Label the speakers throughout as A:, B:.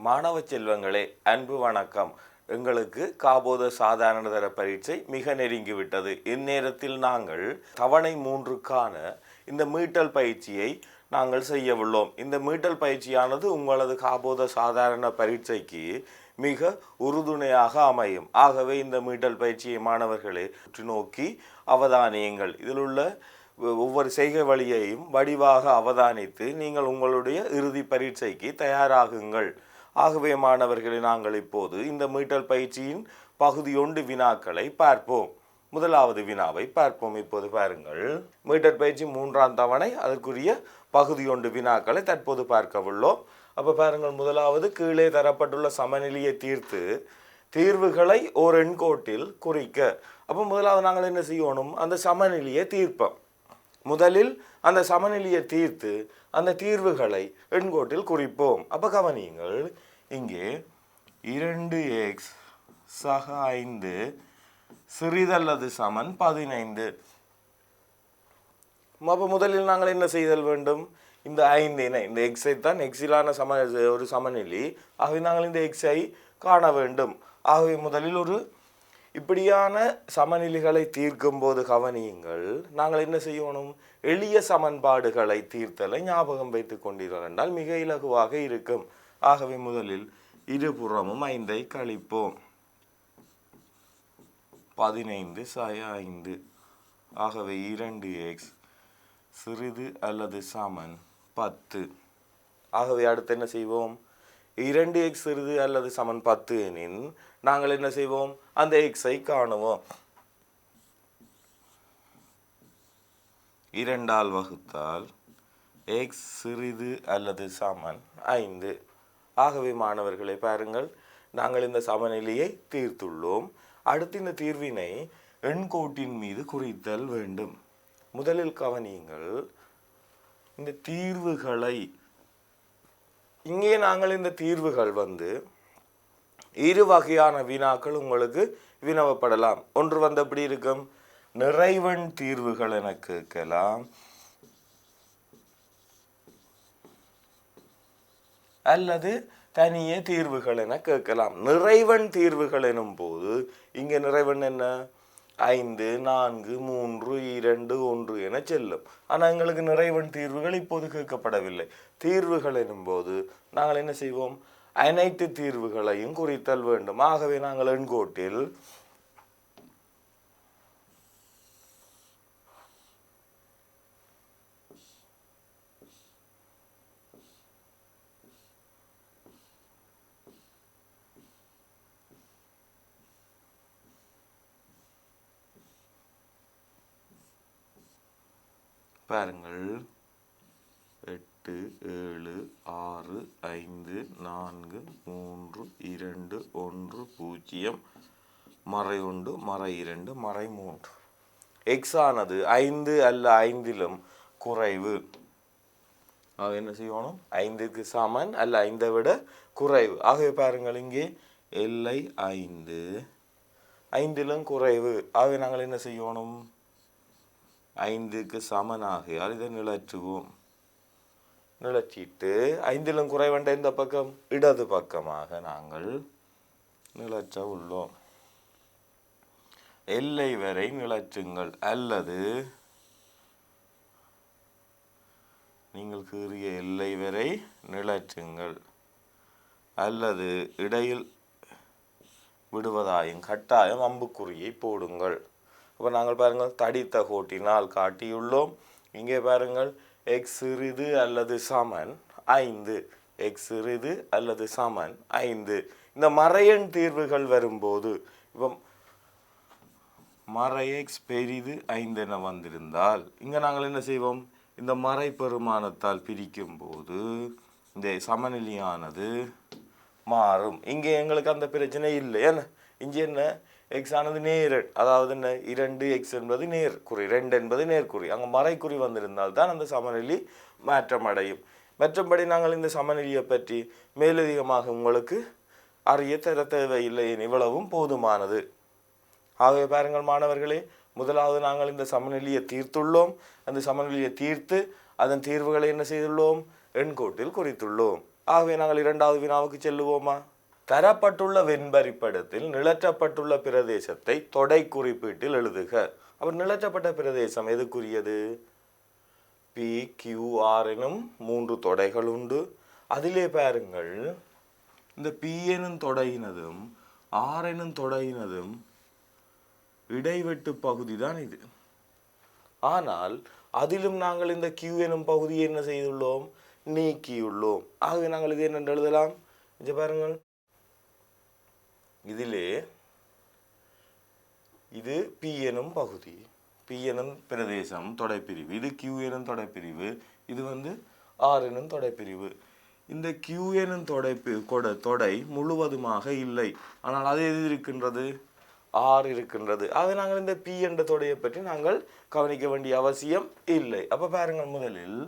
A: மாணவ செல்வங்களே, அன்பு வணக்கம். எங்களுக்கு காபோத சாதாரண தர பரீட்சை மிக நெருங்கிவிட்டது. இந்நேரத்தில் நாங்கள் தவணை 3க்கான இந்த மீட்டல் பயிற்சியை நாங்கள் செய்ய உள்ளோம். இந்த மீட்டல் பயிற்சியானது உங்களது காபோத சாதாரண பரீட்சைக்கு மிக உறுதுணையாக அமையும். ஆகவே இந்த மீட்டல் பயிற்சியை மாணவர்களே உற்று நோக்கி அவதானியுங்கள். இதில் உள்ள ஒவ்வொரு செய்கை வழியையும் வடிவாக அவதானித்து நீங்கள் உங்களுடைய இறுதி பரீட்சைக்கு தயாராகுங்கள். ஆகவே மாணவர்களை நாங்கள் இப்போது இந்த மீட்டல் பயிற்சியின் பகுதி 1 வினாக்களை பார்ப்போம். முதலாவது வினாவை பார்ப்போம். இப்போது பாருங்கள், மீட்டல் பயிற்சி 3ஆம் தவணை அதற்குரிய பகுதி 1 வினாக்களை தற்போது பார்க்க உள்ளோம். அப்போ பாருங்கள், முதலாவது கீழே தரப்பட்டுள்ள சமநிலையை தீர்த்து தீர்வுகளை ஓர் எண்கோட்டில் குறிக்க. அப்போ முதலாவது நாங்கள் என்ன செய்யணும்? அந்த சமநிலையை தீர்ப்போம். முதலில் அந்த சமநிலையை தீர்த்து அந்த தீர்வுகளை எண்கோட்டில் குறிப்போம். அப்போ கவனியுங்கள், இங்கே 2x சக 5 சிறிதல்லது சமன் 15. அப்போ முதலில் நாங்கள் என்ன செய்தல் வேண்டும்? இந்த 5 இந்த எக்ஸை தான் எக்ஸிலான ஒரு சமநிலை. ஆகவே நாங்கள் இந்த எக்ஸை காண வேண்டும். ஆகவே முதலில் ஒரு இப்படியான சமநிலைகளை தீர்க்கும் போது கவனியுங்கள், நாங்கள் என்ன செய்யணும்? எளிய சமன்பாடுகளை தீர்த்தலை ஞாபகம் வைத்துக் கொண்டீர்கள் என்றால் மிக இலகுவாக இருக்கும். ஆகவே முதலில் இருபுறமும் 5ஐ கழிப்போம். 15 - 5. ஆகவே 2x சிறிது அல்லது சமன் 10. ஆகவே அடுத்து என்ன செய்வோம்? 2x சிறிது அல்லது சமன் 10 எனின் நாங்கள் என்ன செய்வோம்? அந்த எக்ஸை காணுவோம். 2ஆல் வகுத்தால் x சிறிது அல்லது சமன் 5. ஆகவே மாணவர்களை பாருங்கள், நாங்கள் இந்த சமநிலையை தீர்த்துள்ளோம். அடுத்து இந்த தீர்வினை எண்கோட்டின் மீது குறித்தல் வேண்டும். முதலில் கவனியுங்கள், இந்த தீர்வுகளை இங்கே நாங்கள் இந்த தீர்வுகள் இரு வகையான வினாக்கள் உங்களுக்கு வினவப்படலாம். ஒன்று எப்படி இருக்கும்? நிறைவன் தீர்வுகள் என கேட்கலாம், அல்லது தனியே தீர்வுகள் என கேட்கலாம். நிறைவன் தீர்வுகள் எனும் போது இங்கே நிறைவன் என்ன? 5, 4, 3, 2, 1 என செல்லும். ஆனால் எங்களுக்கு நிறைவன் தீர்வுகள் இப்போது கேட்கப்படவில்லை. தீர்வுகள் எனும்போது நாங்கள் என்ன செய்வோம்? அனைத்து தீர்வுகளையும் குறித்தல் வேண்டும். ஆகவே நாங்கள் எண்கோட்டில் பாருங்கள், 8, 7, 6, 5, 4, 3, 2, 1, 0, மறை 1, மறை 2, மறை 3. எக்ஸ் ஆனது 5 அல்ல 5லும் குறைவு. ஆக என்ன செய்யணும்? 5க்கு சமன் அல்ல 5ஐ விட குறைவு. ஆகவே பாருங்கள், இங்கே எல்லை 5 5லும் குறைவு. ஆகவே நாங்கள் என்ன செய்யணும்? 5க்கு சமனாகியால் இதை நிலற்றுவோம். நிலச்சிட்டு 5லும் குறைவண்ட இந்த பக்கம் இடது பக்கமாக நாங்கள் நிலற்ற உள்ளோம். எல்லை வரை நிலற்றுங்கள், அல்லது நீங்கள் கீறிய எல்லை வரை நிலற்றுங்கள், அல்லது இடையில் விடுவதாயும் கட்டாயம் அம்புக்குறியை போடுங்கள். அப்போ நாங்கள் பாருங்கள், தடித்த கோட்டினால் காட்டியுள்ளோம். இங்கே பாருங்கள், எக்ஸ் சிறிது அல்லது சமன் 5, எக்ஸ் சிறிது அல்லது சமன் 5. இந்த மறையன் தீர்வுகள் வரும்போது இப்போ மறை எக்ஸ் பெரிது 5 என வந்திருந்தால் இங்கே நாங்கள் என்ன செய்வோம்? இந்த மறை பெருமானத்தால் பிரிக்கும் போது இந்த சமநிலையானது மாறும். இங்கே எங்களுக்கு அந்த பிரச்சனை இல்லை. ஏன்னா இங்கே என்ன? எக்ஸ் ஆனது நேர், அதாவது என்ன? 2x என்பது நேர்குறி, 2 என்பது நேர்குறி. அங்கே மறைக்குறி வந்திருந்தால் தான் அந்த சமநிலை மாற்றம் அடையும். மற்றபடி நாங்கள் இந்த சமநிலையை பற்றி மேலதிகமாக உங்களுக்கு அறிய தர தேவையில்லை, இவ்வளவும் போதுமானது. ஆகவே பாருங்கள் மாணவர்களே, முதலாவது நாங்கள் இந்த சமநிலையை தீர்த்துள்ளோம். அந்த சமநிலையை தீர்த்து அதன் தீர்வுகளை என்ன செய்துள்ளோம்? எண்கோட்டில் குறித்துள்ளோம். ஆகவே நாங்கள் இரண்டாவது வினாவுக்கு செல்லுவோமா? தரப்பட்டுள்ள வெண்பரிப்படத்தில் நிழற்றப்பட்டுள்ள பிரதேசத்தை தொடை குறிப்பீட்டில் எழுதுக. அப்ப நிழற்றப்பட்ட பிரதேசம் எதுக்குரியது? PQR எனும் 3 தொடைகள் உண்டு. அதிலே பாருங்கள், இந்த P எனும் தொடையினதும் R எனும் தொடையினதும் இடைவெட்டு பகுதி தான் இது. ஆனால் அதிலும் நாங்கள் இந்த Q எனும் பகுதியை என்ன செய்துள்ளோம்? நீக்கியுள்ளோம். ஆகவே நாங்கள் இது என்ன எழுதலாம்? இங்க பாருங்கள், இதிலே இது P எனும் பகுதி, P எனும் பிரதேசம் தொடைப்பிரிவு, இது Q எனும் தொடைப்பிரிவு, இது R எனும் தொடைப்பிரிவு. இந்த Q எனும் தொடை முழுவதுமாக இல்லை, ஆனால் அது எது இருக்கின்றது? R இருக்கின்றது. ஆக நாங்கள் இந்த P என்ற தொடையை பற்றி நாங்கள் கவனிக்க வேண்டிய அவசியம் இல்லை. அப்ப பாருங்கள், முதலில்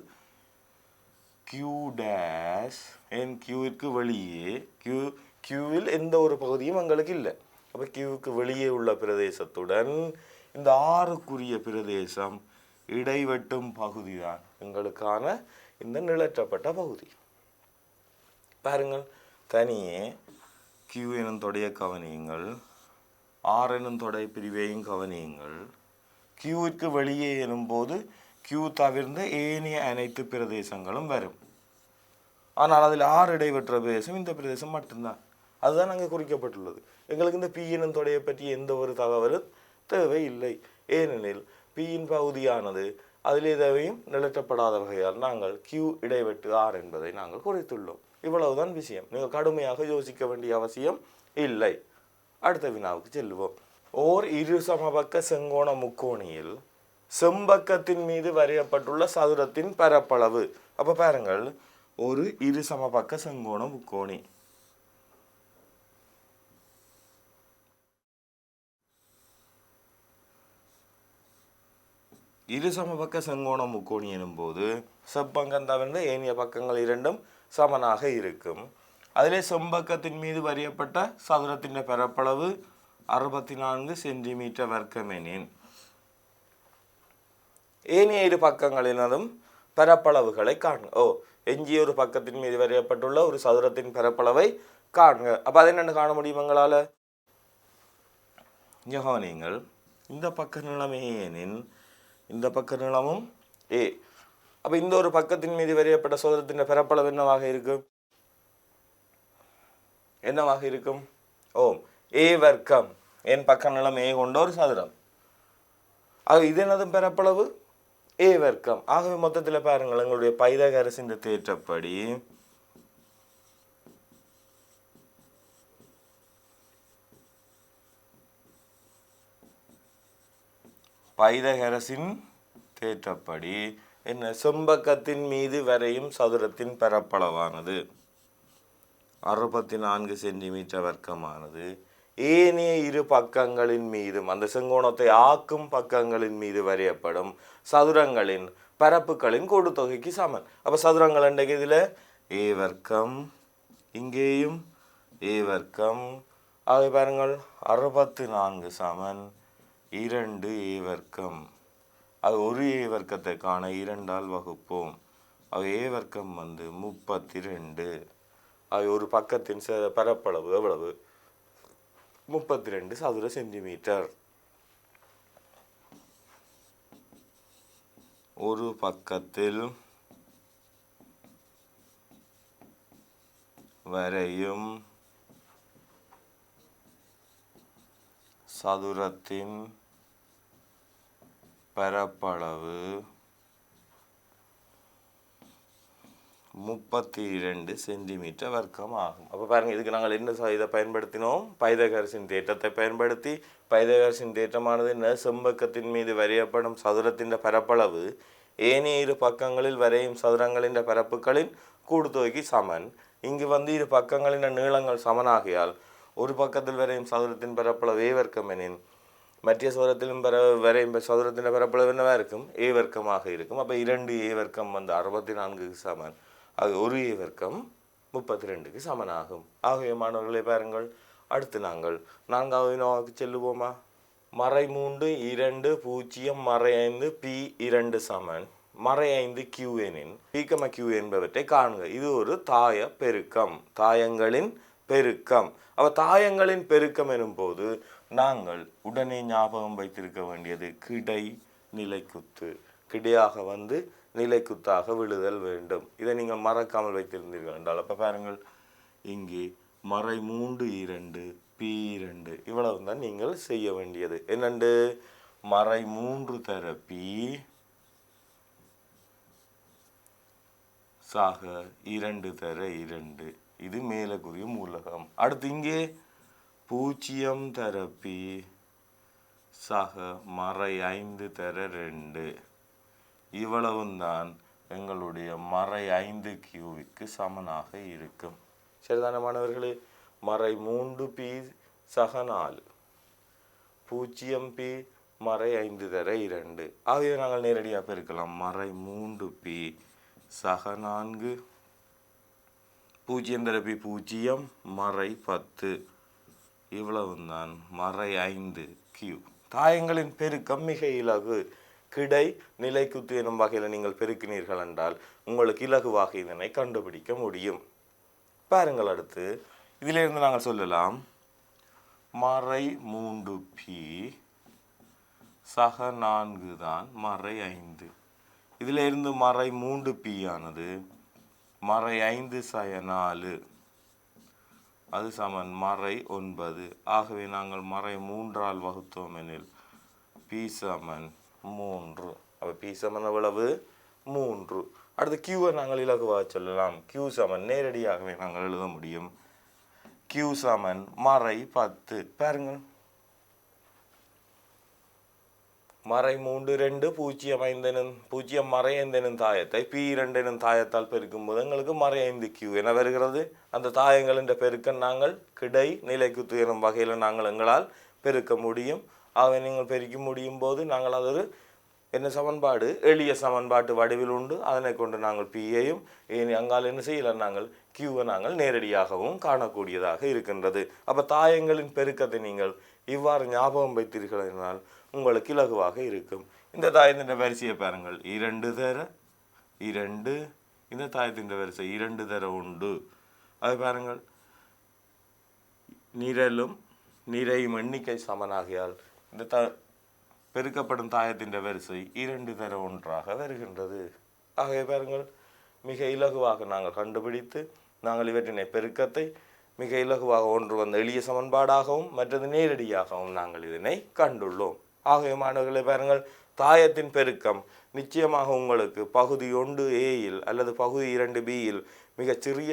A: Q டேஷ் என் Qவிற்கு வெளியே, Qவில் எந்த ஒரு பகுதியும் எங்களுக்கு இல்லை. அப்ப Qவுக்கு வெளியே உள்ள பிரதேசத்துடன் இந்த ஆறுக்குரிய பிரதேசம் இடைவெட்டும் பகுதி தான் எங்களுக்கான இந்த நிழற்றப்பட்ட பகுதி. பாருங்கள், தனியே Q எனும் தொடைய கவனியுங்கள், R எனும் தொடை பிரிவையும் கவனியுங்கள். Qவிற்கு வெளியே எனும் போது Q தவிர்ந்த ஏனைய அனைத்து பிரதேசங்களும் வரும். ஆனால் அதில் R இடைவெற்ற பிரதேசம் இந்த பிரதேசம் மட்டும்தான். அதுதான் அங்கே குறிக்கப்பட்டுள்ளது. எங்களுக்கு இந்த P எனும் தொடையை பற்றி எந்த ஒரு தகவலும் தேவை இல்லை. ஏனெனில் Pயின் பகுதியானது அதிலே தேவையும் நிழற்றப்படாத வகையால் நாங்கள் Q இடைவெட்டு R என்பதை நாங்கள் குறித்துள்ளோம். இவ்வளவுதான் விஷயம். நீங்கள் கடுமையாக யோசிக்க வேண்டிய அவசியம் இல்லை. அடுத்த வினாவுக்கு செல்லுவோம். ஓர் இரு சமபக்க செங்கோண முக்கோணியில் செம்பக்கத்தின் மீது வரையப்பட்டுள்ள சதுரத்தின் பரப்பளவு. அப்ப பாருங்கள், ஒரு இரு சமபக்க செங்கோண முக்கோணி, இரு சமபக்க செங்கோண முக்கோணி எனும் போது செப்பங்கம் தவிர்ந்த ஏனைய பக்கங்கள் இரண்டும் சமனாக இருக்கும். அதிலே செம்பக்கத்தின் மீது வரையப்பட்ட சதுரத்தின் பரப்பளவு 64 சென்டிமீட்டர் வர்க்கமெனின் ஏனைய இரு பக்கங்களினதும் பரப்பளவுகளை காண்க. எஞ்சிய ஒரு பக்கத்தின் மீது வரையப்பட்டுள்ள ஒரு சதுரத்தின் பரப்பளவை காண்க. அப்ப அதை என்ன காண முடியும் எங்களால? நீங்கள் இந்த பக்க நீளம் ஏனின் இந்த பக்க நீளமும் A. அப்ப இந்த ஒரு பக்கத்தின் மீது வரையப்பட்ட சதுரத்தின் பரப்பளவு என்னவாக இருக்கும்? A வர்க்கம். என் பக்க நீளம் A கொண்ட ஒரு சதுரம். இது என்னதும் பரப்பளவு A வர்க்கம். ஆகவே மொத்தத்தில் பாருங்கள், எங்களுடைய பைதகரசின் தேற்றப்படி என்ன, செம்பக்கத்தின் மீது வரையும் சதுரத்தின் பரப்பளவானது 64 சென்டிமீட்டர் வர்க்கமானது ஏனைய இரு பக்கங்களின் மீதும் அந்த செங்கோணத்தை ஆக்கும் பக்கங்களின் மீது வரையப்படும் சதுரங்களின் பரப்புகளின் கூட்டுத்தொகைக்கு சமன். அப்ப சதுரங்கள் அன்றைக்கு இதுல A வர்க்கம், இங்கேயும் A வர்க்கம். ஆக பாருங்கள், 64 சமன் 2 A வர்க்கம். அது ஒரு A வர்க்கத்தை காண 2ஆல் வகுப்போம். அது A வர்க்கம் 32. அது ஒரு பக்கத்தின் பரப்பளவு எவ்வளவு? 32 சதுர சென்டிமீட்டர். ஒரு பக்கத்தில் வரையும் சதுரத்தின் பரப்பளவு 32 சென்டிமீட்டர் வர்க்கம் ஆகும். அப்போ பாருங்க, இதுக்கு நாங்கள் என்ன இதை பயன்படுத்தினோம்? பைதகரசின் தேற்றத்தை பயன்படுத்தி. பைதகரசின் தேற்றமானது என்ன? செம்பக்கத்தின் மீது வரையப்படும் சதுரத்தின் பரப்பளவு ஏனைய இரு பக்கங்களில் வரையும் சதுரங்களின் பரப்புகளின் கூடுதொகைக்கு சமன். இங்கு இரு பக்கங்களின் நீளங்கள் சமனாகியால் ஒரு பக்கத்தில் வரையும் சதுரத்தின் பரப்பளவு A வர்க்கம் எனின் மற்ற சதுரத்திலும் வரையும் சதுரத்தின் பரப்பளவு என்னவா இருக்கும்? A வர்க்கமாக இருக்கும். அப்போ 2 A வர்க்கம் 64க்கு சமன். அது ஒரு A வர்க்கம் 32க்கு சமனாகும். ஆகவே மாணவர்களே பாருங்கள், அடுத்து நாங்கள் 4வது வினாவுக்கு செல்லுவோமா? மறை 3 2 0 மறை 5 P 2 சமன் மறை 5 கியூ எனின் பீக்கம கியூ என்பவற்றை காண்க. இது ஒரு தாய பெருக்கம், தாயங்களின் பெருக்கம். அவ தாயங்களின் பெருக்கம் எனும் போது நாங்கள் உடனே ஞாபகம் வைத்திருக்க வேண்டியது கிடை நிலைக்குத்து. கிடையாக வந்து நிலைக்குத்தாக விழுதல் வேண்டும். இதை நீங்கள் மறக்காமல் வைத்திருந்தீர்கள் என்றால் அப்போ பாருங்கள், இங்கே மறை 3 2 பி 2 இவ்வளவு தான் நீங்கள் செய்ய வேண்டியது. என்னண்டு மறை 3 தர பி சாக 2 தர 2. இது மேலக்குரிய மூலகம். அடுத்து இங்கே 0 தர பி சாக மறை 5 தர 2. இவ்வளவும் தான் எங்களுடைய மறை 5 கியூவிற்கு சமனாக இருக்கும். சரிதான மாணவர்களே? மறை 3 பி சக 4, 0 பி மறை 5 தர 2. ஆகிய நாங்கள் நேரடியாக பெருக்கலாம். மறை 3 பி சக 4, 0 தர பி 0 மறை 10. இவ்வளவு தான் மறை 5 கியூ. தாயங்களின் பெருக்கம் மிக இலகு. கிடை நிலைக்குத்து எனும் வகையில் நீங்கள் பெருக்கினீர்கள் என்றால் உங்களுக்கு இலகுவாக இதனை கண்டுபிடிக்க முடியும். பாருங்கள், அடுத்து இதிலிருந்து நாங்கள் சொல்லலாம் மறை 3 பி சக 4 தான் மறை 5. இதிலிருந்து மறை 3 பி ஆனது மறை 5 சய 4, அது சமன் மறை 9. ஆகவே நாங்கள் மறை 3ஆல் வகுத்தோம் எனில் பி சமன் 3. அப்போ பி சமன் எவ்வளவு? 3. அடுத்து கியூவை நாங்கள் இலகுவாக சொல்லலாம். கியூ சமன் நேரடியாகவே நாங்கள் எழுத முடியும். கியூ சமன் மறை 10. பாருங்கள், மறை 3 2 0 5 0 மறை 5 எனும் தாயத்தை பி 2 எனும் தாயத்தால் பெருக்கும்போது எங்களுக்கு மறை 5 கியூ என வருகிறது. அந்த தாயங்கள் என்ற பெருக்கம் நாங்கள் கிடை நிலைக்குத்து எனும் வகையில் நாங்கள் எங்களால் பெருக்க முடியும். ஆகவே நீங்கள் பெருக்க முடியும் போது நாங்கள் அது ஒரு என்ன சமன்பாடு, எளிய சமன்பாட்டு வடிவில் உண்டு. அதனை கொண்டு நாங்கள் பியையும் அங்கால் என்ன செய்யலாம், நாங்கள் கியூவை நாங்கள் நேரடியாகவும் காணக்கூடியதாக இருக்கின்றது. அப்போ தாயங்களின் பெருக்கத்தை நீங்கள் இவ்வாறு ஞாபகம் வைத்தீர்கள் என்றால் உங்களுக்கு இலகுவாக இருக்கும். இந்த தாயத்தின் வரிசையை பாருங்கள், 2 தர 2. இந்த தாயத்தின் வரிசை 2 தர 1. அதை பாருங்கள், நிரலும் நிறையும் எண்ணிக்கை சமனாகியால் இந்த பெருக்கப்படும் தாயத்தின் வரிசை 2 தர 1ஆக வருகின்றது. ஆகவே பாருங்கள், மிக இலகுவாக நாங்கள் கண்டுபிடித்து நாங்கள் இவற்றினை பெருக்கத்தை மிக இலகுவாக ஒன்று வந்த எளிய சமன்பாடாகவும் மற்றது நேரடியாகவும் நாங்கள் இதனை கண்டுள்ளோம். ஆகவே மாணவர்களை பாருங்கள், தாயத்தின் பெருக்கம் நிச்சயமாக உங்களுக்கு பகுதி 1 ஏயில் அல்லது பகுதி 2 பியில் மிகச்சிறிய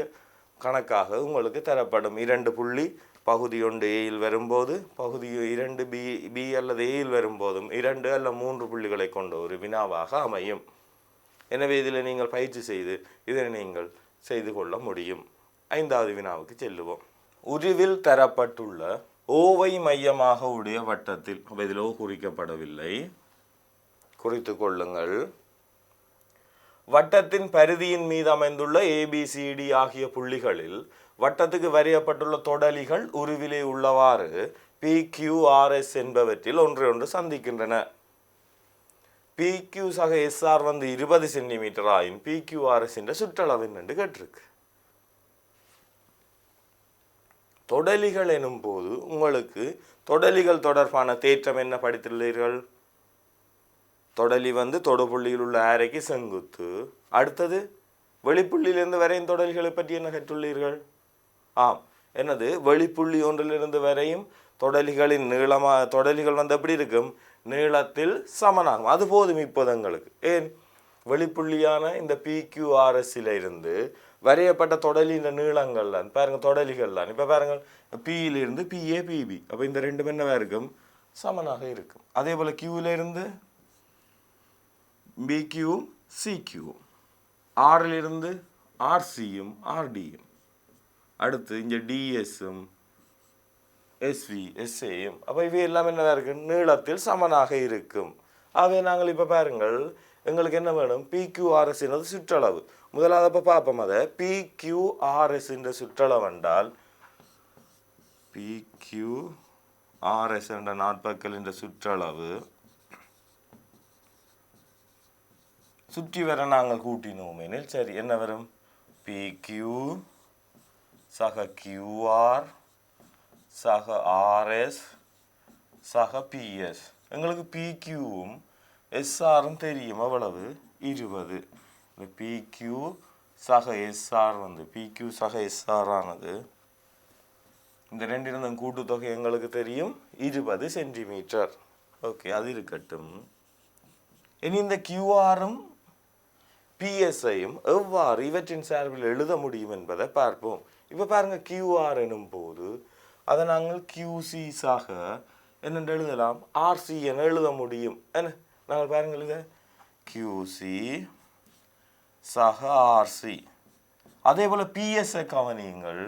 A: கணக்காக உங்களுக்கு தரப்படும். 2 புள்ளி பகுதி 1 ஏயில் வரும்போது பகுதி 2 பி அல்லது ஏயில் வரும்போதும் 2 அல்ல 3 புள்ளிகளை கொண்ட ஒரு வினாவாக அமையும். எனவே இதில் நீங்கள் பயிற்சி செய்து இதனை நீங்கள் செய்து கொள்ள முடியும். 5வது வினாவுக்கு செல்லுவோம். உருவில் தரப்பட்டுள்ள ஓவை மையமாக உடைய வட்டத்தில், இதில் ஓ குறிக்கப்படவில்லை, குறித்து கொள்ளுங்கள். வட்டத்தின் பரிதியின் மீது அமைந்துள்ள ABCD ஆகிய புள்ளிகளில் வட்டத்துக்கு வரையப்பட்டுள்ள தொடலிகள் உருவிலே உள்ளவாறு PQRS என்பவற்றில் ஒன்றை சந்திக்கின்றன. PQ சக SR வந்து 20 சென்டிமீட்டர் ஆயின் PQRS என்ற சுற்றளவு என்று கேட்டிருக்கு. தொடலிகள் எனும் போது உங்களுக்கு தொடலிகள் தொடர்பான தேற்றம் என்ன படித்துள்ளீர்கள்? தொடலி வந்து தொடுபுள்ளியில் உள்ள ஆரைக்கு செங்குத்து. அடுத்தது வெளிப்புள்ளியிலிருந்து வரையும் தொடலிகளை பற்றி என்ன கற்றுள்ளீர்கள்? என்னது, வெளிப்புள்ளி ஒன்றிலிருந்து வரையும் தொடலிகளின் தொடலிகள் வந்து எப்படி இருக்கும்? நீளத்தில் சமனாகும். அது போதும் இப்போது எங்களுக்கு. ஏன், வெளிப்புள்ளியான இந்த PQRSல இருந்து வரையப்பட்ட தொடலின் நீளங்கள் தான் பாருங்க, தொடலிகள் தான். இப்போ பாருங்கள், பியிலிருந்து PA PB, அப்போ இந்த ரெண்டு என்னவா இருக்கும்? சமனாக இருக்கும். அதே போல் கியூவிலிருந்து BQவும் CQவும், ஆறிலிருந்து RCயும் RDயும், அடுத்து இங்கே DSம் SV SAயும், அப்போ இவை எல்லாம் என்னவா இருக்கு? நீளத்தில் சமனாக இருக்கும். ஆகவே நாங்கள் இப்போ பாருங்கள், எங்களுக்கு என்ன வேணும்? PQRS என்னது சுற்றளவு. முதலாவது அப்போ பார்ப்போம். அதை PQRS என்ற சுற்றளவு என்றால் PQRS என்ற நாட்பக்கல் என்ற சுற்றளவு சுற்றி வர நாங்கள் கூட்டினோம் எனில் சரி என்ன வரும்? PQ சக QR சக RS சக PS. எங்களுக்கு PQவும் SRம் தெரியும். எவ்வளவு? 20. இந்த PQ சக SR வந்து PQ சக SR ஆனது இந்த ரெண்டிருந்தும் கூட்டுத்தொகை எங்களுக்கு தெரியும் 20 சென்டிமீட்டர். ஓகே, அது இருக்கட்டும். இனி இந்த QRம் PSஐயும் எவ்வாறு இவற்றின் சார்பில் எழுத முடியும் என்பதை பார்ப்போம். இப்போ பாருங்க, QR எனும் போது அதை நாங்கள் QC சாக என்னென்று எழுதலாம்? RC என எழுத முடியும். என்ன நாங்கள் பாருங்கள், இதை QC சக RC. அதே போல் PSஐ கவனியுங்கள்,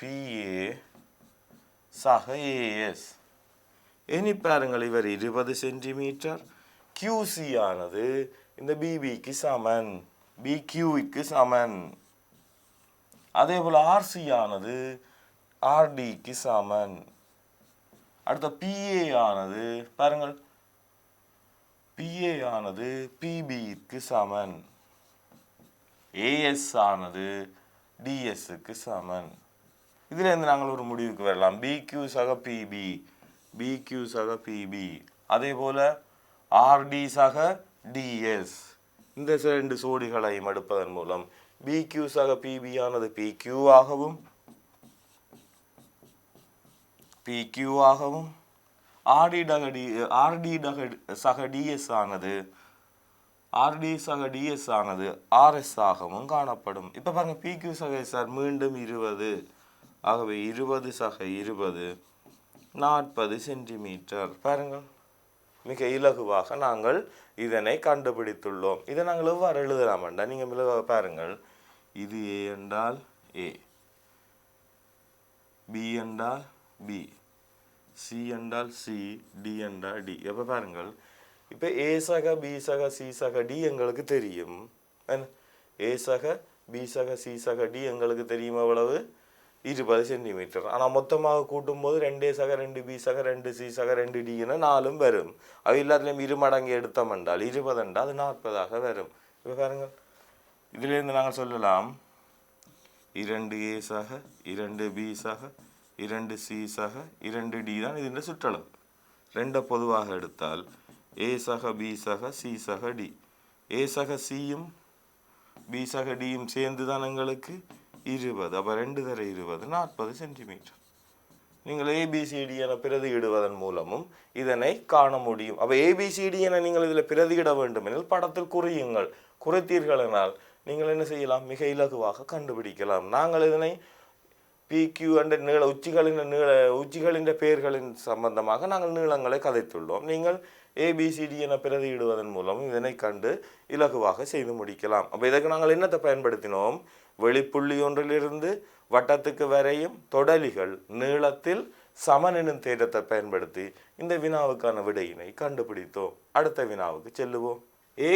A: PA சக AS. இனி பாருங்கள், இவர் 20 சென்டிமீட்டர். QC ஆனது இந்த BBக்கு சமன், BQக்கு சமன். அதே போல் RC ஆனது RDக்கு சமன். அடுத்த PA ஆனது பாருங்கள், PA ஆனது PBக்கு சமன். AS ஆனது DSக்கு சமன். இதில் இருந்து நாங்கள் ஒரு முடிவுக்கு வரலாம். BQ சக PB, BQ சக PB. அதே போல RD சக DS. இந்த ரெண்டு சோடிகளையும் எடுப்பதன் மூலம் BQ சக PB ஆனது PQ ஆகவும் PQ ஆகவும் RD சக DS ஆனது RD சக DS ஆனது RS ஆகவும் காணப்படும். இப்போ பாருங்க, PQ சக SR மீண்டும் 20. ஆகவே 20 சக 20 40 சென்டிமீட்டர். பாருங்கள், மிக இலகுவாக நாங்கள் இதனை கண்டுபிடித்துள்ளோம். இதை நாங்கள் எவ்வாறு எழுதலாம் என்றால், நீங்கள் பாருங்கள், இது A என்றால் A, B என்றால் B, C என்றால் C, D என்றால் D. எப்போ பாருங்கள், இப்போ A சக B சக C சக D எங்களுக்கு தெரியும். A சக B சக C சக D எங்களுக்கு தெரியும் எவ்வளவு? 20 சென்டிமீட்டர். ஆனால் மொத்தமாக கூட்டும்போது 2A சக 2B சக 2C சக 2D என 4 வரும். அவை எல்லாத்துலேயும் இருமடங்கு எடுத்தோம் என்றால் 20 என்றால் அது 40 வரும். இப்போ பாருங்கள், இதிலிருந்து நாங்கள் சொல்லலாம் 2A சக 2B சக 2C சக 2D தான் இதன் சுற்றளவு. 2 பொதுவாக எடுத்தால் A சக B சக C சக D. A சக Cயும் B சக Dயும் சேர்ந்து தான் எங்களுக்கு 20. அப்போ 2 தர 20 40 சென்டிமீட்டர். நீங்கள் ABCD என பிரதியிடுவதன் மூலமும் இதனை காண முடியும். அப்போ ABCD என நீங்கள் இதில் பிரதியிட வேண்டும் எனில் படத்தில் குறியுங்கள். குறைத்தீர்கள் எனால் நீங்கள் என்ன செய்யலாம்? மிக இலகுவாக கண்டுபிடிக்கலாம். நாங்கள் இதனை PQ என்ற உச்சிகளின் பெயர்களின் சம்பந்தமாக நாங்கள் நீளங்களை கதைத்துள்ளோம். நீங்கள் ABCD என பிரதியிடுவதன் மூலம் இதனை கண்டு இலகுவாக செய்து முடிக்கலாம். அப்போ இதற்கு நாங்கள் என்னத்தை பயன்படுத்தினோம்? வெளிப்புள்ளி ஒன்றிலிருந்து வட்டத்துக்கு வரையும் தொடலிகள் நீளத்தில் சமன் எனும் தேற்றத்தை பயன்படுத்தி இந்த வினாவுக்கான விடையினை கண்டுபிடித்தோம். அடுத்த வினாவுக்கு செல்லுவோம். A,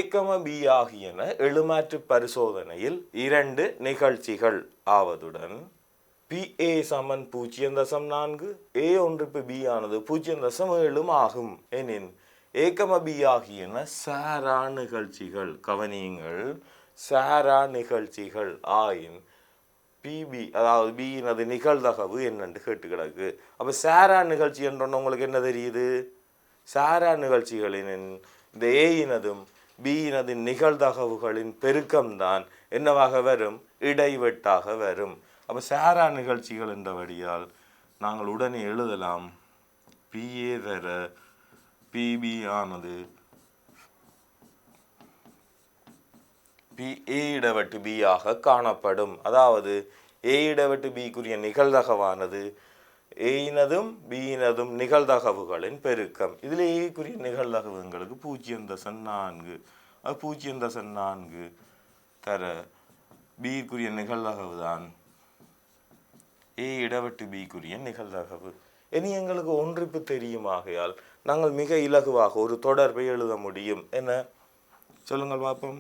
A: B ஆகியன எழுமாற்று பரிசோதனையில் 2 நிகழ்ச்சிகள் ஆவதுடன் PA சமன் 0.4, A ஒன்றுப்பு B ஆனது 0.7 ஆகும் எனின் A, B ஆகியன சாரா நிகழ்ச்சிகள். கவனியுங்கள், சாரா நிகழ்ச்சிகள் ஆயின் PB அதாவது B-னது நிகழ்தகவு என்னென்று கேட்டு கிடக்கு. அப்போ சாரா நிகழ்ச்சி என்றொன்று உங்களுக்கு என்ன தெரியுது? சாரா நிகழ்ச்சிகளின் இந்த A-னதும் B-னது நிகழ்தகவுகளின் பெருக்கம்தான் என்னவாக வரும்? இடைவெட்டாக வரும். அப்போ சாரா நிகழ்ச்சிகள் என்றபடியால் நாங்கள் உடனே எழுதலாம், PA தர PB ஆனது PA இடவட்டு B ஆக காணப்படும். அதாவது A இடவட்டு Bக்குரிய நிகழ்தகவானது A-னதும் B-னதும் நிகழ்தகவுகளின் பெருக்கம். இதில் A-க்குரிய நிகழ்தகவு எங்களுக்கு 0.4. அது 0.4 தர B-க்குரிய நிகழ்தகவு தான் A இடவட்டு B-க்குரிய நிகழ்தகவு. இனி எங்களுக்கு ஒன்றிப்பு தெரியுமாகையால் நாங்கள் மிக இலகுவாக ஒரு தொடர்பை எழுத முடியும். என்ன சொல்லுங்கள் பார்ப்போம்.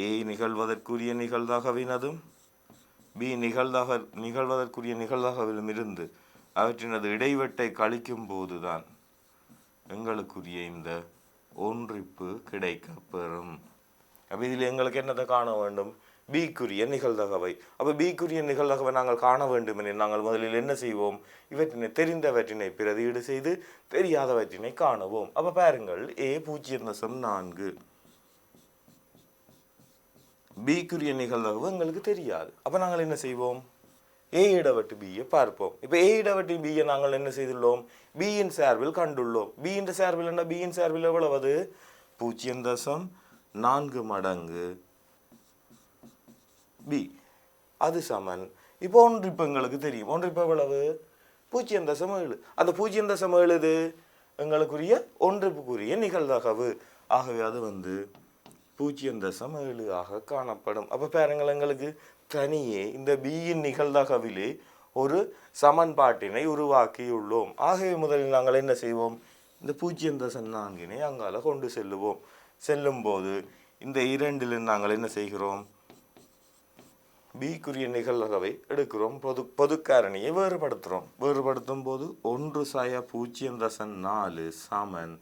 A: A நிகழ்வதற்குரிய நிகழ்தகவினதும் B நிகழ்வதற்குரிய நிகழ்தகவிலும் இருந்து அவற்றினது இடைவெட்டை கழிக்கும் போதுதான் எங்களுக்குரிய இந்த ஒன்றிப்பு கிடைக்கப்பெறும். அப்போ இதில் எங்களுக்கு என்னத்தை காண வேண்டும்? பிக்குரிய நிகழ்தகவை. அப்போ பிக்குரிய நிகழ்தகவை நாங்கள் காண வேண்டும் என நாங்கள் முதலில் என்ன செய்வோம்? இவற்றினை தெரிந்தவற்றினை பிரதியீடு செய்து தெரியாதவற்றினை காணுவோம். அப்போ பாருங்கள், A 0.4 பிக்குரிய நிகழ்தகவு எங்களுக்கு தெரியாது. அப்போ நாங்கள் என்ன செய்வோம்? A இடவட்டு பியை பார்ப்போம். இப்போ A இடவட்டு பியை நாங்கள் என்ன செய்துள்ளோம்? பியின் சார்பில் கண்டுள்ளோம். பியின் சார்பில் என்ன? பியின் சார்பில் எவ்வளவு? 0.4 மடங்கு பி. அது சமன். இப்போ ஒன்றிப்பு எங்களுக்கு தெரியும். ஒன்றிப்பு எவ்வளவு? 0.7. அந்த 0.7 இது எங்களுக்குரிய ஒன்றிப்புக்குரிய நிகழ்தகவு. ஆகவே அது 0.7 ஆக காணப்படும். அப்போ பாருங்கள், எங்களுக்கு தனியே இந்த பியின் நிகழ்தகவிலே ஒரு சமன்பாட்டினை உருவாக்கியுள்ளோம். ஆகவே முதலில் நாங்கள் என்ன செய்வோம்? இந்த 0.4 அங்கால கொண்டு செல்லுவோம். செல்லும்போது இந்த இரண்டில் நாங்கள் என்ன செய்கிறோம்? பிக்குரிய நிகழ்தகவை எடுக்கிறோம். பொதுக்காரணியை வேறுபடுத்துகிறோம். வேறுபடுத்தும் போது 1 - 0.4 சமன்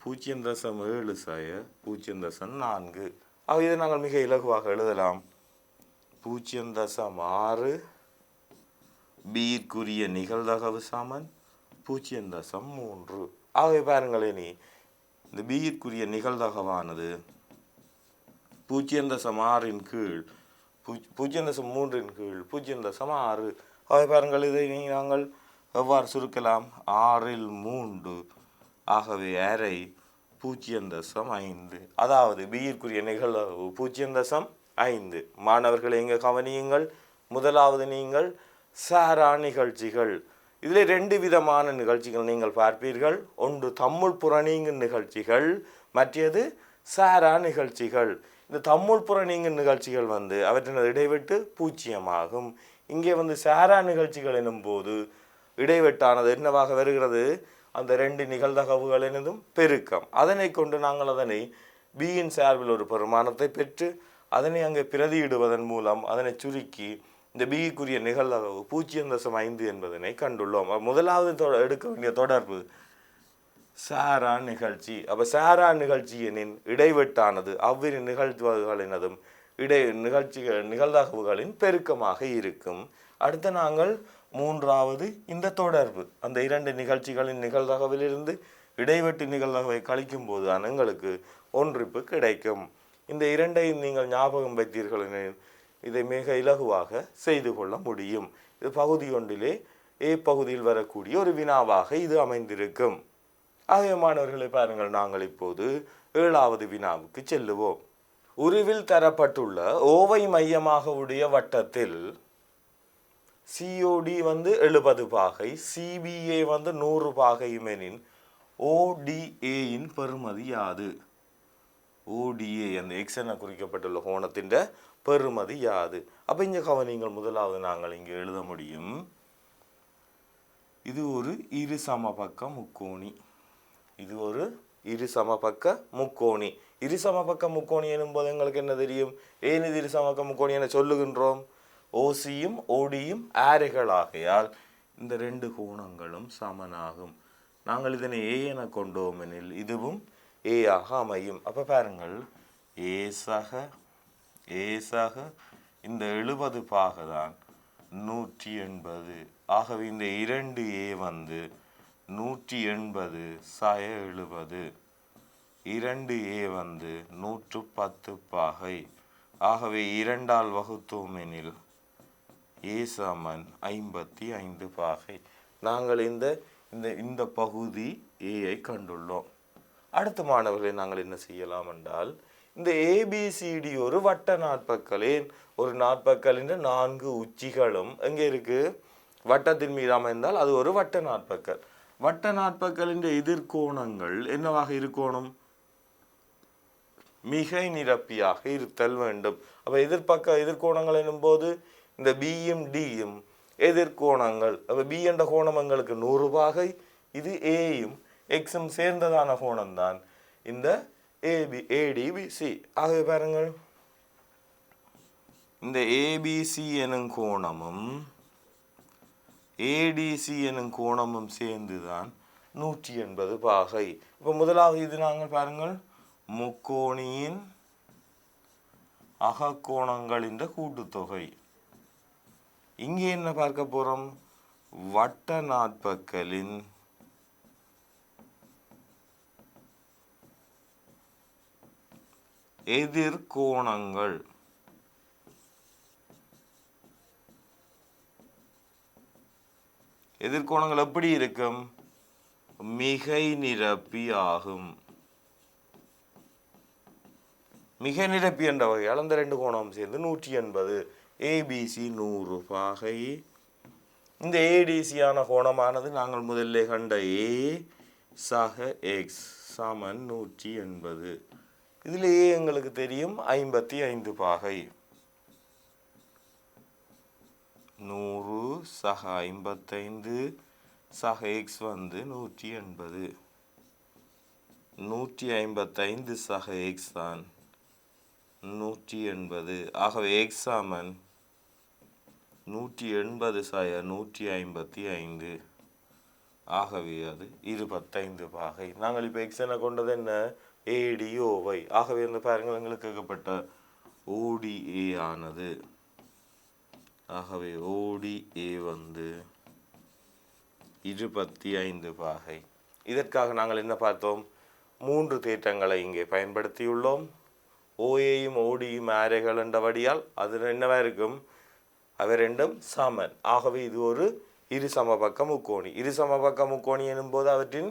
A: 0.7 - 0.4. ஆக இதை நாங்கள் மிக இலகுவாக எழுதலாம். 0.6 பிக்குரிய நிகழ்தகவு சமன் 0.3. ஆகவே பாருங்களே, நீ இந்த பிக்குரிய நிகழ்தகவானது 0.6 கீழ் 0.3 கீழ் 0.6. ஆகவே பாருங்கள், இதை நாங்கள் எவ்வாறு சுருக்கலாம்? 6/3. ஆகவே அரை 0.5. அதாவது பியிற்குரிய நிகழ்தகவு 0.5. மாணவர்களை இங்கே கவனியுங்கள். முதலாவது நீங்கள் சாரா நிகழ்ச்சிகள். இதில் 2 விதமான நிகழ்ச்சிகள் நீங்கள் பார்ப்பீர்கள். ஒன்று தம்முள் புறநீங்கும் நிகழ்ச்சிகள், மற்றது சாரா நிகழ்ச்சிகள். இந்த தம்முள் புறநீங்கும் நிகழ்ச்சிகள் அவற்றின் இடைவெட்டு 0 ஆகும். இங்கே சாரா நிகழ்ச்சிகள் எனும் போது இடைவெட்டானது என்னவாக வருகிறது? அந்த 2 நிகழ்தகவுகளினதும் பெருக்கம். அதனை கொண்டு நாங்கள் அதனை பியின் சார்பில் ஒரு பெருமானத்தை பெற்று அதனை அங்கே பிரதியிடுவதன் மூலம் அதனை சுருக்கி இந்த பிக்குரிய நிகழ்தகவு 0.5 என்பதனை கண்டுள்ளோம். முதலாவது எடுக்க வேண்டிய தொடர்பு சாரா நிகழ்ச்சி. அப்போ சாரா நிகழ்ச்சி எனின் இடைவெட்டானது அவ்விரு நிகழ்வுகளினதும் நிகழ்தகவுகளின் பெருக்கமாக இருக்கும். அடுத்து நாங்கள் மூன்றாவது இந்த தொடர்பு, அந்த 2 நிகழ்ச்சிகளின் நிகழ்தகவிலிருந்து இடைவெட்டு நிகழ்தகவை கழிக்கும் போது எங்களுக்கு ஒன்றிப்பு கிடைக்கும். இந்த 2ஐயும் நீங்கள் ஞாபகம் வைத்தீர்கள் எனில் இதை மிக இலகுவாக செய்து கொள்ள முடியும். இது பகுதி ஒன்றிலே A பகுதியில் வரக்கூடிய ஒரு வினாவாக இது அமைந்திருக்கும். ஆகிய மாணவர்களை பாருங்கள், நாங்கள் இப்போது 7வது வினாவுக்கு செல்லுவோம். உருவில் தரப்பட்டுள்ள ஓவை மையமாக உடைய வட்டத்தில் COD 70 பாகை, CBA 100 பாகையும் எனின் ODAயின் பெறுமதி யாது? ODA அந்த எக்ஸ் என குறிக்கப்பட்டுள்ள கோணத்தின் பெறுமதி யாது? அப்போ இங்கே கவனிங்கள், முதலாவது நாங்கள் இங்கே எழுத முடியும். இது ஒரு இரு சமபக்க முக்கோணி. இது ஒரு இரு சமபக்க முக்கோணி. இரு சமபக்க முக்கோணி எனும்போது எங்களுக்கு என்ன தெரியும்? ஏன் இது இரு சமபக்க முக்கோணி என சொல்லுகின்றோம்? ஓசியும் ஓடியும் ஆரைகளாகையால் இந்த 2 கோணங்களும் சமனாகும். நாங்கள் இதனை ஏ என கொண்டோம் எனில் இதுவும் ஏ ஆக அமையும். அப்போ பாருங்கள், ஏசாக இந்த 70 பாகை 180. ஆகவே இந்த 2A 180 - 70. 2A 110 பாகை. ஆகவே 2ஆல் வகுத்தோம் எனில் A சமன் 55 பாகை. நாங்கள் இந்த பகுதி ஏஐ கண்டுள்ளோம். அடுத்த மாணவர்களை நாங்கள் என்ன செய்யலாம் என்றால், இந்த ABCD ஒரு வட்ட நாட்பக்கலின் ஒரு நாட்பக்கலின் 4 உச்சிகளும் எங்கே இருக்கு? வட்டத்தின் மீது அமைந்தால் அது ஒரு வட்ட நாட்பக்கல். வட்ட நாட்பக்கலின் எதிர்கோணங்கள் என்னவாக இருக்கணும்? மிகை நிரப்பியாக இருத்தல் வேண்டும். அப்போ எதிர்கோணங்கள் எனும் போது இந்த பியும் டியும் எதிர்கோணங்கள். அப்போ பி என்ற கோணம் எங்களுக்கு 100 பாகை, இது ஏயும் எக்ஸும் சேர்ந்ததான கோணம்தான் இந்த ஏடிபிசி. ஆகவே பாருங்கள், இந்த ஏபிசி எனும் கோணமும் ஏடிசி எனும் கோணமும் சேர்ந்துதான் 180 பாகை. இப்போ முதலாவது இது நாங்கள் பாருங்கள், முக்கோணியின் அகக்கோணங்களின் கூட்டுத்தொகை. இங்கே என்ன பார்க்க போறோம், வட்ட நாட்பக்கலின் எதிர்கோணங்கள். எதிர்கோணங்கள் எப்படி இருக்கும், மிகை நிரப்பி ஆகும். மிக நிரப்பி என்ற வகையால் அந்த ரெண்டு கோணம் சேர்ந்து 180. ஏபிசி 100 பாகை. இந்த ஏடிசியான கோணமானது நாங்கள் முதல்ல கண்ட ஏ சக எக்ஸ் சமன் 180. இதில் ஏ எங்களுக்கு தெரியும் 55 பாகை. 100 சக 55 சக எக்ஸ் வந்து 180. 155 சக எக்ஸ் தான் 180. ஆகவே எக்ஸ் சமன் 180 சாய 155. ஆகவே அது 25 பாகை. நாங்கள் இப்போ எக்ஸ் என கொண்டது என்ன, ஏடிஓவை. ஆகவே இந்த பாருங்கள் எங்களுக்கு கேட்கப்பட்ட ஓடிஏ ஆனது. ஆகவே ஓடிஏ வந்து 25 பாகை. இதற்காக நாங்கள் என்ன பார்த்தோம், 3 தேற்றங்களை இங்கே பயன்படுத்தியுள்ளோம். ஓஏயும் ஓடியும் ஆரைகள் என்றபடியால் அது என்னவா இருக்கும், அவை ரெண்டும் சமன். ஆகவே இது ஒரு இரு சமபக்க முக்கோணி. இரு சமபக்க முக்கோணி எனும்போது அவற்றின்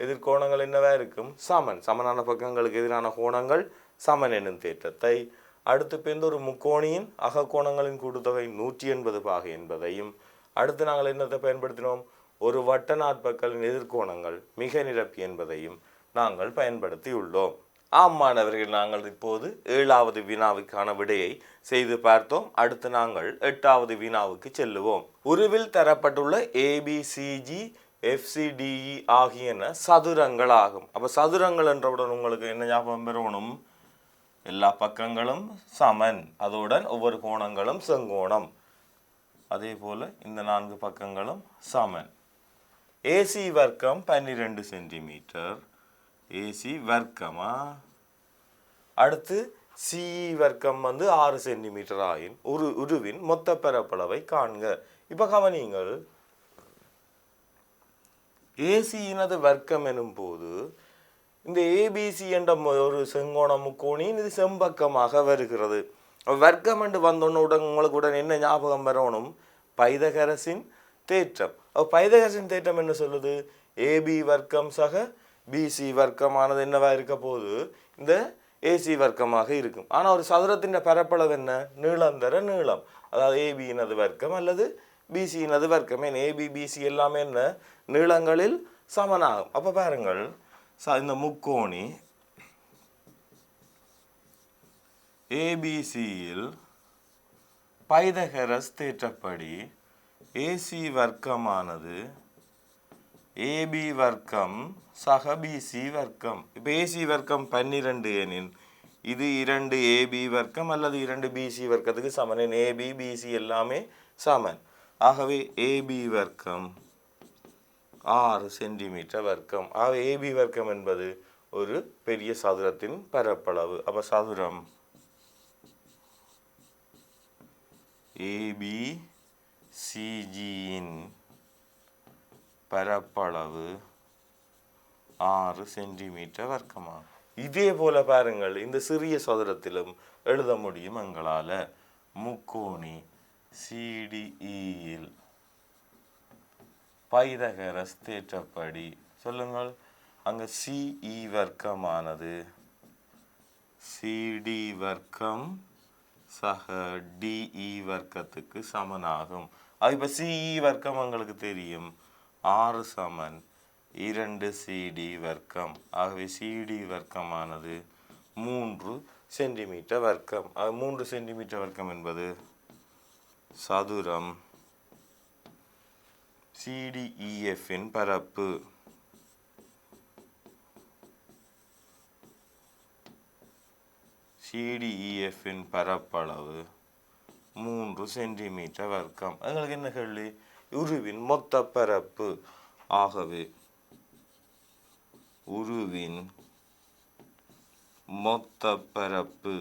A: எதிர்கோணங்கள் என்னவா இருக்கும், சமன். சமனான பக்கங்களுக்கு எதிரான கோணங்கள் சமன் எனும் தேற்றத்தை அடுத்து பிறந்த ஒரு முக்கோணியின் அகக்கோணங்களின் கூட்டுத்தொகை 180 பாகை என்பதையும், அடுத்து நாங்கள் என்னத்தை பயன்படுத்தினோம், ஒரு வட்ட நாட்பக்கலின் எதிர்கோணங்கள் மிக நிரப்பி என்பதையும் நாங்கள் பயன்படுத்தி உள்ளோம். மாணவர்கள், நாங்கள் இப்போது 7வது வினாவுக்கான விடையை செய்து பார்த்தோம். அடுத்து நாங்கள் 8வது வினாவுக்கு செல்லுவோம். உருவில் தரப்பட்டுள்ள ஏபிசிஜி எஃப்சிடிஇ ஆகியன சதுரங்கள் ஆகும். அப்போ சதுரங்கள் என்றவுடன் உங்களுக்கு என்ன ஞாபகம் பெறணும், எல்லா பக்கங்களும் சமன், அதோடன் ஒவ்வொரு கோணங்களும் செங்கோணம். அதே போல இந்த 4 பக்கங்களும் சமன். ஏசி வர்க்கம் 12 சென்டிமீட்டர். ஏசி வர்க்கமா, அடுத்து சிஇ வர்க்கம் வந்து 6 சென்டிமீட்டர் ஆயின் உருவின் மொத்த பரப்பளவை காண்க. இப்போ கவனிங்கள், ஏசியினது வர்க்கம் எனும் போது இந்த ஏபிசி என்ற ஒரு செங்கோண முக்கோணியின் இது செம்பக்கமாக வருகிறது. வர்க்கம் என்று வந்தோன்னு உங்களுக்கு உடன் என்ன ஞாபகம் வரணும், பைதகரசின் தேற்றம். பைதகரசின் தேற்றம் என்ன சொல்லுது, ஏபி வர்க்கம் சக பிசி வர்க்கமானது என்னவா இருக்க போது இந்த ஏசி வர்க்கமாக இருக்கும். ஆனால் ஒரு சதுரத்தின் பரப்பளவு என்ன, நீளந்தர நீளம். அதாவது ஏபியினது வர்க்கம் அல்லது பிசியினது வர்க்கம். ஏன் ஏபி பிசி எல்லாமே என்ன, நீளங்களில் சமனாகும். அப்போ பாருங்கள், இந்த முக்கோணி ஏபிசியில் பைதகரஸ் தேற்றப்படி ஏசி வர்க்கமானது ஏபி வர்க்கம் சக பிசி வர்க்கம். இப்போ ஏசி வர்க்கம் 12 எனின் இது 2 ஏபி வர்க்கம் அல்லது 2 பிசி வர்க்கத்துக்கு சமன். ஏபி பிசி எல்லாமே சமன். ஆகவே ஏபி வர்க்கம் 6 சென்டிமீட்டர் வர்க்கம். ஆகவே ஏபி வர்க்கம் என்பது ஒரு பெரிய சதுரத்தின் பரப்பளவு. அப்போ சதுரம் ஏபி சிஜியின் பரப்பளவு 6 சென்டிமீட்டர் வர்க்கமாகும். இதே போல பாருங்கள், இந்த சிறிய சதுரத்திலும் எழுத முடியும் எங்களால். முக்கோணி சிடிஇயில் பைதகரஸ் தேற்றப்படி சொல்லுங்கள், அங்கே சிஇ வர்க்கமானது சிடி வர்க்கம் சக டிஇ வர்க்கத்துக்கு சமனாகும். அது இப்போ சிஇ வர்க்கம் உங்களுக்கு தெரியும் 6 சமன் 2 சிடி வர்க்கம். ஆகவே சிடி வர்க்கமானது 3 சென்டிமீட்டர் வர்க்கம். 3 சென்டிமீட்டர் வர்க்கம் என்பது சதுரம் சிடிஇஎஃப்பின் பரப்பு. சிடிஇஎஃப்பின் பரப்பளவு 3 சென்டிமீட்டர் வர்க்கம். எங்களுக்கு என்ன கேள்வி, உருவின் மொத்த பரப்பு. ஆகவே உருவின் மொத்த பரப்பு.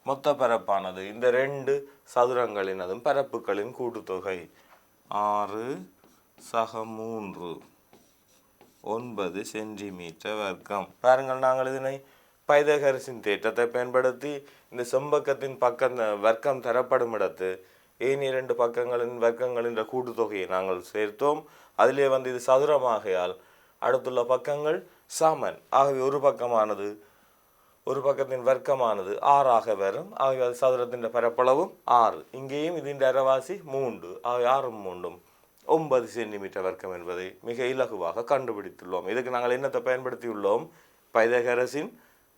A: மொத்த பரப்பானது இந்த ரெண்டு சதுரங்களினதும் பரப்புகளின் கூட்டுத்தொகை. 6 சக 3 9 சென்டிமீட்டர் வர்க்கம். பாருங்கள், நாங்கள் இதனை பைதகரசின் தேற்றத்தை பயன்படுத்தி இந்த செம்பக்கத்தின் வர்க்கம் தரப்படும் இடத்து ஏன் இரண்டு பக்கங்களின் வர்க்கங்களின் கூட்டுத்தொகையை நாங்கள் சேர்த்தோம். அதிலே இது சதுரமாகையால் அடுத்துள்ள பக்கங்கள் சமன். ஆகவே ஒரு பக்கத்தின் வர்க்கமானது 6 வரும். ஆகவே அது சதுரத்தின் பரப்பளவும் 6. இங்கேயும் இதன் அரைவாசி 3. ஆகவே 6 3 9 சென்டிமீட்டர் வர்க்கம் என்பதை மிக இலகுவாக கண்டுபிடித்துள்ளோம். இதுக்கு நாங்கள் என்னத்தை பயன்படுத்தியுள்ளோம்? பைதகரசின்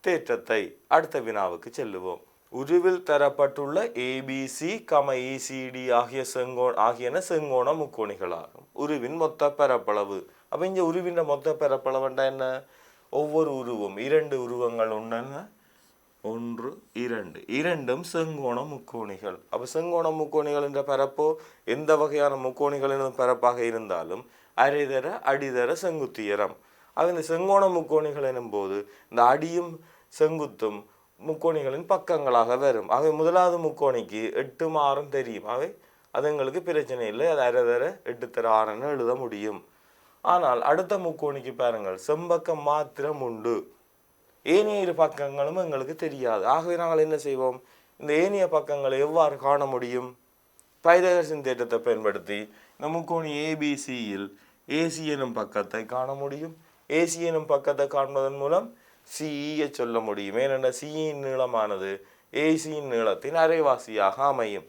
A: தேற்றத்தை. அடுத்த வினாவுக்கு செல்லுவோம். உருவில் தரப்பட்டுள்ள ஏபிசி இசிடி ஆகியன செங்கோண முக்கோணிகளாகும். உருவின் மொத்த பரப்பளவு. அப்போ இங்கே உருவின் மொத்த பரப்பளவுண்டா என்ன? ஒவ்வொரு உருவும் 2 உருவங்கள் உண்டன. 1 2 இரண்டும் செங்கோண முக்கோணிகள். அப்போ செங்கோண முக்கோணிகள் என்ற பரப்போ எந்த வகையான முக்கோணிகளின் பரப்பாக இருந்தாலும் அரைதர அடிதர செங்குத்தியரம். அது இந்த செங்கோண முக்கோணிகள் எனும் போது இந்த அடியும் செங்குத்தும் முக்கோணிகளின் பக்கங்களாக வரும். ஆகவே முதலாவது முக்கோணிக்கு 8 6 தெரியும். ஆகவே அது எங்களுக்கு பிரச்சனை இல்லை. அது அரைதர 8 தர 6 எழுத முடியும். ஆனால் அடுத்த முக்கோணிக்கு பாருங்கள், செம்பக்கம் மாத்திரம் உண்டு. ஏனைய 2 பக்கங்களும் எங்களுக்கு தெரியாது. ஆகவே நாங்கள் என்ன செய்வோம்? இந்த ஏனைய பக்கங்களை எவ்வாறு காண முடியும்? பைதகரசின் தேற்றத்தை பயன்படுத்தி இந்த முக்கோணி ஏபிசியில் ஏசி எனும் பக்கத்தை காண முடியும். ஏசி எனும் பக்கத்தை காண்பதன் மூலம் சிஇயை சொல்ல முடியும். ஏனென்றால் சிஇன் நீளமானது ஏசியின் நீளத்தின் அரைவாசியாக அமையும்.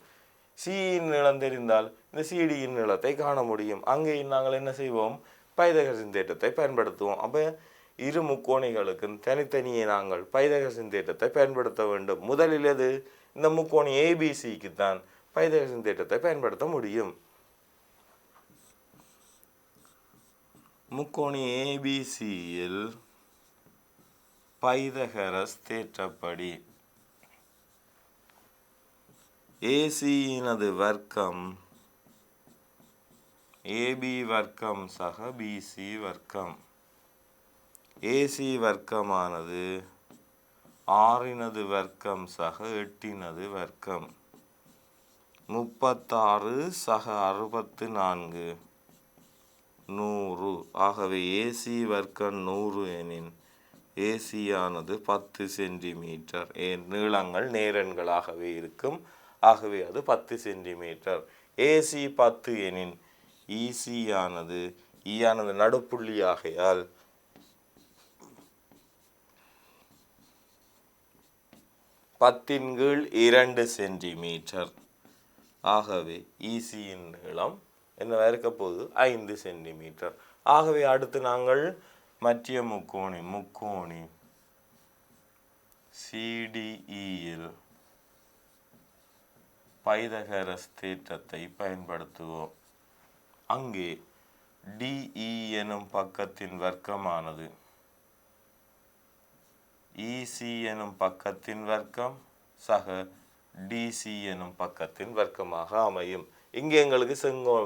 A: சிஇன் நீளம் தெரிந்தால் இந்த சிடியின் நீளத்தை காண முடியும். அங்கே நாங்கள் என்ன செய்வோம்? பைதகரசின் தேற்றத்தை பயன்படுத்துவோம். அப்போ 2 முக்கோணிகளுக்கும் தனித்தனியே நாங்கள் பைதகரசின் தேற்றத்தை பயன்படுத்த வேண்டும். முதலில் இந்த முக்கோணி ஏபிசிக்கு தான் பைதகரசின் தேற்றத்தை பயன்படுத்த முடியும். முக்கோணி ஏபிசியில் பைதகரஸ் தேற்றப்படி ஏசியினது வர்க்கம் ஏபி வர்க்கம் சக பிசி வர்க்கம். ஏசி வர்க்கமானது 6 வர்க்கம் சக 8 வர்க்கம். 36 சக 64 100. ஆகவே ஏசி வர்க்கம் 100 எனின் ஏசியானது 10 சென்டிமீட்டர். நீளங்கள் நேரன்களாகவே இருக்கும். ஆகவே அது 10 சென்டிமீட்டர். ஏசி 10 எனின் ஈசியானது நடுப்புள்ளியாகையால் 10/2 சென்டிமீட்டர். ஆகவே ஈசியின் நீளம் என்னவா இருக்க போகுது? 5 சென்டிமீட்டர். ஆகவே அடுத்து நாங்கள் மத்திய முக்கோணி சிடிஇயில் பைதகரஸ் தேற்றத்தை பயன்படுத்துவோம். அங்கே டிஇ எனும் பக்கத்தின் வர்க்கமானது இசி எனும் பக்கத்தின் வர்க்கம் சக டிசி எனும் பக்கத்தின் வர்க்கமாக அமையும். இங்கே எங்களுக்கு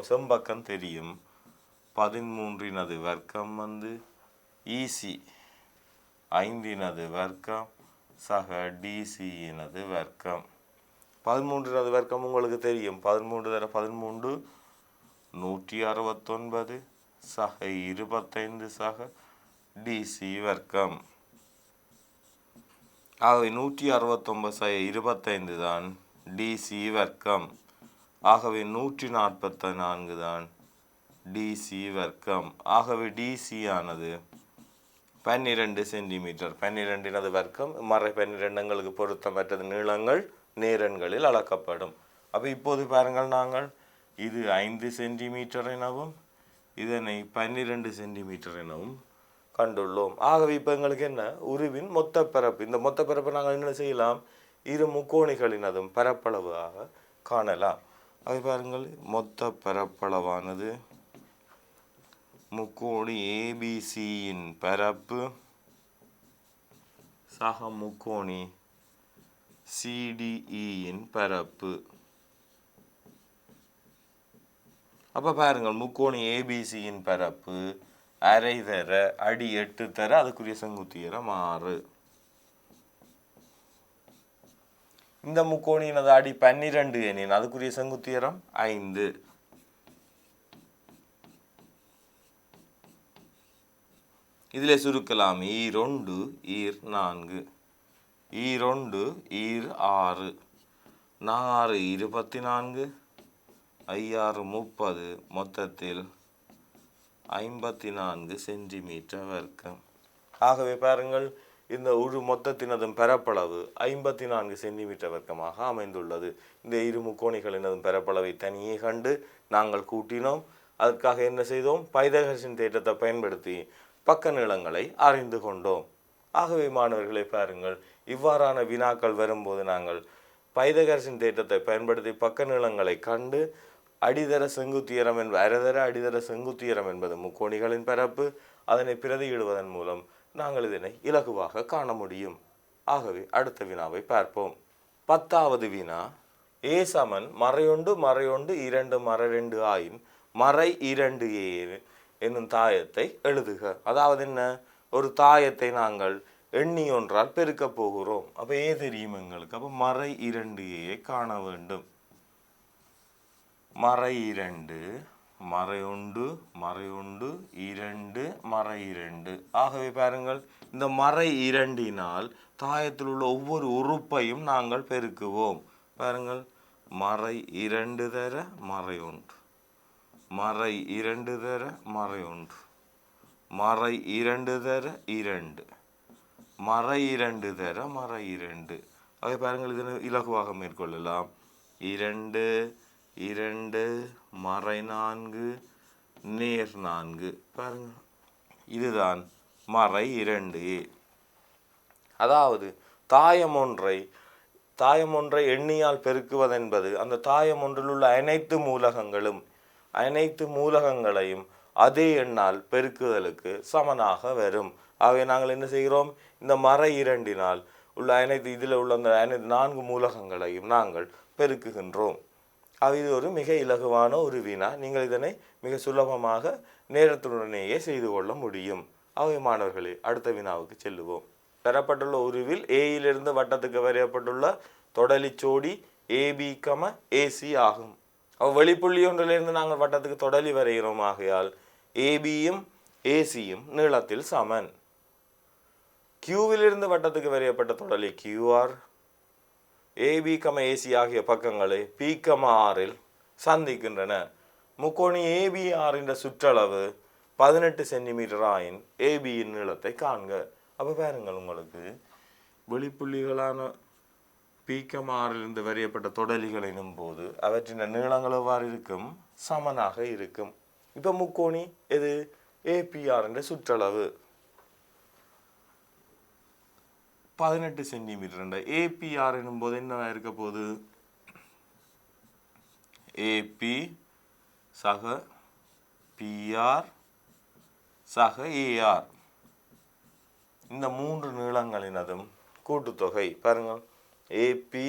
A: செம்பக்கம் தெரியும். 13 வர்க்கம் இசி 5 வர்க்கம் சக டிசியினது வர்க்கம். 13 வர்க்கம் உங்களுக்கு தெரியும். 13 தர 13 169 சக 25 சக டிசி வர்க்கம். ஆகவே 169 சக 25 தான் டிசி வர்க்கம். ஆகவே 144 தான் டிசி வர்க்கம். ஆகவே டிசி ஆனது 12 சென்டிமீட்டர். 12 வர்க்கம் மறை 12 பொருத்தமற்றது நீளங்கள் நேரன்களில் அளக்கப்படும். அப்போ இப்போது பாருங்கள், நாங்கள் இது 5 சென்டிமீட்டர் எனவும் இதனை 12 சென்டிமீட்டர் எனவும் கண்டுள்ளோம். ஆகவே இப்போ எங்களுக்கு என்ன? உருவின் மொத்த பரப்பு. இந்த மொத்த பரப்பை நாங்கள் என்ன செய்யலாம்? 2 முக்கோணிகளினதும் பரப்பளவாக காணலாம். அது பாருங்கள், மொத்த பரப்பளவானது முக்கோணி ஏபிசியின் பரப்பு சக முக்கோணி சிடிஇயின் பரப்பு. அப்போ பாருங்கள் முக்கோணி ஏபிசியின் பரப்பு அரை தர அடி 8 தர அதுக்குரிய செங்குத்துயரம் 6. இந்த முக்கோணியினது அடி 12 எனின் அதுக்குரிய செங்குத்துயரம் 5. இதில் சுருக்கலாம் ஈ2 ஈர்4 ஈ2 ஈர்6 4 24 ஐ6 30 மொத்தத்தில் 54 சென்டிமீட்டர் வர்க்கம். ஆகவே பாருங்கள் இந்த ஒரு மொத்தத்தினதும் பரப்பளவு 54 சென்டிமீட்டர் வர்க்கமாக அமைந்துள்ளது. இந்த இரு முக்கோணிகளினதும் பரப்பளவை தனியே கண்டு நாங்கள் கூட்டினோம். அதற்காக என்ன செய்தோம்? பைதகரசின் தேற்றத்தை பயன்படுத்தி பக்க நீளங்களை அறிந்து கொண்டோம். ஆகவே மாணவர்களை பாருங்கள், இவ்வாறான வினாக்கள் வரும்போது நாங்கள் பைதகரசின் தேற்றத்தை பயன்படுத்தி பக்க நீளங்களை கண்டு அடிதர செங்குத்துயரம் அரைதர அடிதர செங்குத்துயரம் என்பது முக்கோணிகளின் பரப்பு, அதனை பிரதியிடுவதன் மூலம் நாங்கள் இதனை இலகுவாக காண முடியும். ஆகவே அடுத்த வினாவை பார்ப்போம். 10வது வினா, ஏ சமன் மறையொண்டு மறையொண்டு 2 மறை2 ஆயின் மறை 2 ஏ என்னும் தாயத்தை எழுதுக. அதாவது என்ன? ஒரு தாயத்தை நாங்கள் எண்ணி ஒன்றால் பெருக்க போகிறோம். அப்போ ஏ தெரியும் எங்களுக்கு. அப்போ மறை 2 ஏ காண வேண்டும். மறை 2 மறை1 மறை1 2 மறை 2. ஆகவே பாருங்கள், இந்த மறை 2னால் தாயத்தில் உள்ள ஒவ்வொரு உறுப்பையும் நாங்கள் பெருக்குவோம். பாருங்கள், மறை 2 தர மறை 1 மறை 2 தர மறை 1 மறை 2 தர 2 மறை 2 தர மறை 2. ஆகவே பாருங்கள், இதனை இலகுவாக மேற்கொள்ளலாம். 2 2 மறை 4 நேர் 4. பாருங்க, இதுதான் மறை 2. அதாவது தாயம் ஒன்றை எண்ணியால் பெருக்குவதென்பது அந்த தாயம் ஒன்றில் உள்ள அனைத்து மூலகங்களையும் அதே எண்ணால் பெருக்குதலுக்கு சமனாக வரும். ஆகவே நாங்கள் என்ன செய்கிறோம்? இந்த மறை 2னால் உள்ள இதில் உள்ள அந்த 4 மூலகங்களையும் நாங்கள் பெருக்குகின்றோம். இது ஒரு மிக இலகுவான ஒரு வினா. நீங்கள் இதனை மிக சுலபமாக நேரத்துடனேயே செய்து கொள்ள முடியும். ஆகவே மாணவர்களே, அடுத்த வினாவுக்கு செல்லுவோம். தரப்பட்டுள்ள உருவில் ஏயிலிருந்து வட்டத்துக்கு வரையப்பட்டுள்ள தொடலிச்சோடி ஏபி ஏசி ஆகும். வெளிப்புள்ளி ஒன்றிலிருந்து நாங்கள் வட்டத்துக்கு தொடலி வரைகிறோம். ஆகையால் ஏபியும் ஏசியும் நீளத்தில் சமன். கியூவிலிருந்து வட்டத்துக்கு வரையப்பட்ட தொடலி கியூஆர் ஏபி ஏசி ஆகிய பக்கங்களை பி ஆரில் சந்திக்கின்றன. முக்கோணி ஏபிஆரின் சுற்றளவு 18 சென்டிமீட்டர் ஆயின் ஏபியின் நீளத்தை காண்க. அப்போ பாருங்கள், உங்களுக்கு வெளிப்புள்ளிகளான பி ஆரிலிருந்து வரையப்பட்ட தொடலிகள் எனும் போது அவற்றின் நீளங்கள் எவ்வாறு இருக்கும்? சமனாக இருக்கும். இப்போ முக்கோணி எது? ஏபிஆரின் சுற்றளவு 18 சென்டிமீட்டர். ஏபிஆர் எனும் போது என்னவா இருக்க போகுது? ஏபி சக பிஆர் சக ஏஆர், இந்த 3 நீளங்களினதும் கூட்டுத்தொகை. பாருங்கள், ஏபி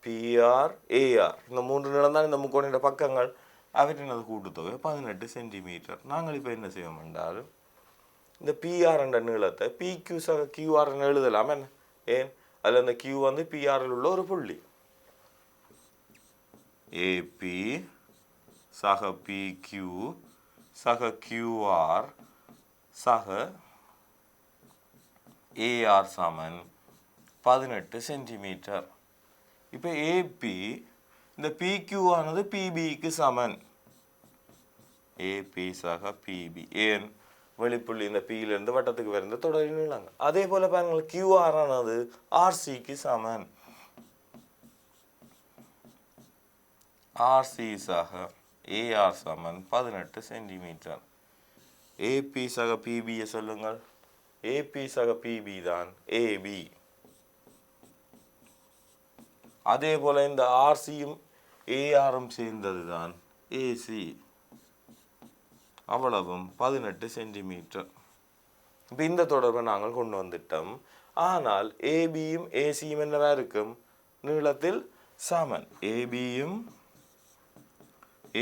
A: பிஆர் ஏஆர், இந்த 3 நீளம் தான் இந்த முக்கோணின் பக்கங்கள். அவற்றினது கூட்டுத்தொகை 18 சென்டிமீட்டர். நாங்கள் இப்போ என்ன செய்வோம் என்றால், இந்த பிஆர் என்ற நீளத்தை பிக்யூ சக கியூஆர் எழுதலாம். என்ன? ஏன்? அதில் அந்த கியூ வந்து பிஆரில் உள்ள ஒரு புள்ளி. ஏபி சக பிக்யூ சக கியூஆர் சக ஏஆர் சமன் 18 சென்டிமீட்டர். இப்போ ஏபி இந்த பிக்யூ ஆனது பிபிக்கு சமன். ஏபி சக பிபி. ஏன்? வெளிப்புள்ளி இந்த பியிலிருந்து வட்டத்துக்கு வந்த தொடரின் நீளங்கள். அதே போல பாருங்கள், கியூஆர் ஆனது ஆர்சிக்கு சமன். ஆர்சி சக ஏஆர் சமன் 18 சென்டிமீட்டர். ஏபி சக பிபியை சொல்லுங்கள். ஏபி சக பிபி தான் ஏபி. அதே போல இந்த ஆர்சியும் ஏஆரும் சேர்ந்தது தான் ஏசி. அவ்வளவும் 18 சென்டிமீட்டர். இப்போ இந்த தொடர்பை நாங்கள் கொண்டு வந்துட்டோம். ஆனால் ஏபியும் ஏசியும் என்னவா இருக்கும்? நீளத்தில் சமன். ஏபியும்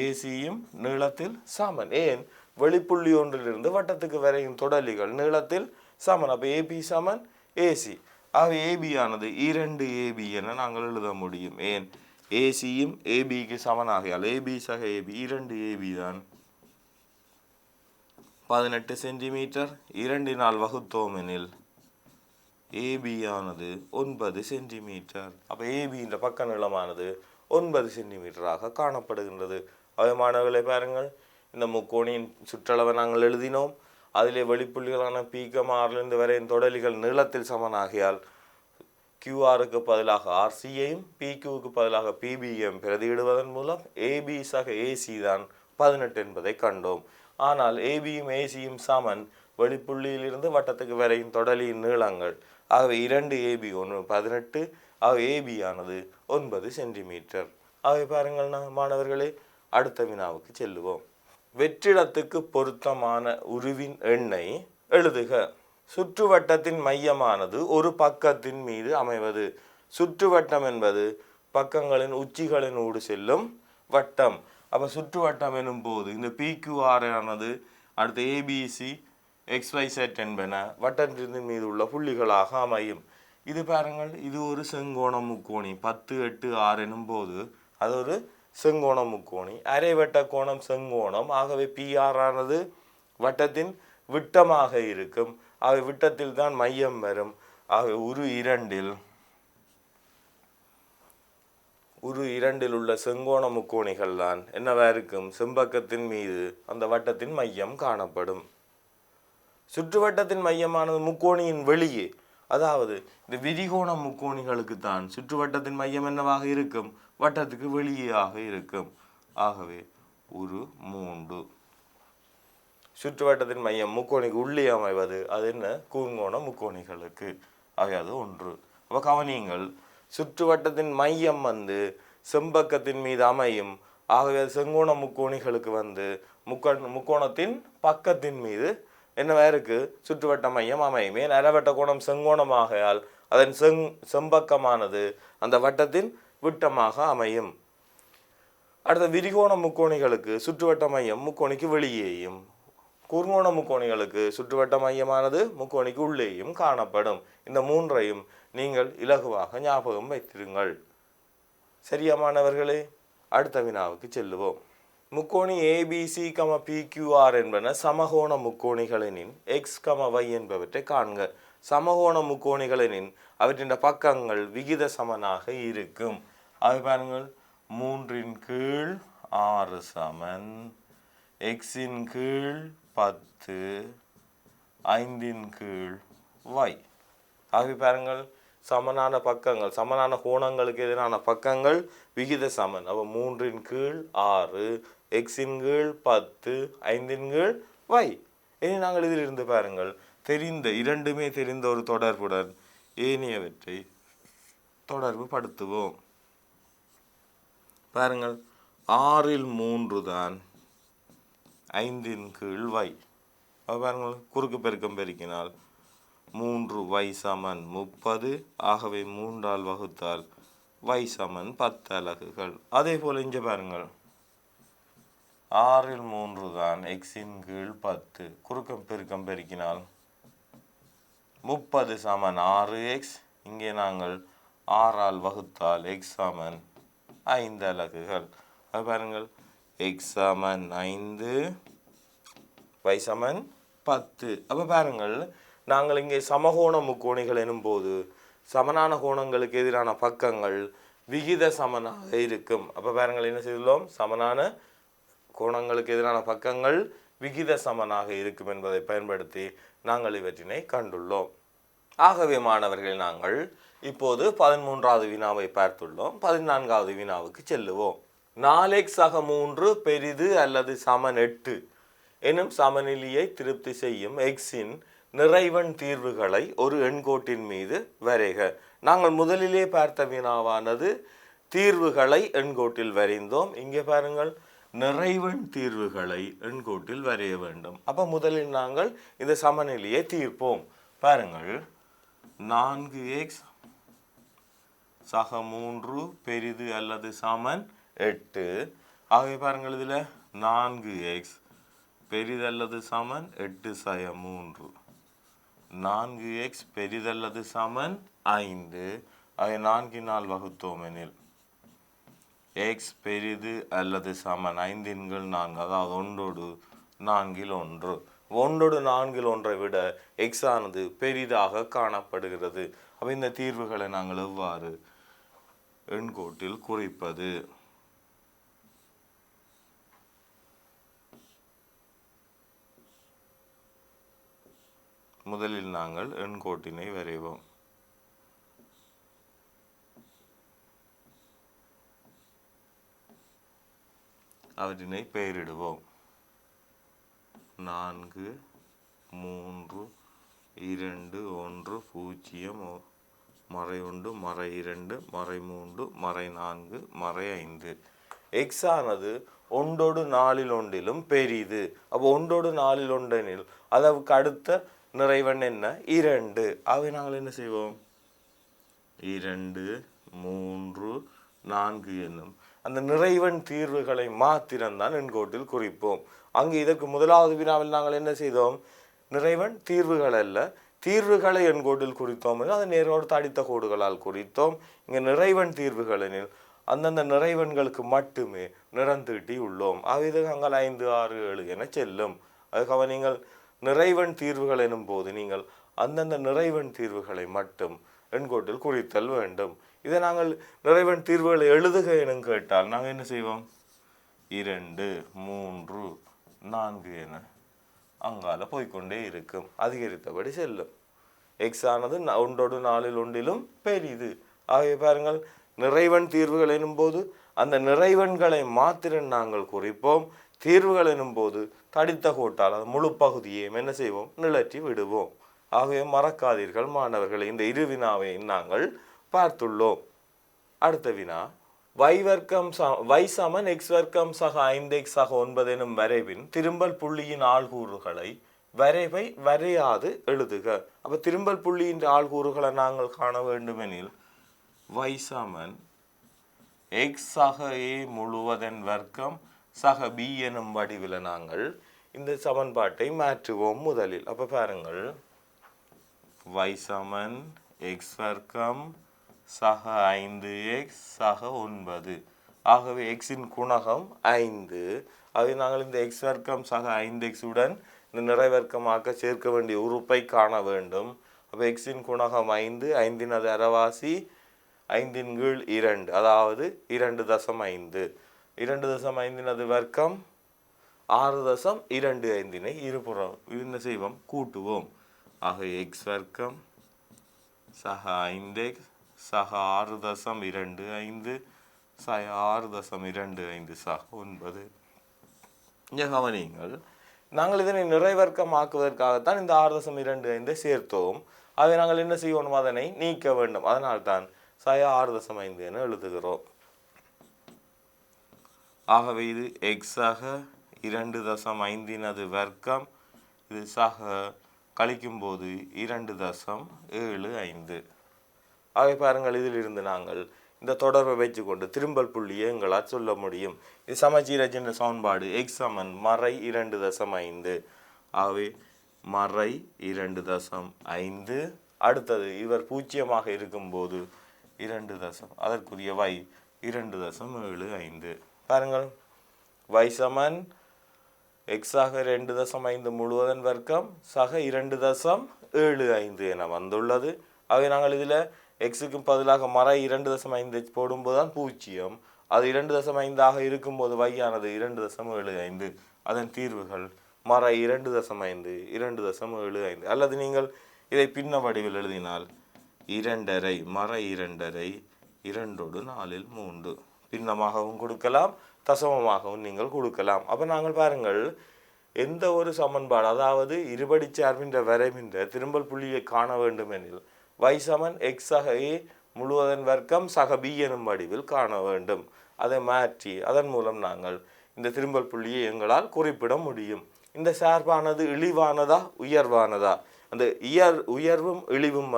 A: ஏசியும் நீளத்தில் சமன். ஏன்? வெளிப்புள்ளி ஒன்றிலிருந்து வட்டத்துக்கு வரையும் தொடலிகள் நீளத்தில் சமன். அப்போ ஏபி சமன் ஏசி. ஆக ஏபி ஆனது 2AB என நாங்கள் எழுத முடியும். ஏன்? ஏசியும் ஏபிக்கு சமனாகியால் ஏபி சக ஏபி 2AB தான் 18 சென்டிமீட்டர். 2 வகுத்தோம் எனில் ஏபி ஆனது 9 சென்டிமீட்டர். அப்போ ஏபியின் பக்க நீளமானது 9 சென்டிமீட்டராக காணப்படுகின்றது. அவை மாணவர்களை பாருங்கள், இந்த முக்கோணியின் சுற்றளவை நாங்கள் எழுதினோம். அதிலே வெளிப்புள்ளிகளான பிகமாரிலிருந்து வரையும் தொடலிகள் நீளத்தில் சமனாகியால் கியூஆருக்கு பதிலாக ஆர்சியையும் பிக்யூவுக்கு பதிலாக பிபியையும் பிரதியிடுவதன் மூலம் ஏபி சக ஏசி தான் 18 என்பதை கண்டோம். ஆனால் ஏபியும் ஏசியும் சமன் வெளிப்புள்ளியிலிருந்து வட்டத்துக்கு வரையும் தொடலியின் நீளங்கள். ஆகவே 2AB 18. ஆக ஏபி ஆனது 9 சென்டிமீட்டர். ஆகவே பாருங்கள் மாணவர்களே, அடுத்த வினாவுக்கு செல்லுவோம். வெற்றிடத்துக்கு பொருத்தமான உருவின் எண்ணை எழுதுக. சுற்றுவட்டத்தின் மையமானது ஒரு பக்கத்தின் மீது அமைவது. சுற்றுவட்டம் என்பது பக்கங்களின் உச்சிகளின் ஊடு செல்லும் வட்டம். அப்போ சுற்றுவட்டம் எனும் போது இந்த PQR ஆனது அடுத்த ABC XYZ என்பன வட்டத்தின் மீது உள்ள புள்ளிகளாக அமையும். இது பாருங்கள், இது ஒரு செங்கோண முக்கோணி 10, 8, 6 எனும் போது அது ஒரு செங்கோண முக்கோணி. அரை வட்ட கோணம் செங்கோணம். ஆகவே PR ஆனது வட்டத்தின் விட்டமாக இருக்கும். ஆகவே விட்டத்தில் தான் மையம் வரும். ஆகவே உரு இரண்டில் உள்ள செங்கோண முக்கோணிகள் தான் என்னவா இருக்கும்? செம்பக்கத்தின் மீது அந்த வட்டத்தின் மையம் காணப்படும். சுற்றுவட்டத்தின் மையமானது முக்கோணியின் வெளியே, அதாவது இந்த விரிகோண முக்கோணிகளுக்கு தான் சுற்றுவட்டத்தின் மையம் என்னவாக இருக்கும்? வட்டத்துக்கு வெளியேயாக இருக்கும். ஆகவே உரு 3. சுற்றுவட்டத்தின் மையம் முக்கோணிக்கு உள்ளே அமைவது அது என்ன? கூர்ங்கோண முக்கோணிகளுக்கு. ஆகவே அது 1. அப்போ கவனியுங்கள், சுற்றுவட்டத்தின் மையம் செம்பக்கத்தின் மீது அமையும். ஆகவே செங்கோண முக்கோணிகளுக்கு முக்கோணத்தின் பக்கத்தின் மீது என்னவா இருக்கு? சுற்றுவட்ட மையம் அமையும். ஏன்? அரைவட்ட கோணம் செங்கோணமாகையால் அதன் செம்பக்கமானது அந்த வட்டத்தின் விட்டமாக அமையும். அடுத்த விரிகோண முக்கோணிகளுக்கு சுற்றுவட்ட மையம் முக்கோணிக்கு வெளியேயும், குறுங்கோண முக்கோணிகளுக்கு சுற்றுவட்ட மையமானது முக்கோணிக்கு உள்ளேயும் காணப்படும். இந்த 3ஐயும் நீங்கள் இலகுவாக ஞாபகம் வைத்திருங்கள். சரியா மாணவர்களே? அடுத்த வினாவுக்கு செல்லுவோம். முக்கோணி ABC, PQR என்பன சமகோண முக்கோணிகளெனின் X, Y என்பவற்றை காண்க. சமகோண முக்கோணிகளெனின் அவற்றின் பக்கங்கள் விகித சமனாக இருக்கும். அது பாருங்கள், 3/6 சமன் X/10 5/y. ஆகவே பாருங்கள், சமனான பக்கங்கள், சமனான கோணங்களுக்கு எதிரான பக்கங்கள் விகித சமன். அப்போ 3/6 X/10 5/y. இனி நாங்கள் இதிலிருந்து பாருங்கள், இரண்டுமே தெரிந்த ஒரு தொடர்புடன் ஏனையவற்றை தொடர்பு படுத்துவோம். பாருங்கள், 6/3 தான் 5/y. பாருங்கள், குறுக்கு பெருக்கம் பெருக்கினால் 3y சமன் 30. ஆகவே 3ஆல் வகுத்தால் y சமன் 10 அலகுகள். அதே போல இங்கே பாருங்கள், 6/3 தான் X/10. குறுக்கம் பெருக்கம் பெருக்கினால் 30 சமன் 6x. இங்கே நாங்கள் 6ஆல் வகுத்தால் x சமன் 5 அலகுகள். அது பாருங்கள், x சமன் 5, y சமன் 10. அப்போ பாருங்கள், நாங்கள் இங்கே சமகோண முக்கோணிகள் எனும் போது சமனான கோணங்களுக்கு எதிரான பக்கங்கள் விகித சமனாக இருக்கும். அப்போ பாருங்கள், என்ன செய்துள்ளோம்? சமனான கோணங்களுக்கு எதிரான பக்கங்கள் விகித சமனாக இருக்கும் என்பதை பயன்படுத்தி நாங்கள் இவற்றினை கண்டுள்ளோம். ஆகவே மாணவர்கள், நாங்கள் இப்போது 13வது வினாவை பார்த்துள்ளோம். 14வது வினாவுக்கு செல்லுவோம். 4x/3 பெரிது அல்லது சமன் 8 எனும் சமநிலையை திருப்தி செய்யும் எக்ஸின் நிறைவன் தீர்வுகளை ஒரு எண்கோட்டின் மீது வரைக. நாங்கள் முதலிலே பார்த்த வினாவானது தீர்வுகளை எண்கோட்டில் வரைந்தோம். இங்கே பாருங்கள், நிறைவன் தீர்வுகளை எண்கோட்டில் வரைய வேண்டும். அப்போ முதலில் நாங்கள் இந்த சமநிலையை தீர்ப்போம். பாருங்கள், 4x/3 பெரிது அல்லது சமன் 8. ஆகவே பாருங்கள் இதில் 4x பெரிதல்லது சமன் 8/3, 4x பெரிதல்லது சமன் 5. அதை 4 வகுத்தோம் எனில் x பெரிது அல்லது சமன் 5 4, அதாவது 1/4. 1/4 விட x ஆனது பெரிதாக காணப்படுகிறது. அப்போ இந்த தீர்வுகளை நாங்கள் எவ்வாறு எண்கோட்டில் குறிப்பது? முதலில் நாங்கள் எண்கோட்டினை வரைவோம். அவற்றினை பெயரிடுவோம். 4 3 2 1 0 மறை 1 மறை 2 மறை 3 மறை 4 மறை 5. எக்ஸ் ஆனது 1/4 பெரிது. அப்போ 1/4 அதற்கு அடுத்த நிறைவன் என்ன? 2. ஆகவே நாங்கள் என்ன செய்வோம்? 2 3 4 என்னும் அந்த நிறைவன் தீர்வுகளை மாத்திரம்தான் எண்கோட்டில் குறிப்போம். அங்கு இதற்கு முதலாவது வினாவில் நாங்கள் என்ன செய்தோம்? நிறைவன் தீர்வுகள் அல்ல, தீர்வுகளை எண்கோட்டில் குறித்தோம். அதை நேரோடு தடித்த கோடுகளால் குறித்தோம். இங்கே நிறைவன் தீர்வுகளில் அந்தந்த நிறைவன்களுக்கு மட்டுமே நிறந்தீட்டி உள்ளோம். இது அங்கே 5 6 7 என செல்லும். அதுக்காக நீங்கள் நிறைவன் தீர்வுகள் எனும் போது நீங்கள் அந்தந்த நிறைவன் தீர்வுகளை மட்டும் எண்கோட்டில் குறித்தல் வேண்டும். இதை நாங்கள் நிறைவன் தீர்வுகளை எழுதுக என கேட்டால் நாங்கள் என்ன செய்வோம்? 2 3 4 என அங்கால போய்கொண்டே இருக்கும், அதிகரித்தபடி செல்லும். எக்ஸ் ஆனது 1/4 பெரிது. ஆகிய பாருங்கள், நிறைவன் தீர்வுகள் எனும் போது அந்த நிறைவன்களை மாத்திரம் நாங்கள் குறிப்போம். தீர்வுகள் எனும் போது தடித்த கோட்டால் அது முழு பகுதியையும் என்ன செய்வோம்? நிழற்றி விடுவோம். ஆகவே மறக்காதீர்கள் மாணவர்களை, இந்த இரு வினாவை நாங்கள் பார்த்துள்ளோம். அடுத்த வினா, y சமன் x வர்க்கம் சக 5x சக 9 எனும் வரைவின் திரும்பல் புள்ளியின் ஆள்கூறுகளை வரைவை வரையாது எழுதுக. அப்ப திரும்பல் புள்ளியின் ஆள்கூறுகளை நாங்கள் காண வேண்டுமெனில் y சமன் x சக a முழுவதன் வர்க்கம் சக b எனும் வடிவில் நாங்கள் இந்த சமன்பாட்டை மாற்றுவோம் முதலில். அப்ப பாருங்கள், y சமன் x வர்க்கம் சக 5x சக 9. ஆகவே எக்ஸின் குணகம் 5. ஆகவே நாங்கள் இந்த எக்ஸ் வர்க்கம் சக 5x உடன் இந்த நிறைவர்க்கமாக்க சேர்க்க வேண்டிய உறுப்பை காண வேண்டும். அப்போ எக்ஸின் குணகம் 5, 5 அரைவாசி 5/2, அதாவது 2.5. 2.5 வர்க்கம் 6.25 இருபுறம் என்ன செய்வோம்? கூட்டுவோம். ஆக எக்ஸ் வர்க்கம் சக 5x சக 6.25 சக 6.25 சக 9. இங்கே கவனியுங்கள், நாங்கள் இதனை நிறைவர்க்கமாக்குவதற்காகத்தான் இந்த 6.25 சேர்த்தோம். அதை நாங்கள் என்ன செய்யணும்? அதனை நீக்க வேண்டும். அதனால்தான் சக 6.5 என எழுதுகிறோம். ஆகவே இது எக்ஸாக 2.5 வர்க்கம், இது சக கழிக்கும் போது 2.75. ஆகவே பாருங்கள், இதிலிருந்து நாங்கள் இந்த தொடர்பை வைத்துக்கொண்டு திரும்பல் புள்ளியை எங்களால் சொல்ல முடியும். இது சமச்சீரச்சின் சமன்பாடு எக்ஸ் சமன் மறை 2.5. ஆகவே மறை 2.5. அடுத்தது இவர் பூஜ்ஜியமாக இருக்கும்போது 2 அதற்குரிய y 2.75. பாருங்கள், y சமன் எக்ஸாக 2.5 முழுவதன் வர்க்கம் சக 2.75 என வந்துள்ளது. ஆகவே நாங்கள் இதில் எக்ஸுக்கு பதிலாக மறை 2.5 போடும்போது தான் பூஜ்ஜியம். அது 2.5 இருக்கும்போது y ஆனது 2.75. அதன் தீர்வுகள் மறை 2.5 2.75. அல்லது நீங்கள் இதை பின்ன வடிவில் எழுதினால் 2.5 மறை 2.5 2/4 பின்னமாகவும் கொடுக்கலாம், தசமமாகவும் நீங்கள் கொடுக்கலாம். அப்போ நாங்கள் பாருங்கள், எந்த ஒரு சமன்பாடு, அதாவது இருபடி சார்பின் வரைவின் திரும்பல் புள்ளியை காண வேண்டும் எனில் y சமன் x சக a முழுவதன் வர்க்கம் சக b எனும் வடிவில் காண வேண்டும். அதை மாற்றி அதன் மூலம் நாங்கள் இந்த திரும்பல் புள்ளியை எங்களால் குறிப்பிட முடியும். இந்த சார்பானது இழிவானதா உயர்வானதா? அந்த உயர்வும் இழிவும்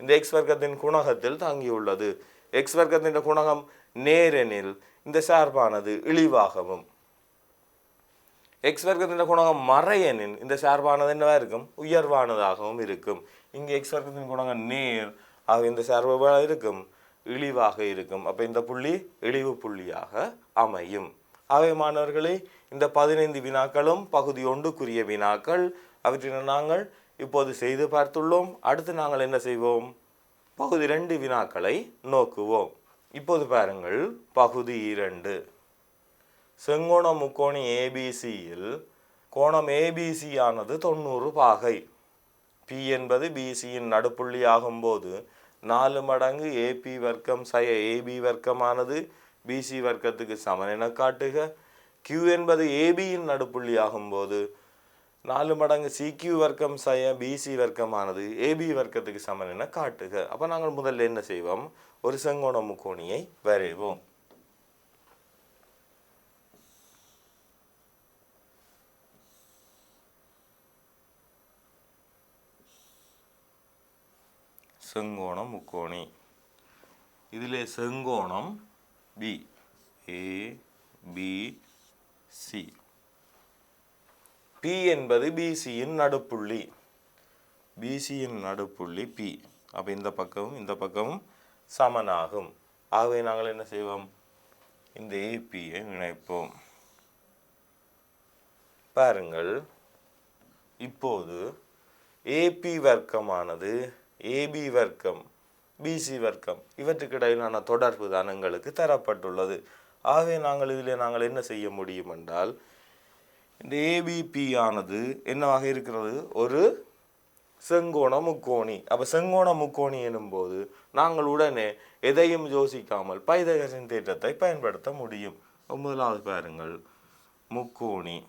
A: இந்த எக்ஸ் வர்க்கத்தின் குணகத்தில் தாங்கியுள்ளது. எக்ஸ் வர்க்கத்தின் குணகம் நேரெனில் இந்த சார்பானது இழிவாகவும், எக்ஸ் வர்க்கத்தின் குணகம் மறையெனின் இந்த சார்பானது என்னவா இருக்கும், உயர்வானதாகவும் இருக்கும். இங்கே எக்ஸ் வர்க்கத்தின் குணகம் நேர் ஆக இந்த சார்பு இருக்கும், இழிவாக இருக்கும். அப்போ இந்த புள்ளி இழிவு புள்ளியாக அமையும். ஆகவே மாணவர்களே, இந்த 15 வினாக்களும் பகுதி 1க்குரிய வினாக்கள். அவற்றினை நாங்கள் இப்போது செய்து பார்த்துள்ளோம். அடுத்து நாங்கள் என்ன செய்வோம், பகுதி 2 வினாக்களை நோக்குவோம். இப்போது பாருங்கள், பகுதி 2. செங்கோண முக்கோணி ஏபிசியில் கோணம் ஏபிசி ஆனது 90 பாகை. பி என்பது பிசியின் நடுப்புள்ளி ஆகும்போது 4 மடங்கு ஏபி வர்க்கம் சய ஏபி வர்க்கமானது பிசி வர்க்கத்துக்கு சமன் என காட்டுக. கியூ என்பது ஏபியின் நடுப்புள்ளி ஆகும்போது 4 மடங்கு சிக்யூ வர்க்கம் சய பிசி வர்க்கமானது ஏபி வர்க்கத்துக்கு சமன் என காட்டுக. அப்போ நாங்கள் முதல்ல என்ன செய்வோம், ஒரு செங்கோண முக்கோணியை வரைவோம். செங்கோண முக்கோணி, இதிலே செங்கோணம் பி, ஏ பி சி. பி என்பது பிசியின் நடுப்புள்ளி, பிசியின் நடுப்புள்ளி பி. அப்போ இந்த பக்கமும் இந்த பக்கமும் சமனாகும். ஆகவே நாங்கள் என்ன செய்வோம், இந்த ஏபியை இணைப்போம். பாருங்கள், இப்போது ஏபி வர்க்கமானது ஏபி வர்க்கம் பிசி வர்க்கம் இவற்றுக்கு இடையிலான தொடர்பு தான் எங்களுக்கு தரப்பட்டுள்ளது. ஆகவே நாங்கள் என்ன செய்ய முடியும் என்றால், இந்த ஏபிபி ஆனது என்னவாக இருக்கிறது, ஒரு செங்கோண முக்கோணி. அப்போ செங்கோண முக்கோணி எனும்போது நாங்கள் உடனே எதையும் யோசிக்காமல் பைதகரசின் தேற்றத்தை பயன்படுத்த முடியும். முதலாவது பாருங்கள், முக்கோணி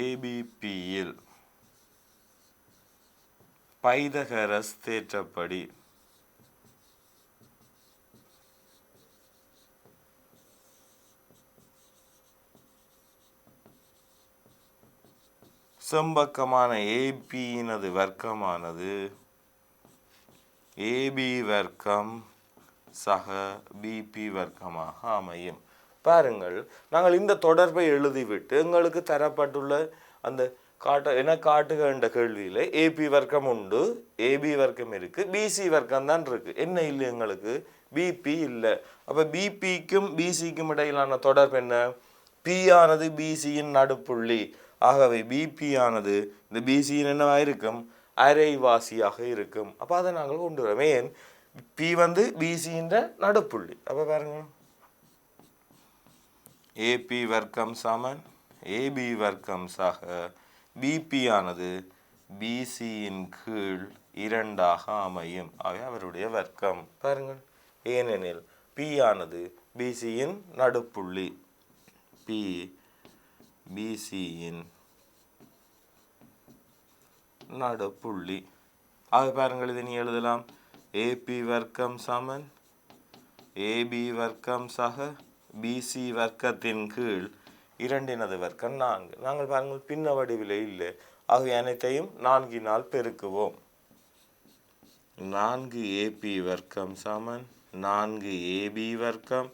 A: ஏபிபியில் பைதகரஸ் தேற்றப்படி செம்பக்கமான ஏபியினது வர்க்கமானது ஏபி வர்க்கம் சக பிபி வர்க்கமாக அமையும். பாருங்கள், நாங்கள் இந்த தொடர்பை எழுதிவிட்டு எங்களுக்கு தரப்பட்டுள்ள அந்த காட்டுக என்ற கேள்வியில் ஏபி வர்க்கம் உண்டு, ஏபி வர்க்கம் இருக்கு, பிசி வர்க்கம் தான் இருக்கு. என்ன இல்லை, எங்களுக்கு பிபி இல்லை. அப்போ பிபிக்கும் பிசிக்கும் இடையிலான தொடர்பு என்ன, பி ஆனது பிசியின் நடுப்புள்ளி. ஆகவே பிபி ஆனது இந்த பிசியின் என்னவாக இருக்கும், அரைவாசியாக இருக்கும். அப்போ அதை நாங்கள் கொண்டு வரோம். ஏன், பி வந்து பிசியின் நடுப்புள்ளி. அப்போ பாருங்க, ஏபி வர்க்கம் சமன் ஏபி வர்க்கம் சக பிபி ஆனது பிசியின் கீழ் 2ஆக அமையும். ஆகவே அவருடைய வர்க்கம். பாருங்கள், ஏனெனில் பி ஆனது பிசியின் நடுப்புள்ளி, பி பிசியின் நடுப்புள்ளி. ஆக பாருங்கள், இதை நீ எழுதலாம், ஏபி வர்க்கம் சமன் ஏபி வர்க்கம் சக பிசி வர்க்கத்தின் கீழ் 2 வர்க்கம் 4. நாங்கள் பாருங்கள் பின்ன வடிவிலே இல்லை. ஆகவே அனைத்தையும் 4 பெருக்குவோம். 4 ஏபி வர்க்கம் சமன் 4 ஏபி வர்க்கம்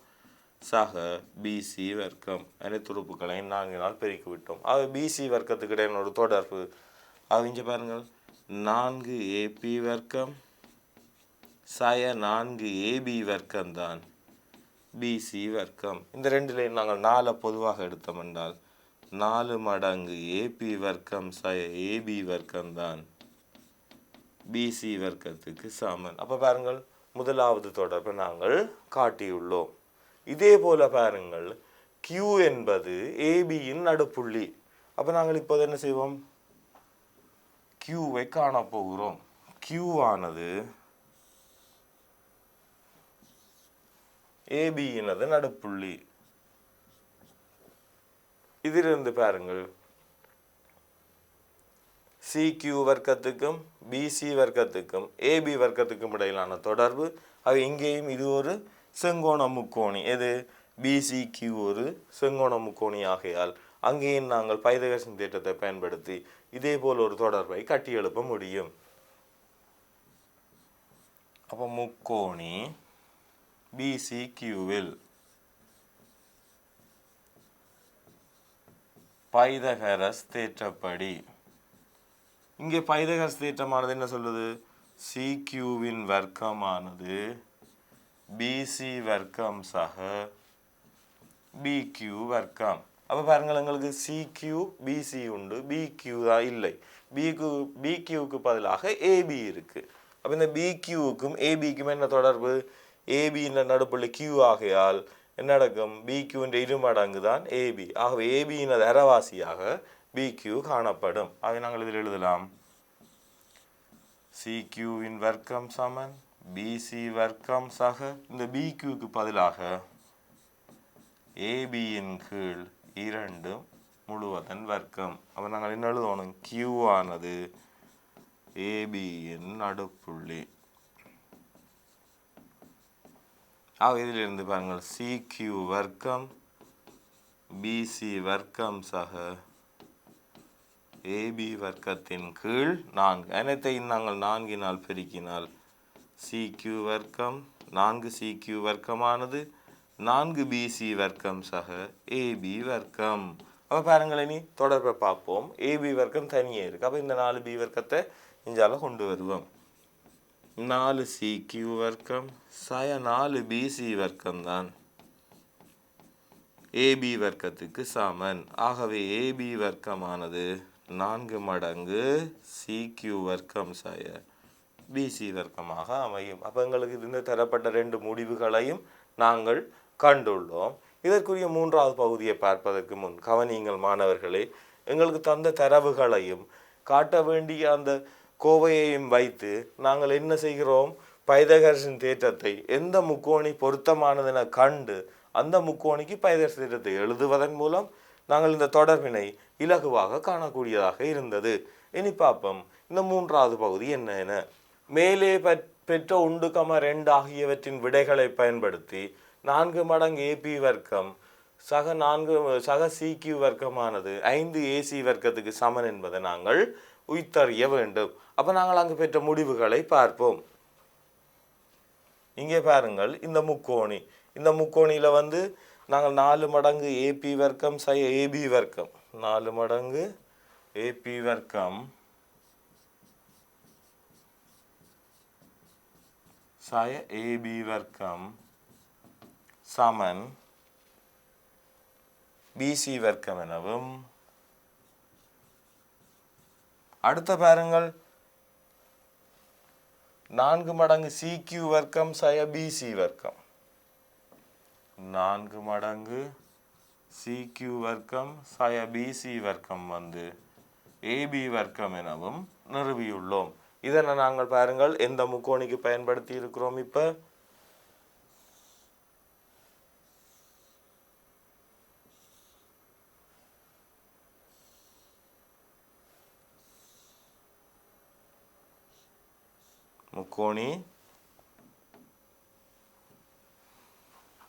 A: சக பிசி வர்க்கம். அனைத்து உறுப்புகளையும் 4 பெருக்கிவிட்டோம். ஆகவே பிசி வர்க்கத்துக்கு இடையே ஒரு தொடர்பு. ஆக இங்கே பாருங்கள், 4 ஏபி வர்க்கம் சய 4 ஏபி வர்க்கம் தான் பிசி வர்க்கம். இந்த ரெண்டுலையும் நாங்கள் 4 பொதுவாக எடுத்தோம் என்றால் 4 மடங்கு ஏபி வர்க்கம் சய ஏபி வர்க்கம் தான் பிசி வர்க்கத்துக்கு சமன். அப்போ பாருங்கள், முதலாவது தொடர்பை நாங்கள் காட்டியுள்ளோம். இதே போல பாருங்கள், கியூ என்பது ஏபியின் நடுப்புள்ளி. அப்போ நாங்கள் இப்போது என்ன செய்வோம், கியூவை காணப்போகிறோம். கியூ ஆனது ஏபியினது நடுப்புள்ளி. இதிலிருந்து பாருங்கள், சிக்யூ வர்க்கத்துக்கும் பிசி வர்க்கத்துக்கும் ஏபி வர்க்கத்துக்கும் இடையிலான தொடர்பு. அது இங்கேயும் இது ஒரு செங்கோண முக்கோணி. எது, பிசிக்யூ ஒரு செங்கோண முக்கோணி ஆகையால் அங்கேயும் நாங்கள் பைதகரசின் தேற்றத்தை பயன்படுத்தி இதே போல் ஒரு தொடர்பை கட்டி எழுப்ப முடியும். அப்போ முக்கோணி பிசிக்யூவில் பைதகரஸ் தேற்றப்படி. இங்கே பைதகரஸ் தேற்றமானது என்ன சொல்லுது? சிக்யூவின் வர்க்கமானது பிசி வர்க்கம் சக பிக்யூ வர்க்கம். அப்போ பாருங்கள், எங்களுக்கு சிக்யூ பிசி உண்டு, பிக்யூ தான் இல்லை. பிக்யூவுக்கு பதிலாக ஏபி இருக்கு. அப்போ இந்த பிக்யூவுக்கும் ஏபிக்கும் என்ன தொடர்பு? ஏபியின் நடுப்புள்ளி கியூ ஆகையால் என்ன நடக்கும்? பிக்யூன்ற இருமடங்கு தான் ஏபி. ஆகவே ஏபியின் அரைவாசியாக பிக்யூ காணப்படும். ஆகவே நாங்கள் இதில் எழுதலாம் சிக்யூவின் வர்க்கம் சமன் பிசி வர்க்கம் சக இந்த பிக்யூக்கு பதிலாக ஏபியின் கீழ் 2 முழுவதன் வர்க்கம். அப்போ நாங்கள் என்ன எழுதணும்? கியூ ஆனது ஏபியின் நடுப்புள்ளி. இதிலிருந்து பாருங்கள், சிக்யூ வர்க்கம் பிசி வர்க்கம் சக ஏபி வர்க்கத்தின் கீழ் 4. அனைத்தையும் நாங்கள் 4 பெருக்கினால் சிக்யூ வர்க்கம் 4 சிக்யூ வர்க்கமானது 4 பிசி வர்க்கம் சக ஏபி வர்க்கம். அப்போ பாருங்கள், இனி தொடர்பை பார்ப்போம். ஏபி வர்க்கம் தனியே இருக்கு. அப்போ இந்த 4 பி வர்க்கத்தை இஞ்சால கொண்டு வருவோம். 4 சிக்யூ வர்க்கம் சய 4 பிசி வர்க்கம் தான் ஏபி வர்க்கத்துக்கு சமன். ஆகவே ஏபி வர்க்கமானது 4 மடங்கு சிக்யூ வர்க்கம் சய பிசி வர்க்கமாக அமையும். அப்போ எங்களுக்கு இந்த தரப்பட்ட 2 முடிவுகளையும் நாங்கள் கண்டுள்ளோம். இதற்குரிய 3வது பகுதியை பார்ப்பதற்கு முன் கவனியுங்கள் மாணவர்களே, எங்களுக்கு தந்த தரவுகளையும் காட்ட வேண்டிய அந்த கோவையையும் வைத்து நாங்கள் என்ன செய்கிறோம்? பைதகரஸின் தேற்றத்தை எந்த முக்கோணி பொருத்தமானதென கண்டு அந்த முக்கோணிக்கு பைதகரஸ் தேற்றத்தை எழுதுவதன் மூலம் நாங்கள் இந்த தொடர்பினை இலகுவாக காணக்கூடியதாக இருந்தது. இனி பார்ப்போம் இந்த 3வது பகுதி என்ன. மேலே பெற்ற 1,2 ஆகியவற்றின் விடைகளை பயன்படுத்தி 4 மடங்கு ஏபி வர்க்கம் சக சிக்யூ வர்க்கமானது 5 ஏசி வர்க்கத்துக்கு சமன் என்பதை நாங்கள் உய்த்தறிய வேண்டும். அப்போ நாங்கள் அங்கு பெற்ற முடிவுகளை பார்ப்போம். இங்கே பாருங்கள், இந்த முக்கோணியில் நாங்கள் 4 மடங்கு ஏபி வர்க்கம் சய ஏபி வர்க்கம் 4 மடங்கு ஏபி வர்க்கம் சய ஏபி வர்க்கம் சமன் பிசி வர்க்கம் எனவும், அடுத்த பாருங்கள் 4 மடங்கு சிக்யூ வர்க்கம் சய பிசி வர்க்கம் 4 மடங்கு சிக்யூ வர்க்கம் சய பிசி வர்க்கம் ஏபி வர்க்கம் எனவும் நிறுவியுள்ளோம். இதனை நாங்கள் பாருங்கள் எந்த முக்கோணிக்கு பயன்படுத்தி இருக்கிறோம்? இப்ப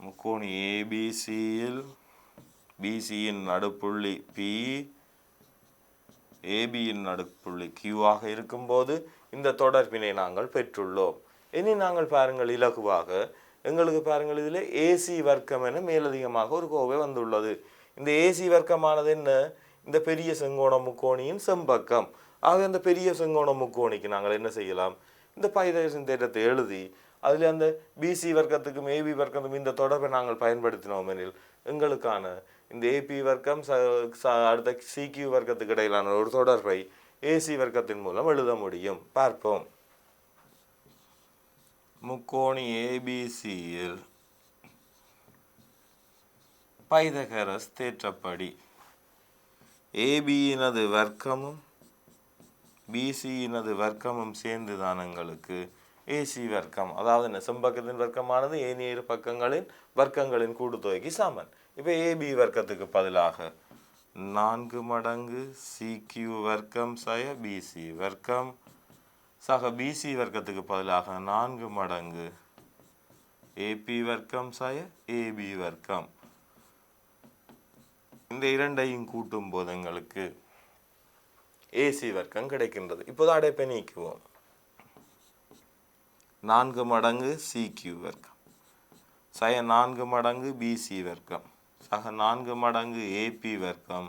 A: முக்கோணி ஏபிசியில் பிசியின் நடுப்புள்ளி பி ஏபியின் நடுப்புள்ளி கியூ ஆக இருக்கும்போது இந்த தொடர்பினை நாங்கள் பெற்றுள்ளோம். இனி நாங்கள் பாருங்கள் இலகுவாக எங்களுக்கு பாருங்கள் இதில் ஏசி வர்க்கம் என மேலதிகமாக ஒரு கோவை வந்துள்ளது. இந்த ஏசி வர்க்கமானது என்ன? இந்த பெரிய செங்கோண முக்கோணியின் செம்பக்கம். ஆக இந்த பெரிய செங்கோண முக்கோணிக்கு நாங்கள் என்ன செய்யலாம்? இந்த பைதகரஸின் தேற்றத்தை எழுதி அதில் அந்த பிசி வர்க்கத்துக்கும் ஏபி வர்க்கத்துக்கும் இந்த தொடர்பை நாங்கள் பயன்படுத்தினோம் எனில் எங்களுக்கான இந்த ஏபி வர்க்கம் அடுத்த சிக்யூ வர்க்கத்துக்கு இடையிலான ஒரு தொடர்பை ஏசி வர்க்கத்தின் மூலம் எழுத முடியும். பார்ப்போம். முக்கோணி ஏபிசியில் பைதகரஸ் தேற்றப்படி ஏபியினது வர்க்கமும் பிசியினது வர்க்கமும் சேர்ந்துதான் எங்களுக்கு ஏசி வர்க்கம், அதாவது என்ன, செம்பக்கத்தின் வர்க்கமானது ஏனைய இரு பக்கங்களின் வர்க்கங்களின் கூட்டுத்தொகைக்கு சமன். இப்போ ஏபி வர்க்கத்துக்கு பதிலாக 4 மடங்கு சிக்யூ வர்க்கம் சய பிசி வர்க்கம் சக பிசி வர்க்கத்துக்கு பதிலாக 4 மடங்கு ஏபி வர்க்கம் சய ஏபி வர்க்கம். இந்த இரண்டையும் கூட்டும் போது எங்களுக்கு ஏசி வர்க்கம் கிடைக்கின்றது. இப்போது அடைப்பை நீக்குவோம். 4 மடங்கு சிக்யூ வர்க்கம் சய 4 மடங்கு பிசி வர்க்கம் சக 4 மடங்கு ஏபி வர்க்கம்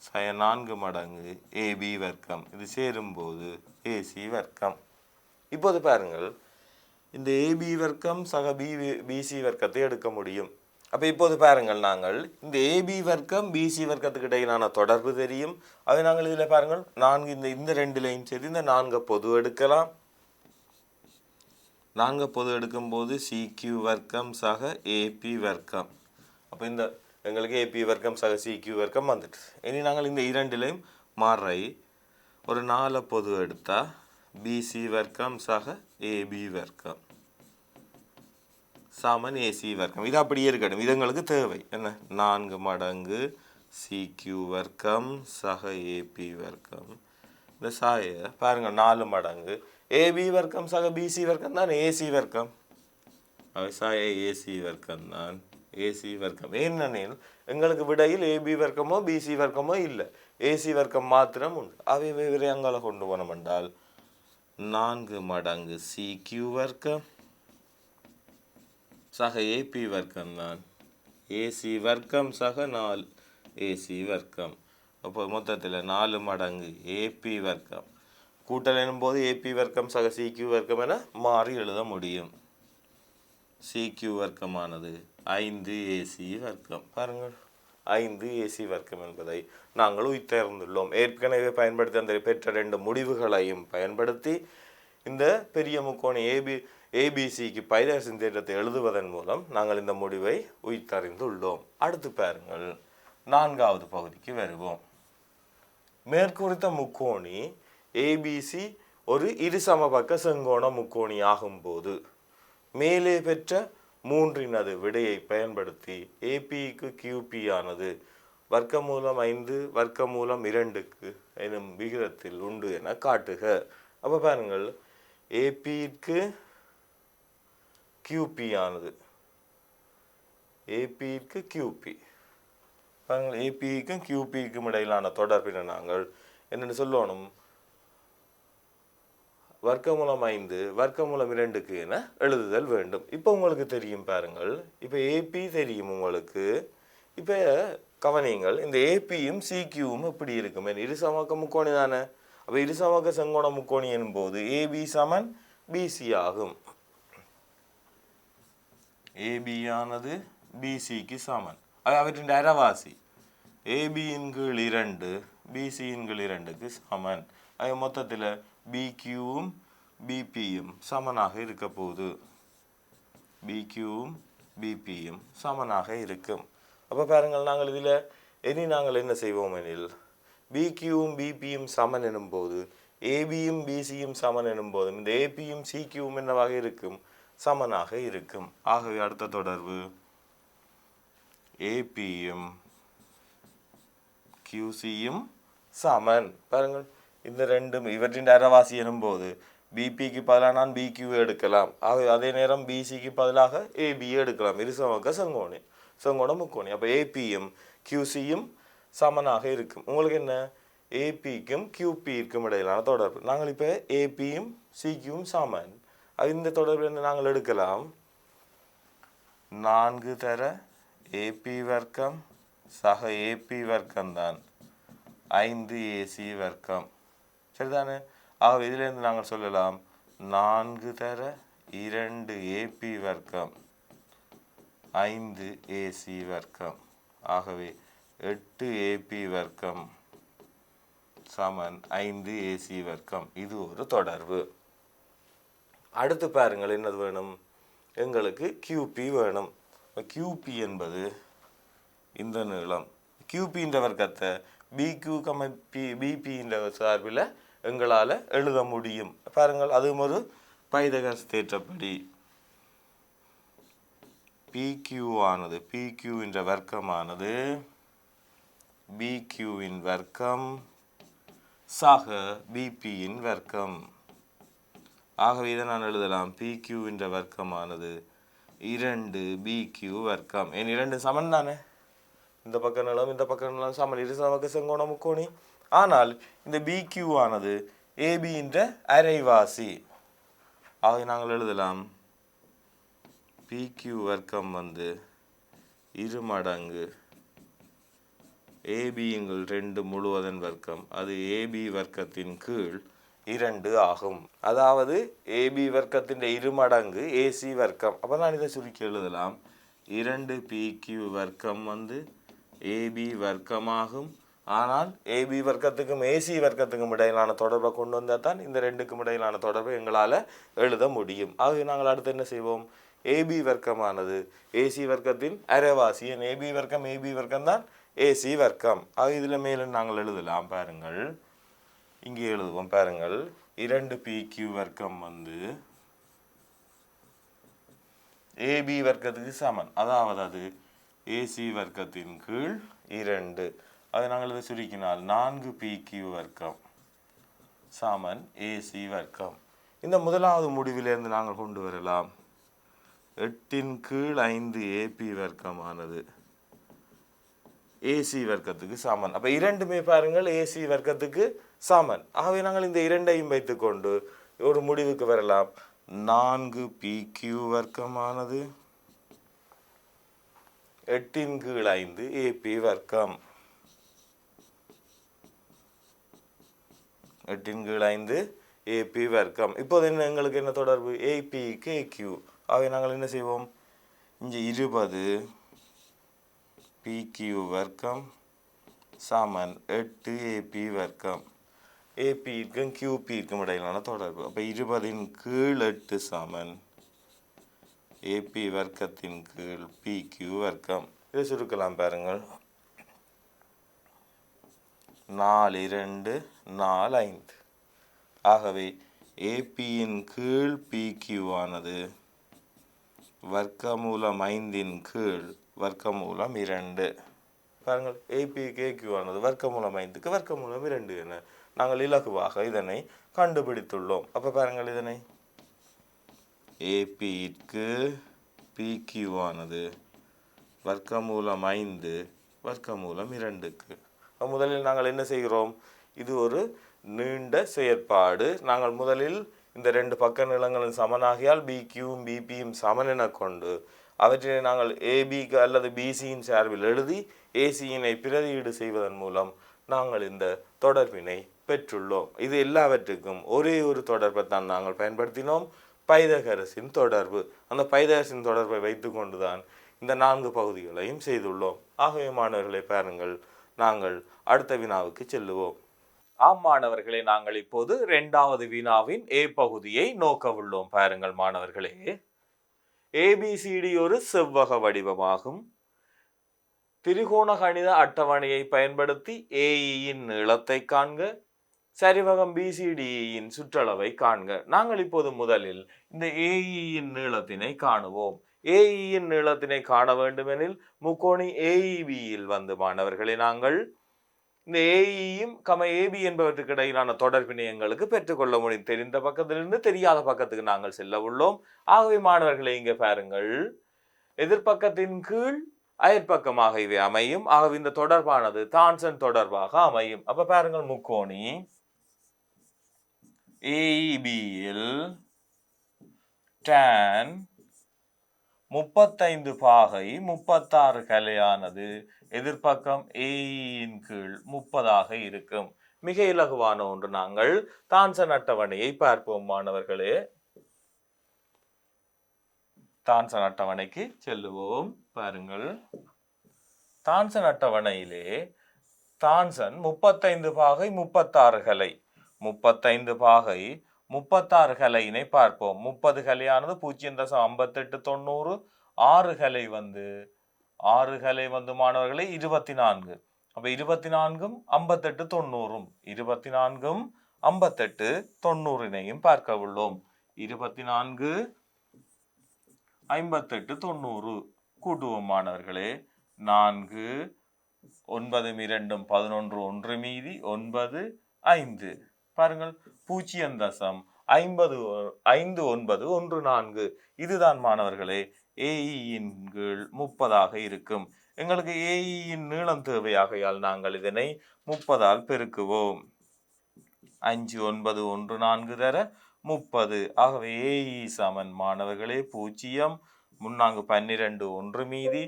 A: சய 4 மடங்கு ஏபி வர்க்கம். இது சேரும்போது ஏசி வர்க்கம். இப்போது பாருங்கள், இந்த ஏபி வர்க்கம் சக பிசி வர்க்கத்தை எடுக்க முடியும். அப்போ இப்போது பாருங்கள், நாங்கள் இந்த ஏபி வர்க்கம் பிசி வர்க்கத்துக்கு இடையிலான தொடர்பு தெரியும். அதை நாங்கள் இதில் பாருங்கள் 4 இந்த ரெண்டுலையும் சேர்த்து இந்த 4 பொது எடுக்கலாம். 4 பொது எடுக்கும்போது சிக்யூ வர்க்கம் சக ஏபி வர்க்கம். அப்போ இந்த எங்களுக்கு ஏபி வர்க்கம் சக சிக்யூ வர்க்கம் வந்துட்டு. இனி நாங்கள் இந்த இரண்டிலையும் மாறை ஒரு 4 பொது எடுத்தால் பிசி வர்க்கம் சக ஏபி வர்க்கம் சமன் ஏசி வர்க்கம். இது அப்படியே இருக்கட்டும், இது எங்களுக்கு தேவை. என்ன, 4 மடங்கு சிக்யூ வர்க்கம் சக ஏபி வர்க்கம். இந்த சாய பாருங்கள், 4 மடங்கு ஏபி வர்க்கம் சக பிசி வர்க்கம் தான் ஏசி வர்க்கம். சாய ஏசி வர்க்கம் தான் ஏசி வர்க்கம். ஏனெனில் எங்களுக்கு விடையில் ஏபி வர்க்கமோ பிசி வர்க்கமோ இல்லை, ஏசி வர்க்கம் மாத்திரம் உண்டு. அவை வேறு எங்களை கொண்டு போனோம் என்றால் 4 மடங்கு சிக்யூ வர்க்கம் சக ஏபி வர்க்கம் தான் ஏசி வர்க்கம் சக 4 ஏசி வர்க்கம். அப்போ மொத்தத்தில் 4 மடங்கு ஏபி வர்க்கம் கூட்டல் எனும்போது ஏபி வர்க்கம் சக சிக்யூ வர்க்கம் என மாறி எழுத முடியும். சிக்யூ வர்க்கமானது 5 ஏசி வர்க்கம். பாருங்கள், 5 ஏசி வர்க்கம் என்பதை நாங்கள் உய்தறிந்துள்ளோம். ஏற்கனவே பயன்படுத்தி அந்த பெற்ற 2 முடிவுகளையும் பயன்படுத்தி இந்த பெரிய முக்கோணி ஏபிசிக்கு பைதகரசின் தேற்றத்தை எழுதுவதன் மூலம் நாங்கள் இந்த முடிவை உய்தறிந்துள்ளோம். அடுத்து பாருங்கள், 4வது பகுதிக்கு வருவோம். மேற்குறித்த முக்கோணி ஏபிசி ஒரு இருசமபக்க செங்கோண முக்கோணி ஆகும்போது மேலே பெற்ற 3 விடையை பயன்படுத்தி ஏபிக்கு கியூபி ஆனது வர்க்கமூலம் 5 வர்க்கமூலம் 2 எனும் விகிதத்தில் உண்டு என காட்டுக. அப்போ பாருங்கள், ஏபிக்கு கியூபி ஆனது ஏபிக்கு கியூபி பாருங்கள், ஏபிக்கும் கியூபிக்கும் இடையிலான தொடர்பினை நாங்கள் என்னென்னு சொல்லணும், வர்க்கமூலம் 5 வர்க்கமூலம் 2 என எழுதுதல் வேண்டும். இப்போ உங்களுக்கு தெரியும் பாருங்கள், இப்போ ஏபி தெரியும் உங்களுக்கு. இப்போ கவனியுங்கள், இந்த ஏபியும் சிக்யூவும் எப்படி இருக்கும், இருசமக்க முக்கோணி தானே. அப்போ இருசமக்க செங்கோண முக்கோணி எனும்போது ஏபி சமன் பிசி ஆகும். ஏபியானது பிசிக்கு சமன். அவற்றின் அரைவாசி ஏபியின் கீழ் 2 பிசியின் கீழ் 2க்கு சமன். அது மொத்தத்தில் பிக்யூவும் பிபியும் சமனாக இருக்க போகுது. பிக்யூவும் பிபியும் சமனாக இருக்கும். அப்போ பாருங்கள், நாங்கள் இதில் இனி நாங்கள் என்ன செய்வோம் எனில், பிக்யூவும் பிபியும் சமன் எனும்போது ஏபியும் பிசியும் சமன் எனும்போது இந்த ஏபியும் சிக்யூவும் என்னவாக இருக்கும், சமனாக இருக்கும். ஆகவே அடுத்த தொடர்பு ஏபியும் கியூசியும் சமன். பாருங்கள், இந்த ரெண்டும் இவற்றின் அரைவாசி எனும்போது பிபிக்கு பதிலாக நான் பிக்யூ எடுக்கலாம். ஆகவே அதே நேரம் பிசிக்கு பதிலாக ஏபியை எடுக்கலாம். இருசமக்க செங்கோண முக்கோணி. அப்போ ஏபியும் கியூசியும் சமனாக இருக்கும். உங்களுக்கு என்ன, ஏபிக்கும் கியூபிக்கும் இடையிலான தொடர்பு. நாங்கள் இப்போ ஏபியும் சிக்யூவும் சமன். இந்த தொடர்பு நாங்கள் எடுக்கலாம், 4 தர ஏபி வர்க்கம் சக ஏபி வர்க்கம் தான் 5 ஏசி வர்க்கம். சரிதானே. ஆகவே இதிலிருந்து நாங்கள் சொல்லலாம் 4 தர 2 ஏபி வர்க்கம் 5 ஏசி வர்க்கம். ஆகவே 8 ஏபி வர்க்கம் சமன் 5 ஏசி வர்க்கம். இது ஒரு தொடர்பு. அடுத்து பாருங்கள், என்னது வேணும், எங்களுக்கு கியூபி வேணும். கியூபி என்பது இந்த நீளம். கியூபின்ற வர்க்கத்தை பிக்யூ பிபின்ற சார்பில் எங்களால் எழுத முடியும். பாருங்கள், அதுவும் ஒரு பைதகரஸ் தேற்றப்படி பிக்யூ ஆனது பிக்யூன்ற வர்க்கமானது பிக்யூவின் வர்க்கம் சக பிபியின் வர்க்கம். ஆகவே இதை நான் எழுதலாம், பிக்யூவின்ற வர்க்கமானது 2 பிக்யூ வர்க்கம். ஏன் 2 சமன் தானே, இந்த பக்க நிலம் இந்த பக்க நிலம் சமன், இருசமக்க செங்கோண முக்கோணி. ஆனால் இந்த பிக்யூ ஆனது ஏபின்ற அரைவாசி. ஆகவே நாங்கள் எழுதலாம், பிக்யூ வர்க்கம் 2 மடங்கு ஏபிங்கள் 2 முழுவதன் வர்க்கம் அது ஏபி வர்க்கத்தின் கீழ் 2 ஆகும். அதாவது ஏபி வர்க்கத்தின் இருமடங்கு ஏசி வர்க்கம். அப்போ நான் இதை சுருக்கி எழுதலாம். 2PQ வர்க்கம் ஏபி வர்க்கமாகும். ஆனால் ஏபி வர்க்கத்துக்கும் ஏசி வர்க்கத்துக்கும் இடையிலான தொடர்பை கொண்டு வந்தால் தான் இந்த ரெண்டுக்கும் இடையிலான தொடர்பை எங்களால் எழுத முடியும். ஆகவே நாங்கள் அடுத்து என்ன செய்வோம்? ஏபி வர்க்கமானது ஏசி வர்க்கத்தின் அரைவாசி. ஏபி வர்க்கம் தான் ஏசி வர்க்கம். ஆக இதில் மேலும் நாங்கள் எழுதலாம். பாருங்கள், இங்கே எழுதுவோம். பாருங்கள், 2PQ வர்க்கம் ஏபி வர்க்கத்துக்கு சமன். அதாவது அது ஏசி வர்க்கத்தின் கீழ் 2. அதை நாங்கள் இதை சுருக்கினால் 4PQ வர்க்கம் சமன் ஏசி வர்க்கம். இந்த முதலாவது முடிவிலிருந்து நாங்கள் கொண்டு வரலாம். 8ன் கீழ் 5 ஏபி வர்க்கமானது ஏசி வர்க்கத்துக்கு சமன். அப்போ இரண்டுமே பாருங்கள் ஏசி வர்க்கத்துக்கு சமன். ஆகவே நாங்கள் இந்த இரண்டையும் வைத்துக்கொண்டு ஒரு முடிவுக்கு வரலாம். 4PQ வர்க்கமானது 8ன் கீழ் 5 ஏபி வர்க்கம். 8ன் கீழ் 5 ஏபி வர்க்கம். இப்போது என்ன எங்களுக்கு என்ன தொடர்பு? AB KQ. ஆகவே நாங்கள் என்ன செய்வோம்? இங்கே 20 PQ வர்க்கம் சமன் 8 ஏபி வர்க்கம். ஏபிக்கும் கியூபிக்கும் இடையிலான தொடர்பு. அப்போ 20ன் கீழ் 8 சமன் ஏபி வர்க்கத்தின் கீழ் PQ வர்க்கம். இதை சுருக்கலாம். பாருங்கள், 4 2 4 5. ஆகவே ஏபியின் கீழ் PQ ஆனது வர்க்கமூலம் 5ன் கீழ் வர்க்கமூலம் 2. பாருங்கள், ஏபி கேக்யூ ஆனது வர்க்கமூலம் 5க்கு வர்க்கமூலம் 2 என நாங்கள் இலகுவாக இதனை கண்டுபிடித்துள்ளோம். அப்போ பாருங்கள், இதனை ஏபிக்கு PQ ஆனது வர்க்கமூலம் 5 வர்க்கமூலம் 2க்கு. முதலில் நாங்கள் என்ன செய்கிறோம்? இது ஒரு நீண்ட செயற்பாடு. நாங்கள் முதலில் இந்த 2 பக்க நீளங்களும் சமனாகியால் பிக்யூவும் பிபியும் சமன் என கொண்டு அவற்றினை நாங்கள் ஏபிக்கு அல்லது பிசியின் சார்பில் எழுதி ஏசியினை பிரதியீடு செய்வதன் மூலம் நாங்கள் இந்த தொடர்பினை பெற்றுள்ளோம். இது எல்லாவற்றுக்கும் ஒரே ஒரு தொடர்பை தான் நாங்கள் பயன்படுத்தினோம், பைதகரஸின் தொடர்பு. அந்த பைதகரஸின் தொடர்பை வைத்து கொண்டுதான் இந்த 4 பகுதிகளையும் செய்துள்ளோம். ஆகவே மாணவர்களை பாருங்கள், நாங்கள் அடுத்த வினாவுக்கு செல்லுவோம். ஆம் மாணவர்களே, நாங்கள் இப்போது 2வது வினாவின் ஏ பகுதியை நோக்க உள்ளோம். பாருங்கள் மாணவர்களே, ஏபிசிடி ஒரு செவ்வக வடிவமாகும். திரிகோண கணித அட்டவணையை பயன்படுத்தி ஏஇயின் நீளத்தை காண்க, சரிவகம் பிசிடியின் சுற்றளவை காண்க. நாங்கள் இப்போது முதலில் இந்த ஏஇயின் நீளத்தினை காணுவோம். ஏஇயின் நீளத்தினை காண வேண்டுமெனில் முக்கோணி ஏஇபியில் மாணவர்களே நாங்கள் இந்த ஏஇயும் ஏபி என்பவற்றுக்கு இடையிலான தொடர்பினை எங்களுக்கு பெற்றுக்கொள்ள முடியும். தெரிந்த பக்கத்திலிருந்து தெரியாத பக்கத்துக்கு நாங்கள் செல்ல உள்ளோம். ஆகவே மாணவர்களை இங்கே பாருங்கள், எதிர்பக்கத்தின் கீழ் அயற்பக்கமாக இவை அமையும். ஆகவே இந்த தொடர்பானது தான்சன் தொடர்பாக அமையும். அப்ப பாருங்கள், முக்கோணி ஏஇபியில் tan 35 பாகை 36 கலையானது எதிர்பக்கம் ஏஇயின் கீழ் 30 இருக்கும். மிக இலகுவான ஒன்று. நாங்கள் தான்சன் அட்டவணையை பார்ப்போம் மாணவர்களே. தான்சன் அட்டவணைக்கு செல்லுவோம். பாருங்கள், தான்சன் அட்டவணையிலே தான்சன் 35 பாகை 36 கலை, 35 பாகை 36 கலையினை பார்ப்போம். 30 கலையானது 0.5890, 6 கலை 6 கலை மாணவர்களை 24. அப்ப 24ம் 58 90ம் 24ம் 58 90னையும் பார்க்க உள்ளோம். 24 58 90 கூட்டுவோம் மாணவர்களே. 4 9 2 11 1 மீதி 9 5. பாருங்கள், 0.5914. இதுதான் மாணவர்களே ஏஇயின் கீழ் 30 இருக்கும். எங்களுக்கு ஏஇயின் நீளம் தேவையாகையால் நாங்கள் இதனை 30ஆல் பெருக்குவோம். 5 9 1 4 தர 30. ஆகவே ஏஇ சமன் மாணவர்களே 0 3 12 1 மீதி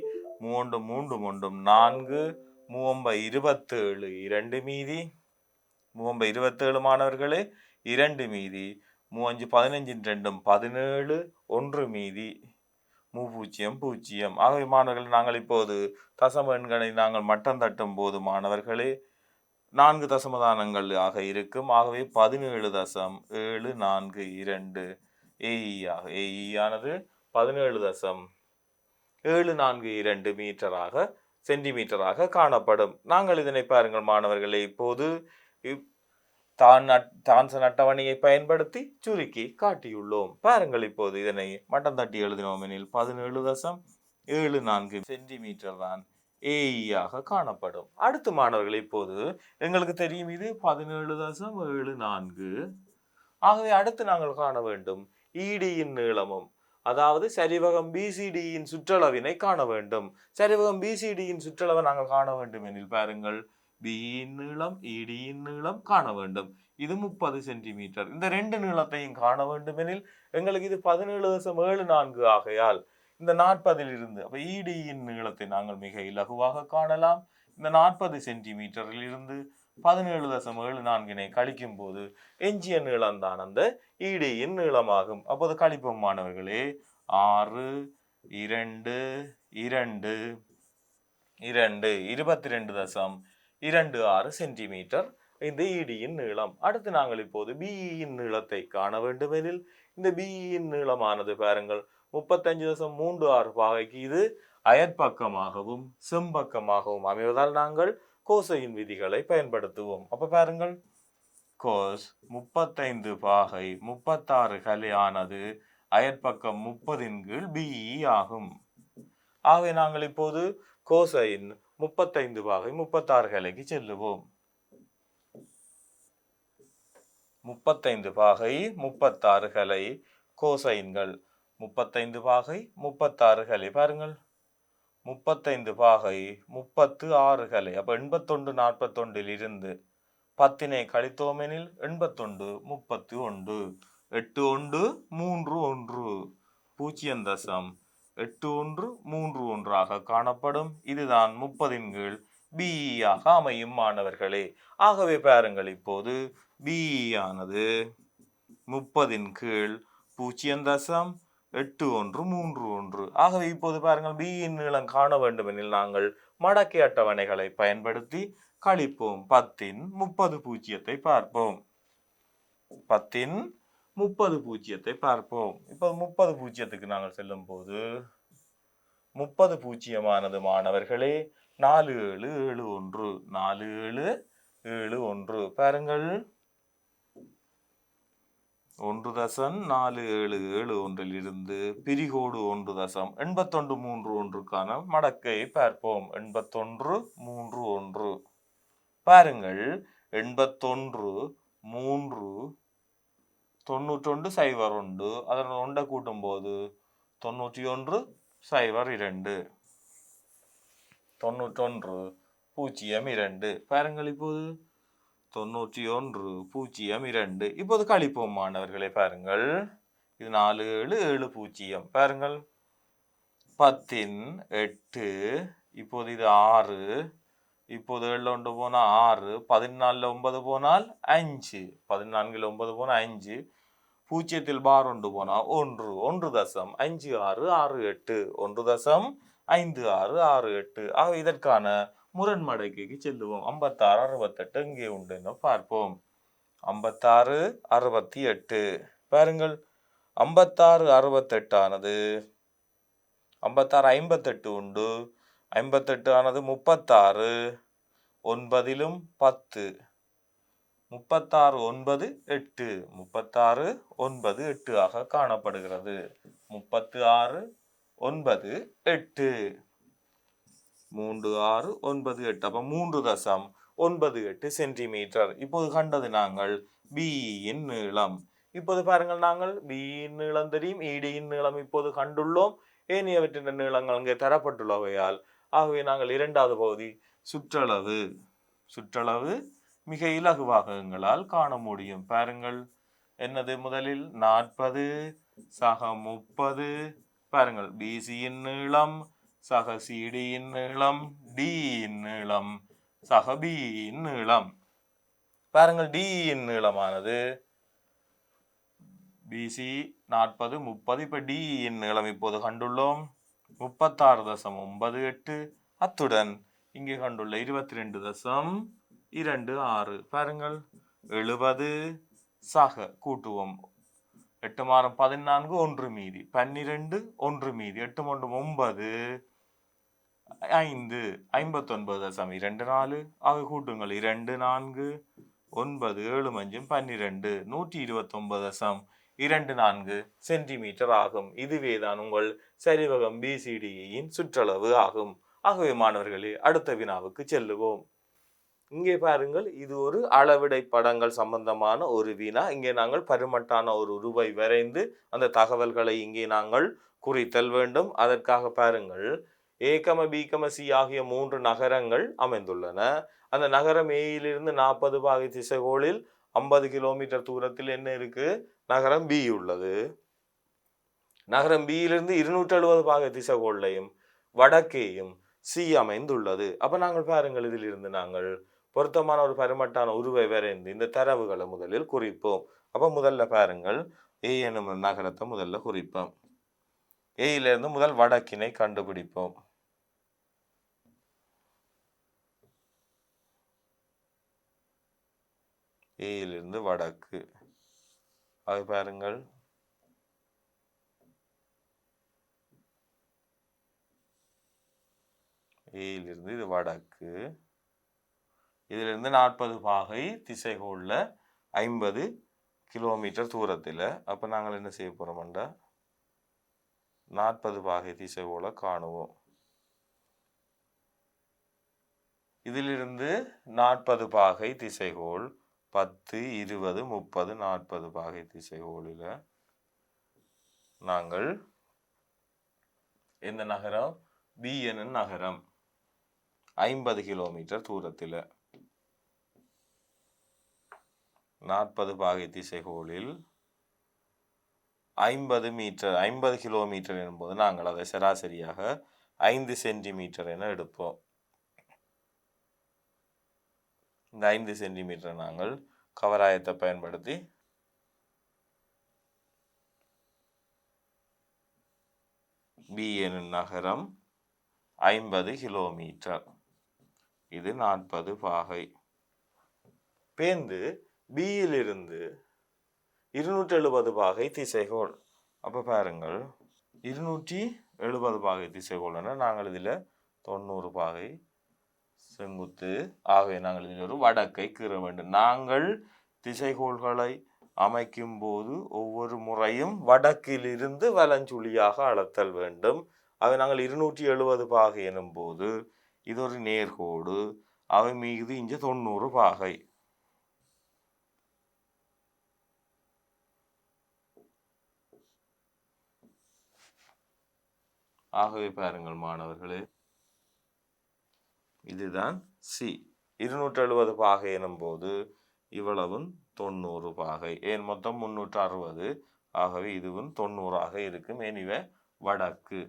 A: 3 3 4 மூவம்ப 27 2 மீதி, மூவம்ப 27 மாணவர்களே 2 மீதி, 3 5 15 2 17 1 மீதி, 0 0. ஆகவே மாணவர்கள் நாங்கள் இப்போது தசம எண்களை நாங்கள் மட்டம் தட்டும் போது மாணவர்களே 4 தசமதானங்கள் ஆக இருக்கும். ஆகவே 17.742 ஏஇ ஆனது 17.742 மீட்டராக சென்டிமீட்டராக காணப்படும். நாங்கள் இதனை பாருங்கள் மாணவர்களே, இப்போது தான்சன் அட்டவணையை பயன்படுத்தி சுருக்கி காட்டியுள்ளோம். பாருங்கள், இப்போது இதனை மட்டம் தட்டி எழுதினோம் எனில் 17.74 சென்டிமீட்டர் தான் ஏஇயாக காணப்படும். அடுத்து மாணவர்கள், இப்போது எங்களுக்கு தெரியும் இது 17.74. ஆகவே அடுத்து நாங்கள் காண வேண்டும் இடியின் நீளமும், அதாவது சரிவகம் பிசிடியின் சுற்றளவினை காண வேண்டும். சரிவகம் பிசிடியின் சுற்றளவை நாங்கள் காண வேண்டும் எனில் பாருங்கள், பியின் நீளம் இடியின் நீளம் காண வேண்டும். இது 30 சென்டிமீட்டர். இந்த ரெண்டு நீளத்தையும் காண வேண்டும் எனில் எங்களுக்கு இது 17.74 ஆகையால் இந்த 40 இருந்து அப்ப இடியின் நீளத்தை நாங்கள் மிக இலகுவாக காணலாம். இந்த 40 சென்டிமீட்டரில் இருந்து 17.74 கழிக்கும் போது எஞ்சிய நீளம் தான் அந்த இடியின் நீளமாகும். அப்போது கழிப்போம் மாணவர்களே, 6 2 2 2 22.26 சென்டிமீட்டர் இந்த இடியின் நீளம். அடுத்து நாங்கள் இப்போது பிஇயின் நீளத்தை காண வேண்டும் எனில் இந்த பிஇயின் நீளமானது பாருங்கள் 35.36 பாகைக்கு இது அயற்பக்கமாகவும் செம்பக்கமாகவும் அமைவதால் நாங்கள் கோசையின் விதிகளை பயன்படுத்துவோம். அப்ப பாருங்கள், கோஸ் 35 பாகை 36 கலை ஆனது அயற்பக்கம் 30 பிஇ ஆகும். ஆகவே நாங்கள் இப்போது கோசையின் 35 பாகை 36 கலைக்கு செல்லுவோம். 35 பாகை 36 கலை கோசைன்கள் 35 பாகை 36 கலை. பாருங்கள், 35 பாகை 36 கலை. அப்ப 81 41 இருந்து 10 கழித்தோமெனில் 81 31 81 31 0.8131 காணப்படும். இதுதான் 30 பிஇ ஆக அமையும் மாணவர்களே. ஆகவே பாருங்கள், இப்போது பிஇ ஆனது 30 0.8131. ஆகவே இப்போது பாருங்கள், பிஇன் நீளம் காண வேண்டும் எனில் நாங்கள் மடக்கை அட்டவணைகளை பயன்படுத்தி கழிப்போம். 10 30 பூஜ்ஜியத்தை பார்ப்போம். 10 30 பூஜ்ஜியத்தை பார்ப்போம். இப்போது 30 பூஜ்ஜியத்துக்கு நாங்கள் செல்லும் போது 30 பூஜ்ஜியமானது மாணவர்களே 4771 4771. பாருங்கள், 1.4771 இருந்து பிரிகோடு 1.8131 மடக்கையை பார்ப்போம். 8131. பாருங்கள், 81 3 91 01. அதன் 1 கூட்டும் போது 91 02 91 02. பாருங்கள், இப்போது 91 02. இப்போது கழிப்போம் மாணவர்களே. பாருங்கள், இது 4770. பாருங்கள், 10 8. இப்போது இது 6. இப்போது 7 1 போனா 6, 14 9 போனால் 5, 14 9 போனா 5, பூஜ்ஜியத்தில் பார் 1 போனா 1 1.5668 1.5668. ஆக இதற்கான முரண்மடக்கைக்கு செல்லுவோம். 56 68 இங்கே உண்டு என்று பார்ப்போம். 56 68. பாருங்கள், 56 68 ஆனது 56 58 உண்டு. 58 ஆனது 36 9 10 36 9 8 36 9 8 ஆக காணப்படுகிறது. 36 9 8 3698. அப்ப 3.98 சென்டிமீட்டர். இப்போது கண்டது நாங்கள் பிஇயின் நீளம். இப்போது பாருங்கள், நாங்கள் பிஇயின் நீளம் தெரியும், இடியின் நீளம் இப்போது கண்டுள்ளோம். ஏனையவற்றின் நீளங்கள் அங்கே தரப்பட்டுள்ளவையால் ஆகவே நாங்கள் இரண்டாவது பகுதி சுற்றளவு சுற்றளவு மிக இலகுவாக எங்களால் காண முடியும். பாருங்கள், என்னது? முதலில் 40 சக 30. பாருங்கள், பிசியின் நீளம் சக சிடியின் நீளம் டியின் நீளம் சக பியின் நீளம். பாருங்கள் டியின் நீளமானது பிசி 40 30. இப்ப டியின் நீளம் இப்போது கண்டுள்ளோம் 36.98. அத்துடன் இங்கே கண்டுள்ள 22.26. பாருங்கள் 70 சக கூட்டுவோம் 8 மாறும் 14 1 மீதி 12 1 மீதி 8 1 9 5 59.24. ஆக கூட்டுங்கள் 2 4 9 7 5 12 129.24 சென்டிமீட்டர் ஆகும். இதுவேதான் உங்கள் சரிவகம் பிசிடியின் சுற்றளவு ஆகும். ஆகவே மாணவர்களே அடுத்த வினாவுக்கு செல்லுவோம். இங்கே பாருங்கள், இது ஒரு அளவிடை படங்கள் சம்பந்தமான ஒரு வினா. இங்கே நாங்கள் பருமட்டான ஒரு உருவை வரைந்து அந்த தகவல்களை இங்கே நாங்கள் குறித்தல் வேண்டும். அதற்காக பாருங்கள், ஏ கம பி கம சி ஆகிய 3 நகரங்கள் அமைந்துள்ளன. அந்த நகரம் ஏயிலிருந்து 40 பாகை திசைகோளில் 50 கிலோமீட்டர் தூரத்தில் என்ன இருக்கு? நகரம் பி உள்ளது. நகரம் பியிலிருந்து 270 பாகை திசைகோளையும் வடக்கேயும் சி அமைந்துள்ளது. அப்ப நாங்கள் பாருங்கள், இதிலிருந்து நாங்கள் பொருத்தமான ஒரு பருமட்டான உருவை வரைந்து இந்த தரவுகளை முதலில் குறிப்போம். அப்ப முதல்ல பாருங்கள், ஏ எனும் நகரத்தை முதல்ல குறிப்போம். ஏயிலிருந்து முதல் வடக்கினை கண்டுபிடிப்போம். ஏயிலிருந்து வடக்கு. அது பாருங்கள், ஏயிலிருந்து இது வடக்கு. இதிலிருந்து 40 பாகை திசைகோள்ல 50 கிலோமீட்டர் தூரத்தில். அப்போ நாங்கள் என்ன செய்ய போகிறோம்டா, 40 பாகை திசைகோளை காணுவோம். இதிலிருந்து 40 பாகை திசைகோள் 10 20 30 40 பாகை திசைகோளில் நாங்கள் எந்த நகரம்? பி எனும் நகரம் 50 கிலோமீட்டர் தூரத்தில் 40 பாகை திசைகோளில் 50 கிலோமீட்டர் எனும்போது நாங்கள் அதை சராசரியாக 5 சென்டிமீட்டர் என எடுப்போம். இந்த 5 சென்டிமீட்டர் நாங்கள் கவராயத்தை பயன்படுத்தி பி எனும் நகரம் 50 கிலோமீட்டர், இது 40 பாகை. பேந்து பியிலிருந்து 270 பாகை திசைகோள். அப்போ பாருங்கள், 270 பாகை திசைகோள்னா நாங்கள் இதில் 90 பாகை செங்குத்து. ஆகவே நாங்கள் இதில் ஒரு வடக்கை கீற வேண்டும். நாங்கள் திசைகோள்களை அமைக்கும் போது ஒவ்வொரு முறையும் வடக்கிலிருந்து வலஞ்சுழியாக அளத்தல் வேண்டும். அவை நாங்கள் 270 பாகை எனும் போது இது ஒரு நேர்கோடு. அவை மீது இங்கே 90 பாகை. ஆகவே பாருங்கள் மாணவர்களே, இதுதான் சி. 270 பாகை எனும் போது இவ்வளவும் 90 பாகை. ஏன் மொத்தம் 360. ஆகவே இதுவும் 90ஆக இருக்கும். எனிவே வடக்கு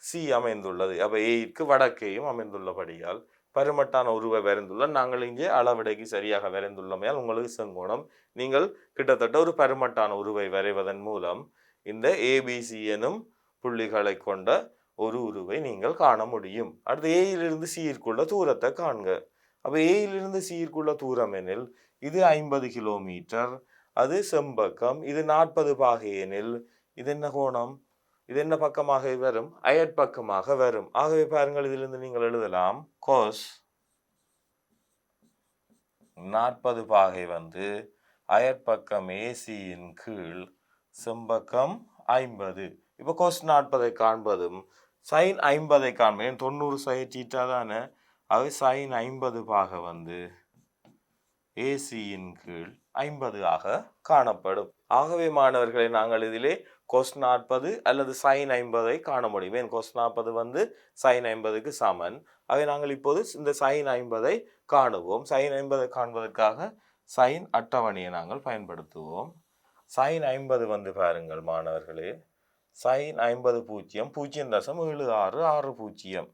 A: சி அமைந்துள்ளது. அப்ப ஏக்கு வடக்கேயும் அமைந்துள்ளபடியால் பருமட்டான உருவை வரைந்துள்ள நாங்கள் இங்கே அளவிடைக்கு சரியாக வரைந்துள்ளமையால் உங்களுக்கு செங்கோணம். நீங்கள் கிட்டத்தட்ட ஒரு பருமட்டான உருவை வரைவதன் மூலம் இந்த ஏபிசி எனும் புள்ளிகளை கொண்ட ஒரு உருவை நீங்கள் காண முடியும். அடுத்து ஏயிலிருந்து சீர்க்குள்ள தூரத்தை காண்க. அப்ப ஏயிலிருந்து சீர்க்குள்ள தூரம் எனில் இது 50 கிலோமீட்டர், அது செம்பக்கம். இது 40 பாகை எனில் இது என்ன கோணம்? இது என்ன பக்கமாக வரும்? அயற்பக்கமாக வரும். ஆகவே பாருங்கள், இதிலிருந்து நீங்கள் எழுதலாம் கோஸ் 40 பாகை வந்து அயற்பக்கம் ஏசியின் கீழ் செம்பக்கம் 50. இப்போ கோஸ் 40 காண்பதும் சைன் 50 காண்பதும் 90 சைட்டீட்டா தானே. அது சைன் 50 பாகை வந்து ஏசியின் கீழ் 50 ஆக காணப்படும். ஆகவே மாணவர்களை நாங்கள் இதிலே கோஸ் 40 அல்லது சைன் 50 காண முடியும். ஏன் கோஸ் 40 வந்து சைன் 50க்கு சமன். அவை நாங்கள் இப்போது இந்த சைன் 50 காணுவோம். சைன் 50 காண்பதற்காக சைன் அட்டவணையை நாங்கள் பயன்படுத்துவோம். சைன் 50 வந்து பாருங்கள் மாணவர்களே, sin 50 0.7660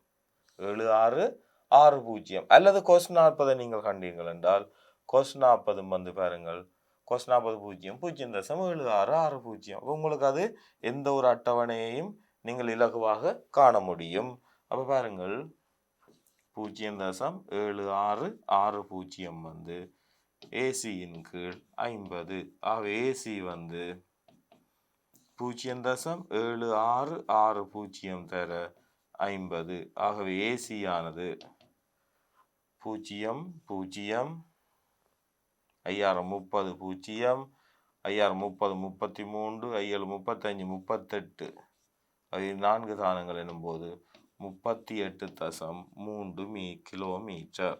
A: 7660 அல்லது cos 40 நீங்கள் கண்டீர்கள் என்றால் cos 40 வந்து பாருங்கள் cos 40 0.7660. உங்களுக்கு அது எந்த ஒரு அட்டவணையையும் நீங்கள் இலகுவாக காண முடியும். அப்ப பாருங்கள் 0.7660 வந்து ஏசியின் கீழ் 50. ஆகவே ஏசி வந்து 0.7660 தர 50. ஆகவே ஏசி ஆனது 0 0 5030 0 5030 33 35 38 அது 4 தானங்கள் எனும்போது 38.3 கிலோமீட்டர்.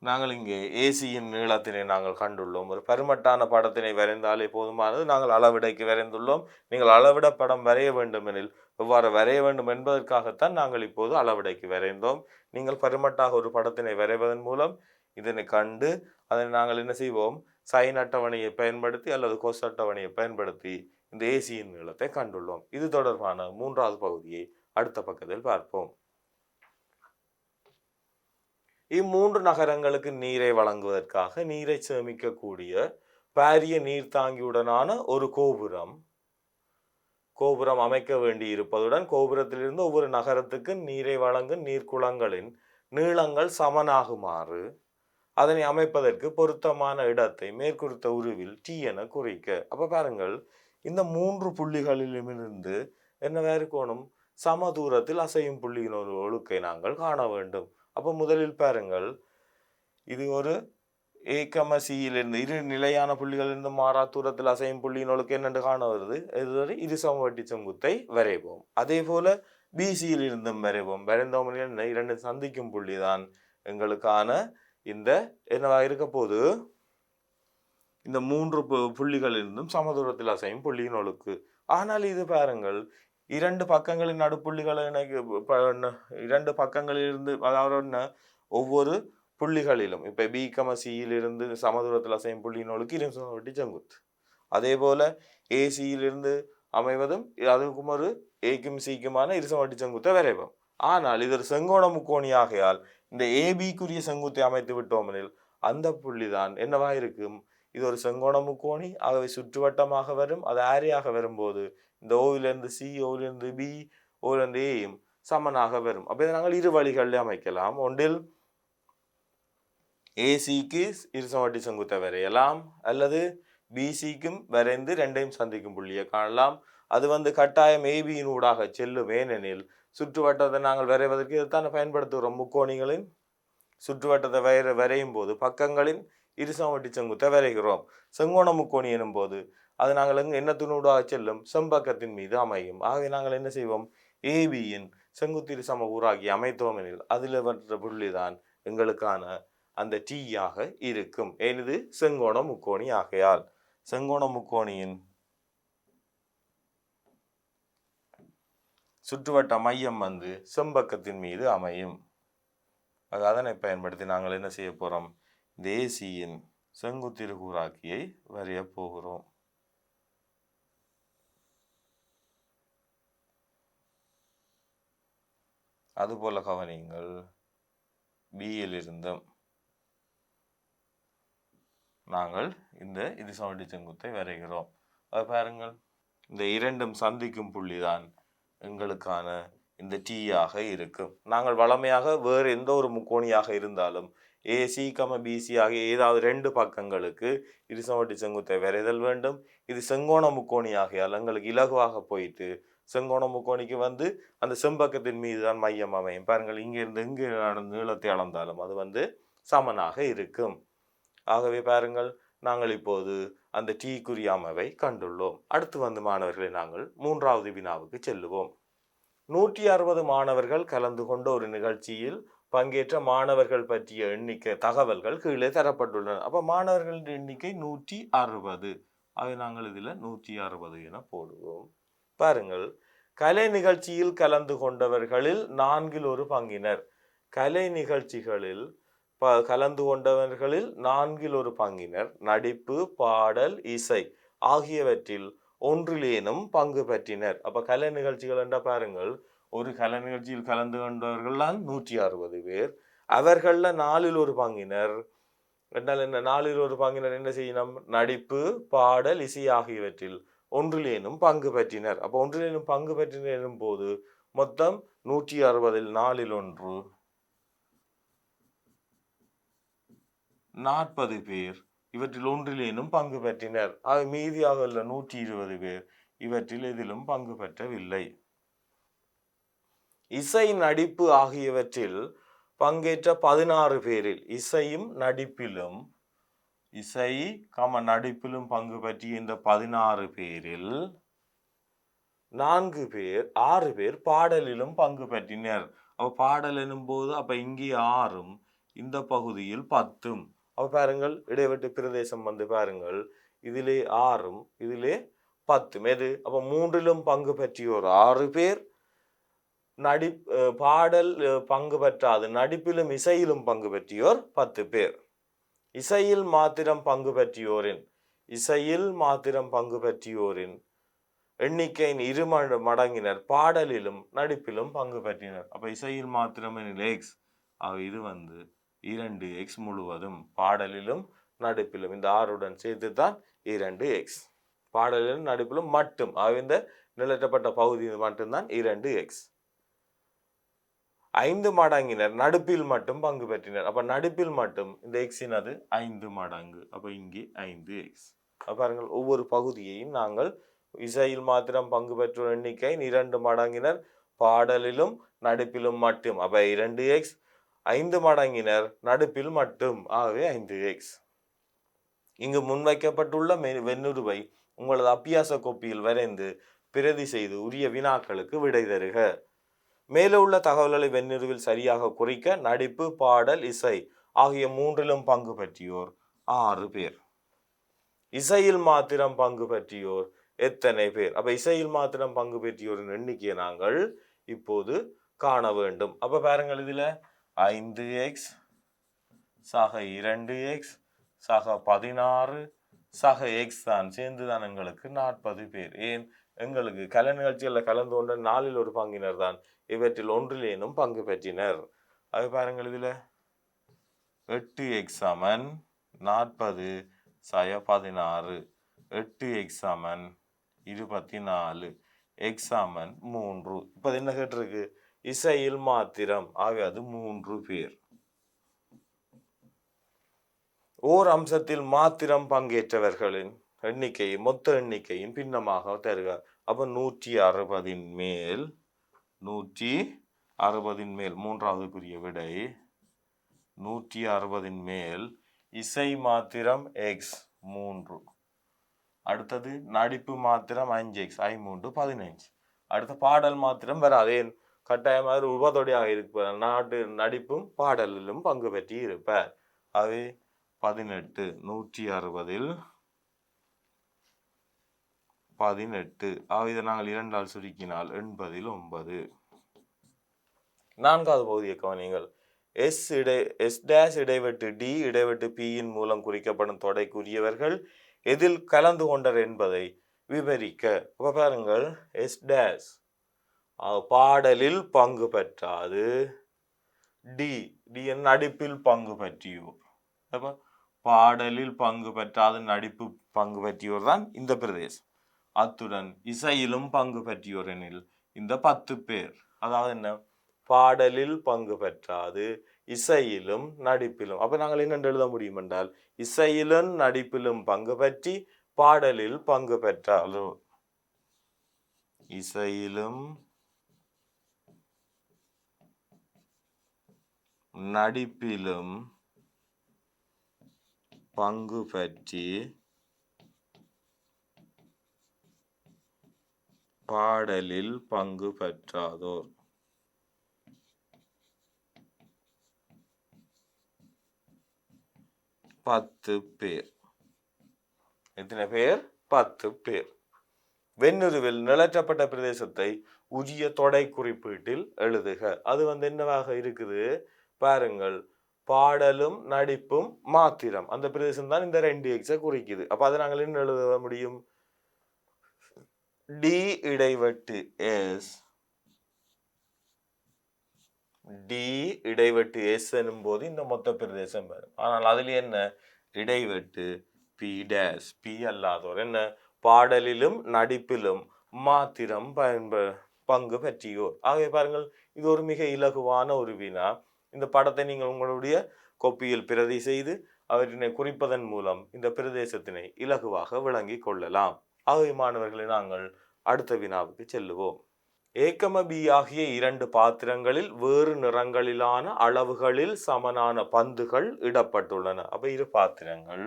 A: நாங்கள் இங்கே ஏசியின் நீளத்தினை நாங்கள் கண்டுள்ளோம். ஒரு பருமட்டான படத்தினை வரைந்தாலே போதுமானது. நாங்கள் அளவிடைக்கு வரைந்துள்ளோம். நீங்கள் அளவிட படம் வரைய வேண்டும் எனில் எவ்வாறு வரைய வேண்டும் என்பதற்காகத்தான் நாங்கள் இப்போது அளவிடைக்கு வரைந்தோம். நீங்கள் பருமட்டாக ஒரு படத்தினை வரைவதன் மூலம் இதனை கண்டு அதனை நாங்கள் என்ன செய்வோம், சைன் அட்டவணையை பயன்படுத்தி அல்லது கோஸ் அட்டவணையை பயன்படுத்தி இந்த ஏசியின் நீளத்தை கண்டுள்ளோம். இது தொடர்பான 3வது பகுதியை அடுத்த பக்கத்தில் பார்ப்போம். இம்மூன்று நகரங்களுக்கு நீரை வழங்குவதற்காக நீரை சேமிக்கக்கூடிய பாரிய நீர்த்தாங்கியுடனான ஒரு கோபுரம் அமைக்க வேண்டி இருப்பதுடன் கோபுரத்திலிருந்து ஒவ்வொரு நகரத்துக்கு நீரை வழங்கும் நீர்க்குளங்களின் நீளங்கள் சமனாகுமாறு அதனை அமைப்பதற்கு பொருத்தமான இடத்தை மேற்குறித்த உருவில் டி என குறிக்க. அப்ப பாருங்கள், இந்த 3 புள்ளிகளிலுமிருந்து என்னவா இருக்கணும், சம தூரத்தில் அசையும் புள்ளியின் ஒரு ஒழுக்கை நாங்கள் காண வேண்டும். அப்போ முதலில் பாருங்கள், இது ஒரு ஏகமசியிலிருந்து இரு நிலையான புள்ளிகளிலிருந்து மாறா தூரத்தில் அசையும் புள்ளியின் ஒழுக்கை என்னென்று காண வருது. இதுவரை இரு சமவெட்டி செங்குத்தை வரைவோம். அதே போல பிசியில் இருந்தும் வரைவோம். வரைந்தோம் இரண்டு சந்திக்கும் புள்ளி தான் எங்களுக்கான இந்த என்னவா இருக்க போது, இந்த 3 புள்ளிகளிலிருந்தும் சமதூரத்தில் அசையும் புள்ளியின் ஒழுக்கு. ஆனால் இது பாருங்கள், இரண்டு பக்கங்களின் நடுப்புள்ளிகளை இரண்டு பக்கங்களிலிருந்து, அதாவது ஒவ்வொரு புள்ளிகளிலும் இப்ப பி சியில் இருந்து சமதூரத்தில் அசையும் புள்ளியின் ஒழுக்கு இரு சமவெட்டி செங்குத்து. அதே போல ஏசியிலிருந்து அமைவதும் அதுக்கும் ஒரு ஏக்கும் சிக்குமான இரு சமவெட்டி செங்குத்தை வரைவோம். ஆனால் இது ஒரு செங்கோண முக்கோணி ஆகையால் இந்த ஏபிக்குரிய செங்குத்தை அமைத்து விட்டோம் எனில் அந்த புள்ளிதான் என்னவா இருக்கும், இது ஒரு செங்கோண முக்கோணி. ஆகவே சுற்றுவட்டமாக வரும். அது ஆரையாக வரும்போது இந்த ஓவிலிருந்து சி, ஓவிலிருந்து பி, ஓவிலிருந்து ஏயும் சமனாக வரும். அப்ப இதை நாங்கள் இரு வழிகளில் அமைக்கலாம். ஒன்றில் ஏசிக்கு இரு சமவெட்டி செங்குத்தை வரையலாம், அல்லது பிசிக்கும் வரைந்து ரெண்டையும் சந்திக்கும் புள்ளியை காணலாம். அது வந்து கட்டாயம் ஏபியின் ஊடாக செல்லும். ஏனெனில் சுற்றுவட்டத்தை நாங்கள் வரைவதற்கு இதைத்தானே பயன்படுத்துகிறோம். முக்கோணிகளின் சுற்றுவட்டத்தை வரையும் போது பக்கங்களின் இரு சமவெட்டி செங்குத்தை வரைகிறோம். செங்கோண முக்கோணி எனும் போது அது நாங்கள் என்னத்தினூடாக செல்லும், செம்பக்கத்தின் மீது அமையும். ஆகவே நாங்கள் என்ன செய்வோம், ஏபியின் செங்குத்து இரு சம ஊராகி அமைத்தோம் எனில் அதில் வந்த புள்ளிதான் எங்களுக்கான அந்த டீயாக இருக்கும். ஏனது செங்கோண முக்கோணி ஆகையால் செங்கோண முக்கோணியின் சுற்றுவட்ட மையம் வந்து செம்பக்கத்தின் மீது அமையும். அதனை பயன்படுத்தி நாங்கள் என்ன செய்ய போறோம், இந்த ஏசியின் செங்குத்திரு கூராக்கியை வரைய போகிறோம். அதுபோல கவனியுங்கள், பியில் இருந்தும் நாங்கள் இந்த இரு சமவெட்டி செங்குத்தை வரைகிறோம். அது பாருங்கள், இந்த இரண்டும் சந்திக்கும் புள்ளிதான் எங்களுக்கான இந்த டீயாக இருக்கும். நாங்கள் வளமையாக வேறு எந்த ஒரு முக்கோணியாக இருந்தாலும் ஏசி பிசி ஆகிய ஏதாவது 2 பக்கங்களுக்கு இரு சமவெட்டி செங்குத்தை வரைதல் வேண்டும். இது செங்கோண முக்கோணி ஆகையால் எங்களுக்கு இலகுவாக போயிட்டு செங்கோண முக்கோணிக்கு வந்து அந்த செம்பக்கத்தின் மீது தான் மையம் அமையும். பாருங்கள், இங்கிருந்து எங்கு நீளத்தை அளந்தாலும் அது வந்து சமனாக இருக்கும். ஆகவே பாருங்கள், நாங்கள் இப்போது அந்த டீக்குரிய அமைவை கண்டுள்ளோம். அடுத்து வந்து மாணவர்களை நாங்கள் 3வது வினாவுக்கு செல்லுவோம். 160 மாணவர்கள் கலந்து கொண்ட ஒரு நிகழ்ச்சியில் பங்கேற்ற மாணவர்கள் பற்றிய எண்ணிக்கை தகவல்கள் கீழே தரப்பட்டுள்ளன. அப்ப மாணவர்களின் எண்ணிக்கை 160. அதை நாங்கள் இதுல 160 என போடுவோம். பாருங்கள், கலை நிகழ்ச்சியில் கலந்து கொண்டவர்களில் 4 ஒரு பங்கினர். கலை நிகழ்ச்சிகளில் கலந்து கொண்டவர்களில் 4 ஒரு பங்கினர் நடிப்பு, பாடல், இசை ஆகியவற்றில் ஒன்றிலேனும் பங்கு பெற்றினர். அப்ப கலை நிகழ்ச்சிகள் என்ற பாருங்கள், ஒரு கலை நிகழ்ச்சியில் கலந்து கொண்டவர்கள்லாம் 160 பேர். அவர்கள 4/1 என்றால் என்ன? 4/1 என்ன செய்யணும்? நடிப்பு, பாடல், இசை ஆகியவற்றில் ஒன்றிலேனும் பங்கு பெற்றினர். அப்ப ஒன்றிலேனும் பங்கு பெற்றினர் எனும் போது மொத்தம் 160 4/1 40 பேர் இவற்றில் ஒன்றிலேனும் பங்கு பெற்றினர். மீதியாக உள்ள 120 பேர் இவற்றில் எதிலும் பங்கு பெற்றவில்லை. இசை, நடிப்பு ஆகியவற்றில் பங்கேற்ற 16 பேரில் இசையும் நடிப்பிலும் நடிப்பிலும் பங்கு பற்றிய இந்த 16 பேரில் 6 பேர் பாடலிலும் பங்கு பெற்றினர். அப்ப பாடல் எனும் போது அப்ப இங்கே 6ம் இந்த பகுதியில் 10ம். அப்ப பாருங்கள், இடைவெட்டு பிரதேசம் வந்து பாருங்கள், இதிலே 6ம் இதிலே 10ம். எது? அப்ப 3லும் பங்கு பற்றியோர் 6 பேர், பாடல் பங்கு பெற்றாது நடிப்பிலும் இசையிலும் பங்கு பெற்றியோர் 10 பேர். இசையில் மாத்திரம் பங்கு பெற்றியோரின் எண்ணிக்கையின் 2 மடங்கினர் பாடலிலும் நடிப்பிலும் பங்கு பெற்றினர். அப்ப இசையில் மாத்திரம் எக்ஸ், இது வந்து 2x முழுவதும், பாடலிலும் நடிப்பிலும் இந்த 6உடன் சேர்த்து தான் 2x. பாடலிலும் நடிப்பிலும் மட்டும் இந்த நிலற்றப்பட்ட பகுதி மட்டும்தான் 2x. 5 மடங்கினர் நடிப்பில் மட்டும் பங்கு பெற்றினர். அப்ப நடிப்பில் மட்டும் இந்த எக்ஸினது 5 மடங்கு. அப்ப இங்கே 5x. பாருங்கள், ஒவ்வொரு பகுதியையும் நாங்கள் இசையில் மாத்திரம் பங்கு பெற்றோர் எண்ணிக்கை 2 மடங்கினர் பாடலிலும் நடிப்பிலும் மட்டும், அப்ப 2x. 5 மடங்கினர் நடிப்பில் மட்டும், ஆகவே 5x. இங்கு முன்வைக்கப்பட்டுள்ள வெண்ணுருவை உங்களது அபியாச கோப்பியில் வரைந்து பிரதி செய்து உரிய வினாக்களுக்கு விடை தருக. மேலே உள்ள தகவல்களை வெண்ணுருவில் சரியாக குறிக்க நடிப்பு, பாடல், இசை ஆகிய 3லும் பங்கு பற்றியோர் 6 பேர். இசையில் மாத்திரம் பங்கு பற்றியோர் எத்தனை பேர்? அப்ப இசையில் மாத்திரம் பங்கு பெற்றியோரின் எண்ணிக்கையை நாங்கள் இப்போது காண வேண்டும். அப்ப பாருங்கள், இதுல 5x சக 2x சக 16 சக x தான் சேர்ந்துதான் எங்களுக்கு 40 பேர். ஏன்? எங்களுக்கு கலை நிகழ்ச்சிகளில் கலந்து கொண்ட 4/1 தான் இவற்றில் ஒன்றிலேனும் பங்கு பெற்றினர். அது பாருங்கள், இதுல 8x சமன் 40 சய 16, 8x சமன் 24, x சமன் 3. இப்ப என்ன கேட்டிருக்கு? இசையில் மாத்திரம், ஆகவே அது 3 பேர். ஓர் அம்சத்தில் மாத்திரம் பங்கேற்றவர்களின் எண்ணிக்கை மொத்த எண்ணிக்கையின் பின்னமாக தருக. அப்ப 160 மேல் 3வதுக்குரிய விடை 160 மேல் இசை மாத்திரம் x 3, அடுத்தது நடிப்பு மாத்திரம் 5x 5 15, அடுத்த பாடல் மாத்திரம் வராது. ஏன்? கட்டாயமாக உபதொடையாக இருப்பார், நடிப்பும் பாடலிலும் பங்கு பெற்றி இருப்பார். அவை 18, 160 18. இதை நாங்கள் 2ஆல் சுருக்கினால் 89. 4வது பகுதியை கவனியுங்கள். S' இடைவெட்டு D இடைவெட்டு Pயின் மூலம் குறிக்கப்படும் தொடைக்குரியவர்கள் எதில் கலந்து கொண்டர் என்பதை விவரிக்க. பாருங்கள், S' பாடலில் பங்கு பெற்றாது, D நடிப்பில் பங்கு பற்றியோர். அப்ப பாடலில் பங்கு பெற்றாது நடிப்பு பங்கு பற்றியோர் தான் இந்த பிரதேசம். அத்துடன் இசையிலும் பங்கு பற்றியோர் எனில் இந்த 10 பேர். அதாவது என்ன? பாடலில் பங்கு பெற்றாது இசையிலும் நடிப்பிலும். அப்ப நாங்கள் என்ன எழுத முடியும் என்றால், இசையிலும் நடிப்பிலும் பங்கு பற்றி பாடலில் பங்கு பெற்றாலும், இசையிலும் நடிப்பிலும் பங்கு பற்றி பாடலில் பங்கு பெற்றாதோர். பத்து பேர். எத்தனை பேர்? 10 பேர். வெண்ணுருவில் நிலற்றப்பட்ட பிரதேசத்தை உரிய தொடை குறிப்பீட்டில் எழுதுக. அது என்னவாக இருக்குது பாருங்கள், பாடலும் நடிப்பும் மாத்திரம் அந்த பிரதேசம் தான் இந்த 2x குறிக்குது. அப்ப அதை நாங்கள் என்ன எழுத முடியும்? டி இடைவெட்டு எஸ், டி இடைவெட்டு எஸ் எனும் போது இந்த மொத்த பிரதேசம் வரும். ஆனால் அதில் என்ன இடைவெட்டு பி டேஸ், பி அல்லாதோர் என்ன பாடலிலும் நடிப்பிலும் மாத்திரம் பங்கு பற்றியோர். ஆகவே பாருங்கள், இது ஒரு மிக இலகுவான ஒரு வினா. இந்த படத்தை நீங்கள் உங்களுடைய கோப்பியில் பிரதி செய்து அவற்றினை குறிப்பதன் மூலம் இந்த பிரதேசத்தினை இலகுவாக விளங்கி கொள்ளலாம். ஆகவே மாணவர்களை நாங்கள் அடுத்த வினாவுக்கு செல்லுவோம். ஏகம பி ஆகிய இரண்டு பாத்திரங்களில் வேறு நிறங்களிலான அளவுகளில் சமனான பந்துகள் இடப்பட்டுள்ளன. அப்ப இரு பாத்திரங்கள்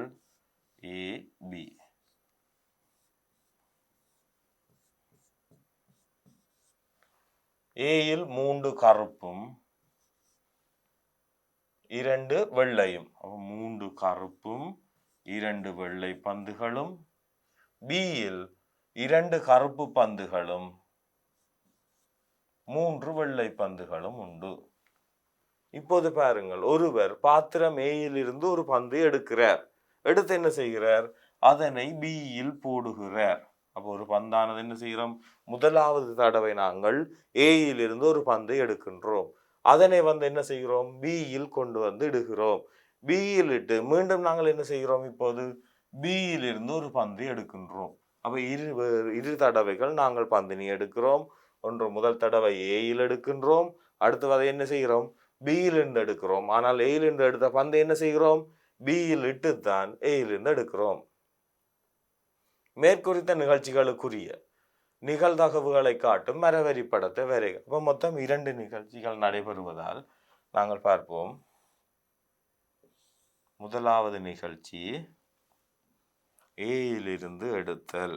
A: ஏ பி. ஏயில் 3 கருப்பும் 2 வெள்ளையும், 3 கருப்பும் 2 வெள்ளை பந்துகளும், பியில் 2 கருப்பு பந்துகளும் 3 வெள்ளை பந்துகளும் உண்டு. இப்போது பாருங்கள், ஒருவர் பாத்திரம் ஏயில் இருந்து ஒரு பந்து எடுக்கிறார். எடுத்து என்ன செய்கிறார், அதனை பியில் போடுகிறார். அப்போ ஒரு பந்தானது என்ன செய்கிறோம், முதலாவது தடவை நாங்கள் ஏயில் இருந்து ஒரு பந்து எடுக்கின்றோம். அதனை என்ன செய்கிறோம், பியில் கொண்டு இடுகிறோம். பியில் இட்டு மீண்டும் நாங்கள் என்ன செய்கிறோம், இப்போது பியில் இருந்து ஒரு பந்து எடுக்கின்றோம். அப்ப இரு தடவைகள் நாங்கள் பந்தினை எடுக்கிறோம். ஒன்று முதல் தடவை ஏயில் எடுக்கின்றோம், அடுத்து அதை என்ன செய்கிறோம், பியில் இருந்து எடுக்கிறோம். ஆனால் ஏயில் இருந்து எடுத்த பந்தை என்ன செய்கிறோம், பியில் இட்டுத்தான் ஏயில் இருந்து எடுக்கிறோம். மேற்குறித்த நிகழ்ச்சிகளுக்குரிய நிகழ்தகவுகளை காட்டும் மரவரி படத்தை வரைக. அப்போ மொத்தம் 2 நிகழ்ச்சிகள் நடைபெறுவதால் நாங்கள் பார்ப்போம். முதலாவது நிகழ்ச்சி ஏயிலிருந்து எடுத்தல்.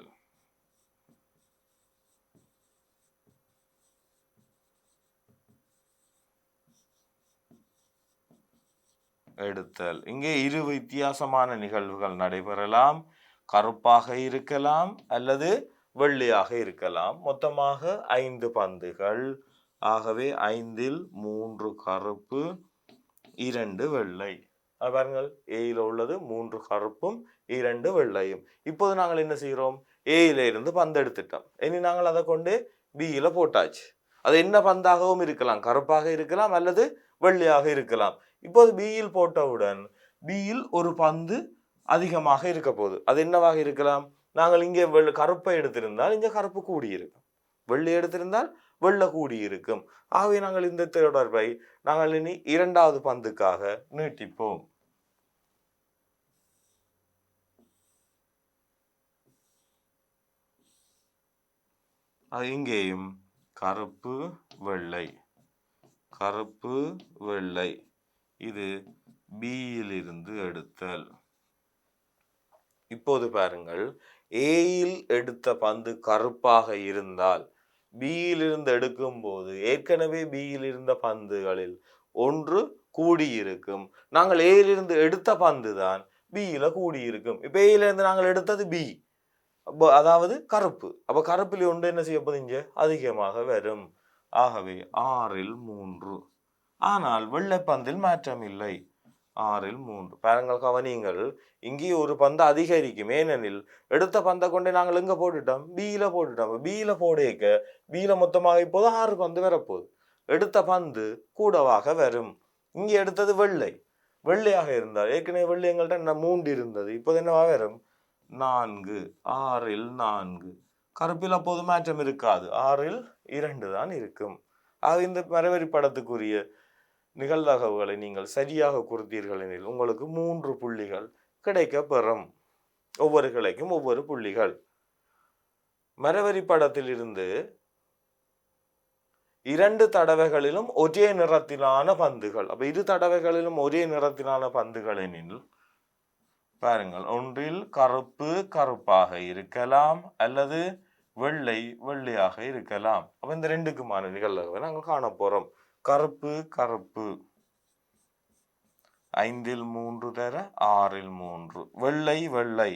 A: இங்கே இரு வித்தியாசமான நிகழ்வுகள் நடைபெறலாம். கருப்பாக இருக்கலாம் அல்லது வெள்ளையாக இருக்கலாம். மொத்தமாக 5 பந்துகள். ஆகவே 5இல் 3 கருப்பு 2 வெள்ளை. பாருங்கள், ஏயில் உள்ளது 3 கருப்பும் 2 வெள்ளையும். இப்போது நாங்கள் என்ன செய்கிறோம், ஏயில இருந்து பந்து எடுத்துட்டோம். இனி நாங்கள் அதை கொண்டு பியில போட்டாச்சு. அது என்ன பந்தாகவும் இருக்கலாம், கருப்பாக இருக்கலாம் அல்லது வெள்ளையாக இருக்கலாம். இப்போது பியில் போட்டவுடன் பியில் ஒரு பந்து அதிகமாக இருக்க போகுது. அது என்னவாக இருக்கலாம், நாங்கள் இங்கே கருப்பை எடுத்திருந்தால் இங்கே கருப்பு கூடியிருக்கும், வெள்ளை எடுத்திருந்தால் வெள்ளை கூடியிருக்கும். ஆகவே நாங்கள் இந்த தொடர்பை நாங்கள் இனி இரண்டாவது பந்துக்காக நீட்டிப்போம். இங்கேயும் கருப்பு வெள்ளை, கருப்பு வெள்ளை. இது பியிலிருந்து எடுத்தல். இப்போது பாருங்கள், ஏயில் எடுத்த பந்து கருப்பாக இருந்தால் பியிலிருந்து எடுக்கும் போது ஏற்கனவே பியில் இருந்த பந்துகளில் ஒன்று கூடியிருக்கும். நாங்கள் ஏயிலிருந்து எடுத்த பந்து தான் பியில கூடியிருக்கும். இப்ப ஏயிலிருந்து நாங்கள் எடுத்தது பி, அதாவது கருப்பு. அப்ப கருப்பில் ஒன்று என்ன செய்ய போது இங்க அதிகமாக வரும். ஆகவே 6இல் 3. ஆனால் வெள்ளை பந்தில் மாற்றம் இல்லை. 6இல் 3. பாருங்கள், கவனிங்கள், இங்கே ஒரு பந்து அதிகரிக்கும். ஏனெனில் எடுத்த பந்தை கொண்டே நாங்கள் எங்க போட்டுட்டோம், பியில போட்டுட்டோம். பியில போடேக்க பியில மொத்தமாக இப்போது 6 பந்து வரப்போகுது. எடுத்த பந்து கூடவாக வரும். இங்கே எடுத்தது வெள்ளை, வெள்ளையாக இருந்தால் ஏற்கனவே வெள்ளை எங்கள்கிட்ட 3 இருந்தது, இப்போது என்னவா வரும் 4. 6இல் 4. கருப்பில் அப்போது மாற்றம் இருக்காது, 6இல் 2 தான் இருக்கும். ஆக இந்த மரவரி படத்துக்குரிய நிகழ்தகவுகளை நீங்கள் சரியாக குறித்தீர்கள் எனில் உங்களுக்கு 3 புள்ளிகள் கிடைக்க பெறும். ஒவ்வொரு கிளைக்கும் ஒவ்வொரு புள்ளிகள். மரவரி படத்தில் இருந்து 2 தடவைகளிலும் ஒரே நிறத்திலான பந்துகள். அப்ப 2 தடவைகளிலும் ஒரே நிறத்திலான பந்துகள் எனில் பாருங்கள், ஒன்றில் கருப்பு கருப்பாக இருக்கலாம் அல்லது வெள்ளை வெள்ளையாக இருக்கலாம். அப்ப இந்த 2க்குமான நிகழ்தகவை நாங்கள் காண போறோம். கருப்பு கருப்பு 5இல் 3 தர 6இல் 3. வெள்ளை வெள்ளை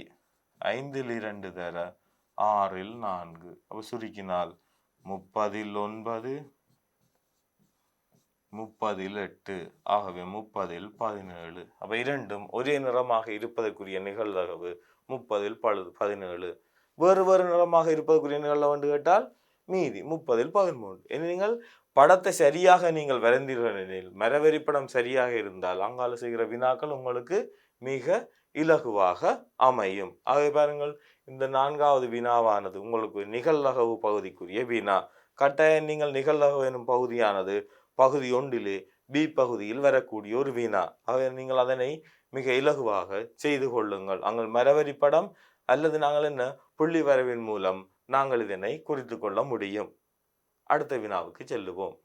A: 5இல் 2 தர 6இல் 4. அப்ப சுருக்கினால் 30இல் 9, 30இல் 8. ஆகவே 30இல் 17. அப்ப இரண்டும் ஒரே நிறமாக இருப்பதற்குரிய நிகழ்தகவு 30இல் 17. வேறு வேறு நிறமாக இருப்பதற்குரிய நிகழ்வு என்று கேட்டால் மீதி 30ல் 13. இனி நீங்கள் படத்தை சரியாக நீங்கள் வரைந்தீர்கள், மரவரிப்படம் சரியாக இருந்தால் அங்கால செய்கிற வினாக்கள் உங்களுக்கு மிக இலகுவாக அமையும். ஆகவே பாருங்கள், இந்த 4வது வினாவானது உங்களுக்கு நிகழ்நகவு பகுதிக்குரிய வினா. கட்டாயம் நீங்கள் நிகழ்நகவு எனும் பகுதியானது பகுதி 1 பி பகுதியில் வரக்கூடிய ஒரு வினா. ஆகவே நீங்கள் அதனை மிக இலகுவாக செய்து கொள்ளுங்கள். அங்கே மரவரிப்படம் அல்லது நாங்கள் என்ன புள்ளி வரைவின் மூலம் நாங்கள் இதனை குறித்து கொள்ள முடியும். அடுத்த வினாவுக்கு செல்லுவோம்.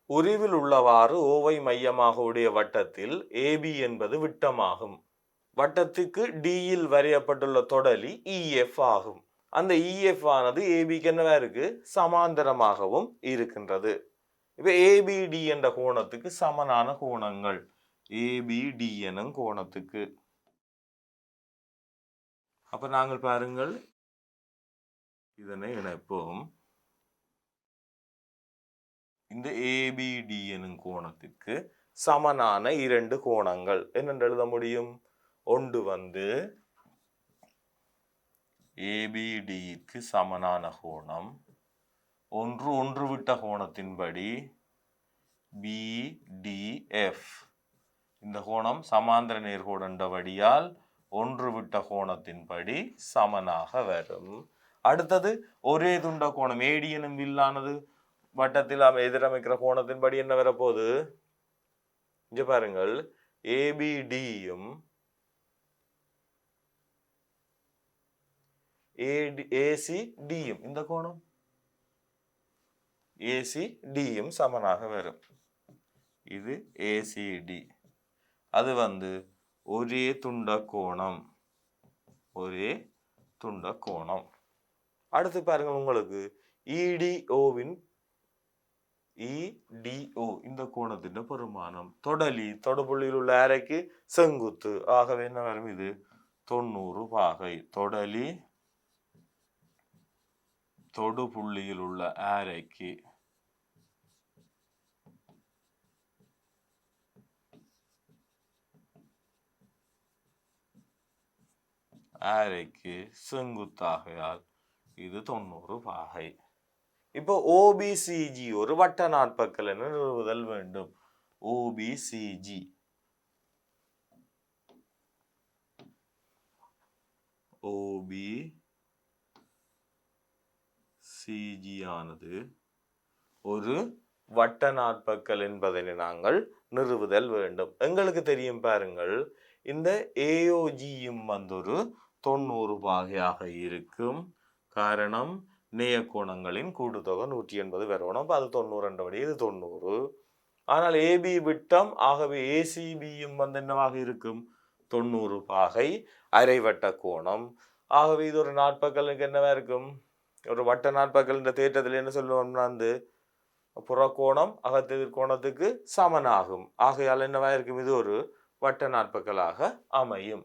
A: உருவில் உள்ளவாறு ஓவை மையமாக உடைய வட்டத்தில் ஏபி என்பது விட்டமாகும். வட்டத்துக்கு டியில் வரையப்பட்டுள்ள தொடலி இஎஃப் ஆகும். அந்த இஎஃப் ஆனது ஏபிக்கு என்னவா இருக்கு, சமாந்தரமாகவும் இருக்கின்றது. இப்ப ஏபிடி என்ற கோணத்துக்கு சமனான கோணங்கள் ஏபிடி எனும் கோணத்துக்கு. அப்ப நாங்கள் பாருங்கள், இதனை இணைப்போம். இந்த ஏபிடி எனும் கோணத்திற்கு சமனான 2 கோணங்கள் என்னென்று எழுத முடியும். ஒன்று வந்து ஏபிடிக்கு சமனான கோணம், ஒன்று விட்ட கோணத்தின்படி பிடிஎஃப். இந்த கோணம் சமாந்தர நேர்கோடண்டபடியால் ஒன்று விட்ட கோணத்தின்படி சமனாக வரும். அடுத்தது ஒரே துண்ட கோணம் ஏடி எனும் வில்லானது வட்டத்தில் எதிரமைக்கிற கோணத்தின்படி என்ன வரப்போகுது, இங்க பாருங்கள், ஏபிடியும் ஏசிடியும், இந்த கோணம் ஏசிடியும் சமனாக வரும். இது ஏசிடி, அது வந்து ஒரே துண்ட கோணம், ஒரே துண்ட கோணம். அடுத்து பாருங்க, உங்களுக்கு இடிஓவின் இடிஓ இந்த கோணத்தின் பெருமானம் தொடுபுள்ளியில் உள்ள அரைக்கு செங்குத்து. ஆகவே என்ன வரும், இது 90 பாகை. தொடலி தொடுபுள்ளியில் உள்ள அரைக்கு செங்குத்தாகையால் இது 90 பாகை. இப்போ ஓபிசிஜி ஒரு வட்ட நாட்பக்கல் என நிறுவுதல் வேண்டும். ஓபிசிஜி ஆனது ஒரு வட்ட நாட்பக்கல் என்பதனை நாங்கள் நிறுவுதல் வேண்டும். எங்களுக்கு தெரியும் பாருங்கள், இந்த ஏஓஜியும் வந்து ஒரு 90 பாகையாக இருக்கும். காரணம், நேய கோணங்களின் கூட்டுத்தொகை 180 வரணும். அப்போ அது 90 இது 90. ஆனால் ஏபி விட்டம், ஆகவே ஏசிபியும் வந்து என்னவாக இருக்கும், 90 பாகை அரைவட்ட கோணம். ஆகவே இது ஒரு நாட்பக்கலுக்கு என்னவா இருக்கும், ஒரு வட்ட நாட்பக்கல் என்ற தேற்றத்தில் என்ன சொல்லுவோம்னா, வந்து புறக்கோணம் அகத்தெதிர் கோணத்துக்கு சமனாகும். ஆகையால் என்னவா இருக்கும், இது ஒரு வட்ட நாட்பக்கலாக அமையும்.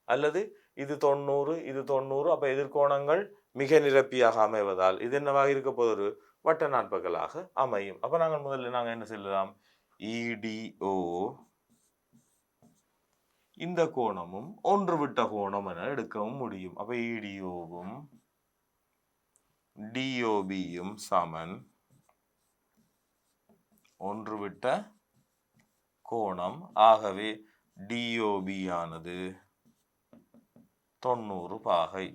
A: அல்லது இது 90 இது 90, அப்ப எதிர்கோணங்கள் மிக நிரப்பியாக அமைவதால் இது என்னவாக இருக்க போது, ஒரு வட்ட நாட்பக்கலாக அமையும். அப்ப நாங்கள் முதல்ல என்ன சொல்லலாம், இடிஓ இந்த கோணமும் ஒன்று விட்ட கோணம் என எடுக்கவும் முடியும். அப்ப இடிஓவும் டிஓபியும் சமன் ஒன்று விட்ட கோணம். ஆகவே டிஓபி ஆனது 90 பாகை.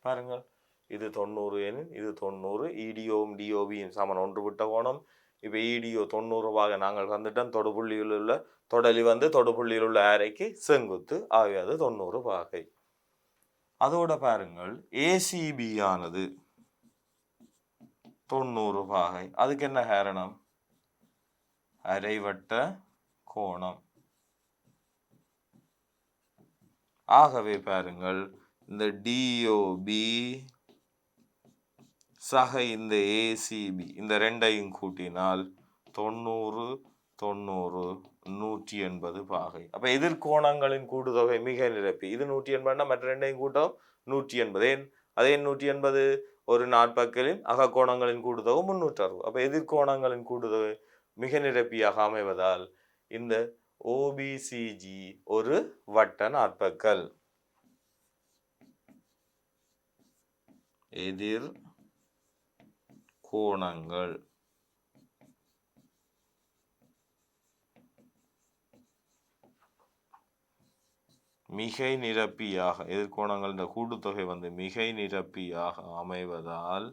A: பாருங்கள், இது 90 எனில் இது 90, இடிஓவும் டிஓபியும் சமன் ஒன்று விட்ட கோணம். இப்போ இடிஓ 90 பாகை நாங்கள் வந்துட்டோம். தொடுபுள்ளியில் உள்ள தொடலி வந்து தொடுபுள்ளியில் உள்ள அரைக்கு செங்குத்து. ஆகவே அது 90 பாகை. அதோட பாருங்கள், ஏசிபி ஆனது 90 பாகை. அதுக்கு என்ன காரணம், அரைவட்ட கோணம். ஆகவே பாருங்கள், இந்த டிஓபி சக இந்த ஏசிபி இந்த ரெண்டையும் கூட்டினால் 90 90 180 பாகை. அப்ப எதிர்கோணங்களின் கூட்டுத்தொகை மிக நிரப்பி. இது 180, மற்ற ரெண்டையும் கூட்டம் 180. அதே 180 ஒரு நாட்பக்கலின் அகக்கோணங்களின் கூட்டுத்தொகை 360. அப்ப எதிர்கோணங்களின் கூட்டுத்தொகை மிக நிரப்பியாக அமைவதால் இந்த ஓபிசிஜி ஒரு வட்ட நாட்பக்கல். எதிர் கோணங்கள். மிகை நிரப்பியாக எதிர்கோணங்கள் இந்த கூட்டுத்தொகை வந்து மிகை நிரப்பியாக அமைவதால்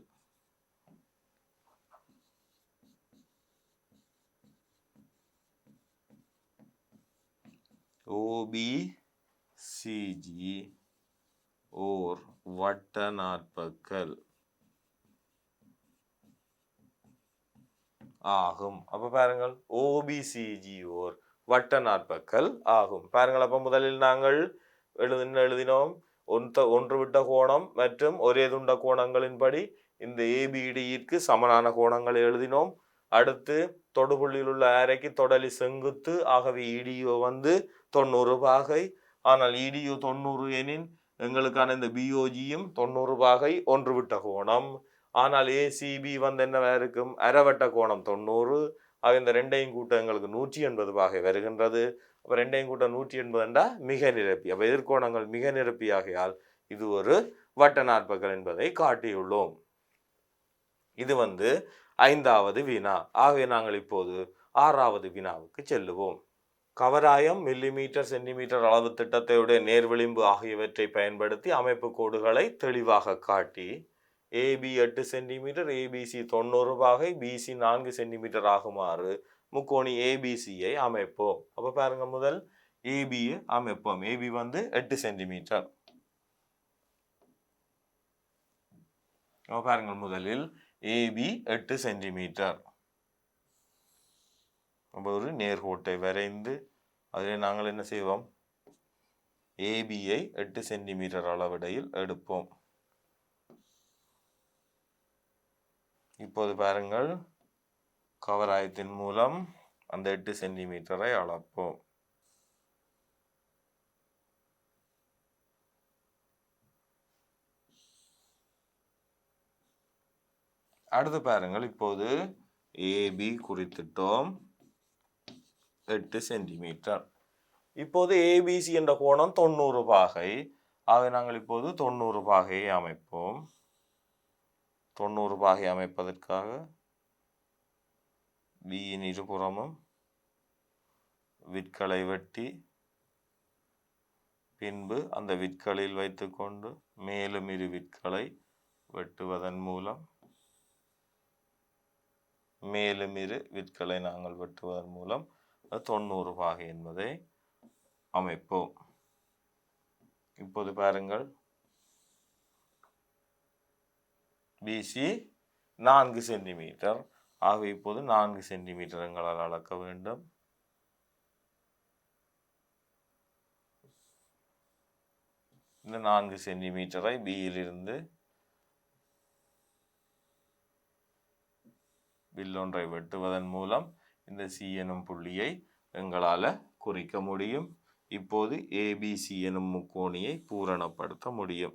A: OBCG ஓர் வட்ட நாற்பக்கல் ஆகும். அப்ப பாருங்கள், OBCG ஓர் வட்ட நாற்பக்கல் ஆகும். பாருங்கள், அப்ப முதலில் நாங்கள் எழுதினோம் ஒன்று விட்ட கோணம் மற்றும் ஒரே துண்ட கோணங்களின்படி இந்த ABDக்கு சமனான கோணங்களை எழுதினோம். அடுத்து தொடுபுள்ளியில் உள்ள அரைக்கு தொடலி செங்குத்து, ஆகவே EDO வந்து 90 பாகை. ஆனால் EDO 90 எனின் எங்களுக்கான இந்த BOGயும் 90 பாகை ஒன்று விட்ட கோணம். ஆனால் ACB வந்து என்னவா இருக்கும், அரைவட்ட கோணம் 90. ஆக இந்த ரெண்டையும் கூட்ட எங்களுக்கு 180 பாகை வருகின்றது. அப்போ ரெண்டையும் கூட்ட 180 மிக நிரப்பி. அப்போ எதிர்கோணங்கள் மிக நிரப்பி ஆகையால் இது ஒரு வட்ட நாற்பக்கல் என்பதை காட்டியுள்ளோம். இது வந்து 5வது வினா. ஆகவே நாங்கள் இப்போது 6வது வினாவுக்கு செல்லுவோம். கவராயம், மில்லிமீட்டர், சென்டிமீட்டர் அளவு திட்டத்தையுடைய நேர்விளிம்பு ஆகியவற்றை பயன்படுத்தி அமைப்பு கோடுகளை தெளிவாக காட்டி AB 8 சென்டிமீட்டர், ABC 90 பாகை, BC 4 சென்டிமீட்டர் ஆகுமாறு முக்கோணி ABCயை அமைப்போம். அப்ப பாருங்க, முதல் AB அமைப்போம். AB வந்து 8 சென்டிமீட்டர். பாருங்க, முதலில் AB 8 சென்டிமீட்டர். ஒரு நேர்கோட்டை வரைந்து அதில் நாங்கள் என்ன செய்வோம், ABயை 8 சென்டிமீட்டர் அளவிடையில் எடுப்போம். இப்போது பாருங்கள், கவராயத்தின் மூலம் அந்த 8 சென்டிமீட்டரை அளப்போம். அடுத்து பாருங்கள், இப்போது AB குறித்துட்டோம் 8 சென்டிமீட்டர். இப்போது ABC என்ற கோணம் 90 பாகை. ஆக நாங்கள் இப்போது 90 பாகையை அமைப்போம். 90 பாகை அமைப்பதற்காக Bயின் இருபுறமும் விட்களை வெட்டி பின்பு அந்த விட்களில் வைத்துக்கொண்டு மேலும் இரு விட்களை வெட்டுவதன் மூலம் நாங்கள் வெட்டுவதன் மூலம் 90 பாகை என்பதை அமைப்போம். இப்போது பாருங்கள், BC 4 சென்டிமீட்டர். ஆக இப்போது 4 சென்டிமீட்டர் எங்களால் அளக்க வேண்டும். இந்த 4 சென்டிமீட்டரை Bயிலிருந்து வில்லொன்றை வெட்டுவதன் மூலம் இந்த C எனும் புள்ளியை எங்களால் குறிக்க முடியும். இப்போது ABC எனும் முக்கோணியை பூரணப்படுத்த முடியும்.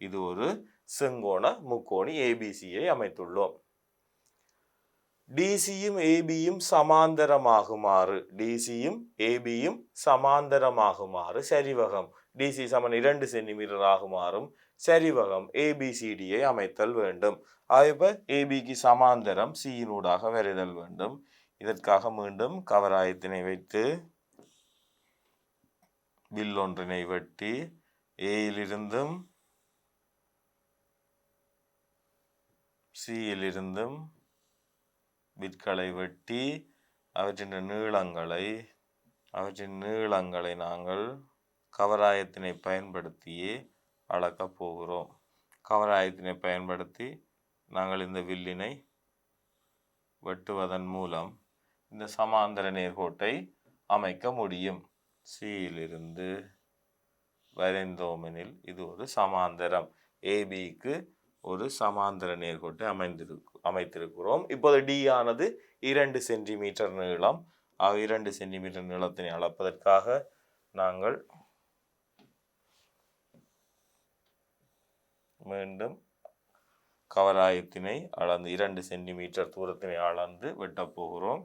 A: இது ஒரு செங்கோண முக்கோணி ABCயை அமைத்துள்ளோம். DCயும் ABயும் சமாந்தரமாகுமாறு சரிவகம் DC சமன் 2 சென்டிமீட்டர் ஆகுமாறும் சரிவகம் ABCDயை அமைத்தல் வேண்டும். ஆக ABக்கு சமாந்தரம் Cயினூடாக வரைதல் வேண்டும். இதற்காக மீண்டும் கவராயத்தினை வைத்து வில் ஒன்றினை வெட்டி Aயிலிருந்தும் Cயிலிருந்தும் விட்களை வெட்டி அவற்றின் நீளங்களை நாங்கள் கவராயத்தினை பயன்படுத்தியே அளக்கப் போகிறோம். கவராயத்தினை பயன்படுத்தி நாங்கள் இந்த வில்லினை வெட்டுவதன் மூலம் இந்த சமாந்தர நேர்கோட்டை அமைக்க முடியும். Cயிலிருந்து வரைந்தோமெனில் இது ஒரு சமாந்தரம். ABக்கு ஒரு சமாந்தர நேர்கோட்டை அமைத்திருக்கிறோம். இப்போது D ஆனது 2 சென்டிமீட்டர் நீளம். 2 சென்டிமீட்டர் நீளத்தினை அளப்பதற்காக நாங்கள் மீண்டும் கவராயத்தினை அளந்து 2 சென்டிமீட்டர் தூரத்தினை அளந்து வெட்டப் போகிறோம்.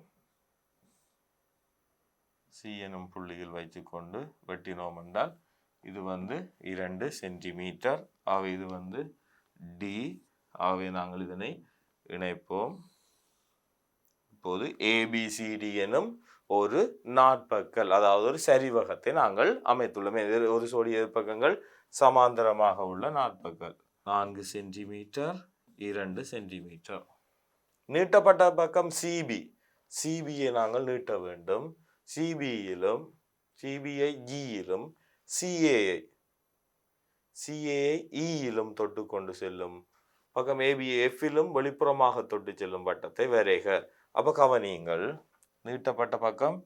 A: C எனும் புள்ளியில் வைத்துக்கொண்டு வெட்டினோம் என்றால் இது வந்து 2 சென்டிமீட்டர். இது வந்து டி. ஆகவே நாங்கள் இதனை இணைப்போம். இப்போது ஏபிசிடி எனும் ஒரு நாட்பக்கல், அதாவது ஒரு சரிவகத்தை நாங்கள் அமைத்துள்ளோம். ஒரு சோடி எதிர்ப்பக்கங்கள் சமாந்தரமாக உள்ள நாட்பக்கல் 4 சென்டிமீட்டர் 2 சென்டிமீட்டர். நீட்டப்பட்ட பக்கம் சிபி, சிபியை நாங்கள் நீட்ட வேண்டும். சிபியிலும் சிபிஐ ஜியிலும் சிஏஐ இயிலும் தொட்டு கொண்டு செல்லும் பக்கம் ஏபிஐ எஃப்பிலும் வெளிப்புறமாக தொட்டு செல்லும் வட்டத்தை வரைக. அப்ப கவனியுங்கள், நீட்டப்பட்ட பக்கம்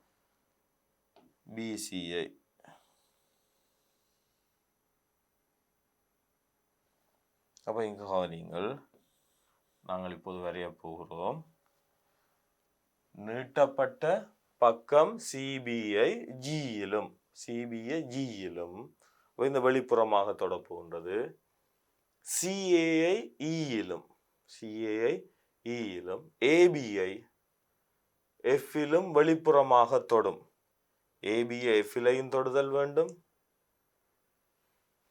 A: பிசிஐ, அப்ப இங்க கவனியுங்கள், நாங்கள் இப்போது வரைய போகிறோம். நீட்டப்பட்ட பக்கம் சிபிஐ ஜியிலும் இந்த வெளிப்புறமாக தொட போகின்றது. சிஏஐ இயிலும் ஏபிஐ எஃப்பிலும் வெளிப்புறமாக தொடும். ஏபிஐ எஃப்பிலையும் தொடுதல் வேண்டும்.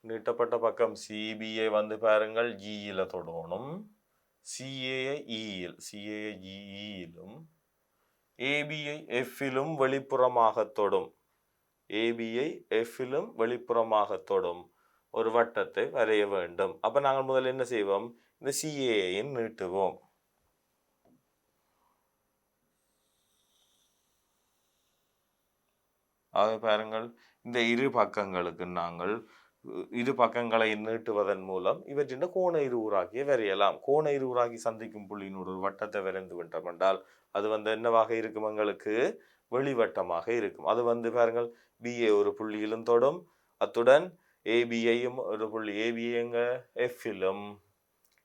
A: நீட்டப்பட்ட பக்கம் சிபிஐ வந்து பாருங்கள் ஜியில தொடணும். சிஏஐ ஜியிலும் ஏபிஐ எஃப்பிலும் வெளிப்புறமாக தொடும். ஒரு வட்டத்தை வரைய வேண்டும். அப்ப நாங்கள் முதல்ல என்ன செய்வோம், இந்த சிஏஐ நீட்டுவோம். ஆக பாருங்கள், இந்த இரு பக்கங்களுக்கு நாங்கள் இரு பக்கங்களை நீட்டுவதன் மூலம் இவற்றின் கோண இருவுராக்கியை வரையலாம். கோண இருவுராக்கி சந்திக்கும் புள்ளியின் ஒரு வட்டத்தை வரைந்து விட்டோம் என்றால் அது என்னவாக இருக்கும், எங்களுக்கு வெளிவட்டமாக இருக்கும். அது பாருங்கள், பிஏ ஒரு புள்ளியிலும் தொடும், அத்துடன் ஏபிஐயும் ஒரு புள்ளி, ஏபிஐ எங்க எஃப்பிலும்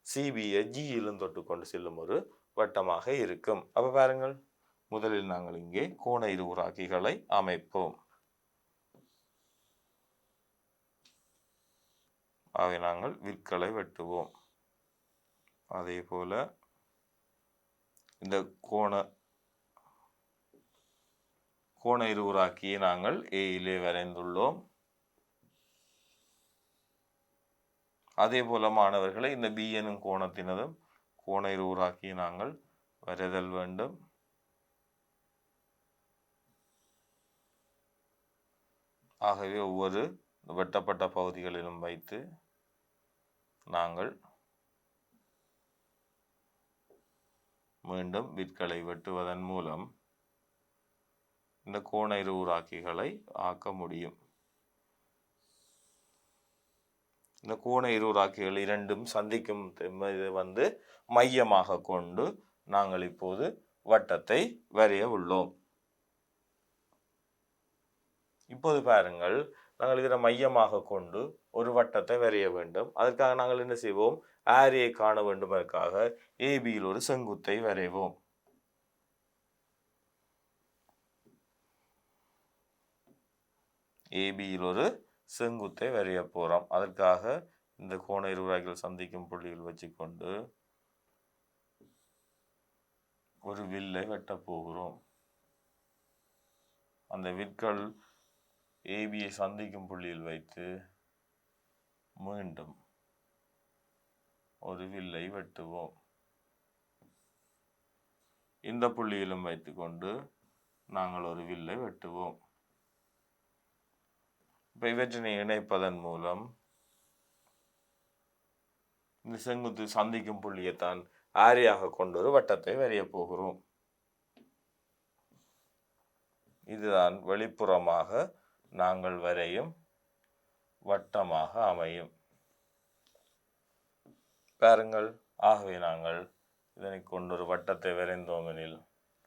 A: சிபிஐ ஜியிலும் தொட்டு கொண்டு செல்லும் ஒரு வட்டமாக இருக்கும். அப்ப பாருங்கள், முதலில் நாங்கள் இங்கே கோண இருவுராக்கிகளை அமைப்போம். ஆக நாங்கள் விற்களை வெட்டுவோம். அதே போல இந்த கோண இருவுராக்கியை நாங்கள் ஏயிலே வரைந்துள்ளோம். அதே போல மாணவர்களை இந்த பி எனும் கோணத்தினதும் கோண இருவுராக்கியை நாங்கள் வரைதல் வேண்டும். ஆகவே ஒவ்வொரு வெட்டப்பட்ட பகுதிகளிலும் வைத்து நாங்கள் மீண்டும் விற்களை வெட்டுவதன் மூலம் இந்த கோண இருவுராக்கிகளை ஆக்க முடியும். இந்த கோண இருவுராக்கிகள் இரண்டும் சந்திக்கும் மையமாக கொண்டு நாங்கள் இப்போது வட்டத்தை வரைய உள்ளோம். இப்போது பாருங்கள், நாங்கள் இதனை மையமாக கொண்டு ஒரு வட்டத்தை வரைய வேண்டும். அதற்காக நாங்கள் என்ன செய்வோம், ஆரையை காண வேண்டும். அதற்காக ஏபியில் ஒரு செங்குத்தை வரைவோம். ஏபியில் ஒரு செங்குத்தை வரைய போறோம். அதற்காக இந்த கோண இருவுராக்கிகள் சந்திக்கும் புள்ளியில் வச்சுக்கொண்டு ஒரு வில்லை வெட்ட போகிறோம். அந்த விற்கள் ஏபியை சந்திக்கும் புள்ளியில் வைத்து மீண்டும் ஒரு வில்லை வெட்டுவோம். இந்த புள்ளியிலும் வைத்துக்கொண்டு நாங்கள் ஒரு வில்லை வெட்டுவோம். இப்ப இவற்றினை இணைப்பதன் மூலம் இந்த செங்குத்து சந்திக்கும் புள்ளியைத்தான் ஆரையாக கொண்டு ஒரு வட்டத்தை வரைய போகிறோம். இதுதான் வெளிப்புறமாக நாங்கள் வரையும் வட்டமாக அமையும். பாருங்கள், ஆகவே நாங்கள் இதனை கொண்டு ஒரு வட்டத்தை வரைந்தோமெனில்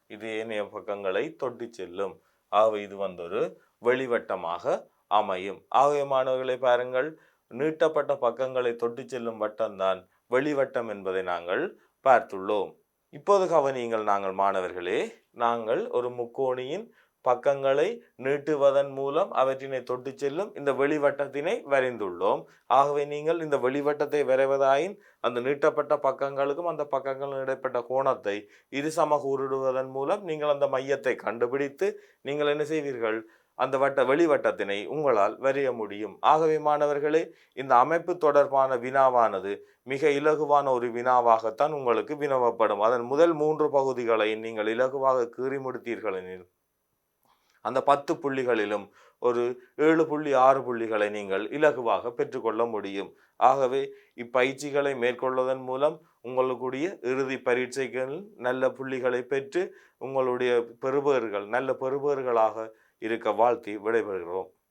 A: இது ஏனைய பக்கங்களை தொட்டி செல்லும். ஆகவே இது ஒரு வெளிவட்டமாக அமையும். ஆகவே மாணவர்களை பாருங்கள், நீட்டப்பட்ட பக்கங்களை தொட்டி செல்லும் வட்டம்தான் வெளிவட்டம் என்பதை நாங்கள் பார்த்துள்ளோம். இப்போது கவனியுங்கள் நாங்கள் மாணவர்களே, நாங்கள் ஒரு முக்கோணியின் பக்கங்களை நீட்டுவதன் மூலம் அவற்றினை தொட்டு செல்லும் இந்த வெளிவட்டத்தினை வரைந்துள்ளோம். ஆகவே நீங்கள் இந்த வெளிவட்டத்தை வரைவதாயின் அந்த நீட்டப்பட்ட பக்கங்களுக்கும் அந்த பக்கங்களும் இடைப்பட்ட கோணத்தை இரு சம கூறிடுவதன் மூலம் நீங்கள் அந்த மையத்தை கண்டுபிடித்து நீங்கள் என்ன செய்வீர்கள், அந்த வெளிவட்டத்தினை உங்களால் வரைய முடியும். ஆகவே மாணவர்களே, இந்த அமைப்பு தொடர்பான வினாவானது மிக இலகுவான ஒரு வினாவாகத்தான் உங்களுக்கு வினவப்படும். அதன் முதல் 3 பகுதிகளை நீங்கள் இலகுவாக கீறி முடித்தீர்கள் எனில் அந்த 10 புள்ளிகளிலும் ஒரு 7.6 புள்ளிகளை நீங்கள் இலகுவாக பெற்றுக்கொள்ள முடியும். ஆகவே இப்பயிற்சிகளை மேற்கொள்வதன் மூலம் உங்களுடைய இறுதி பரீட்சைகள் நல்ல புள்ளிகளை பெற்று உங்களுடைய பெறுபவர்கள் நல்ல பெறுபவர்களாக இருக்க வாழ்த்தி விடைபெறுகிறோம்.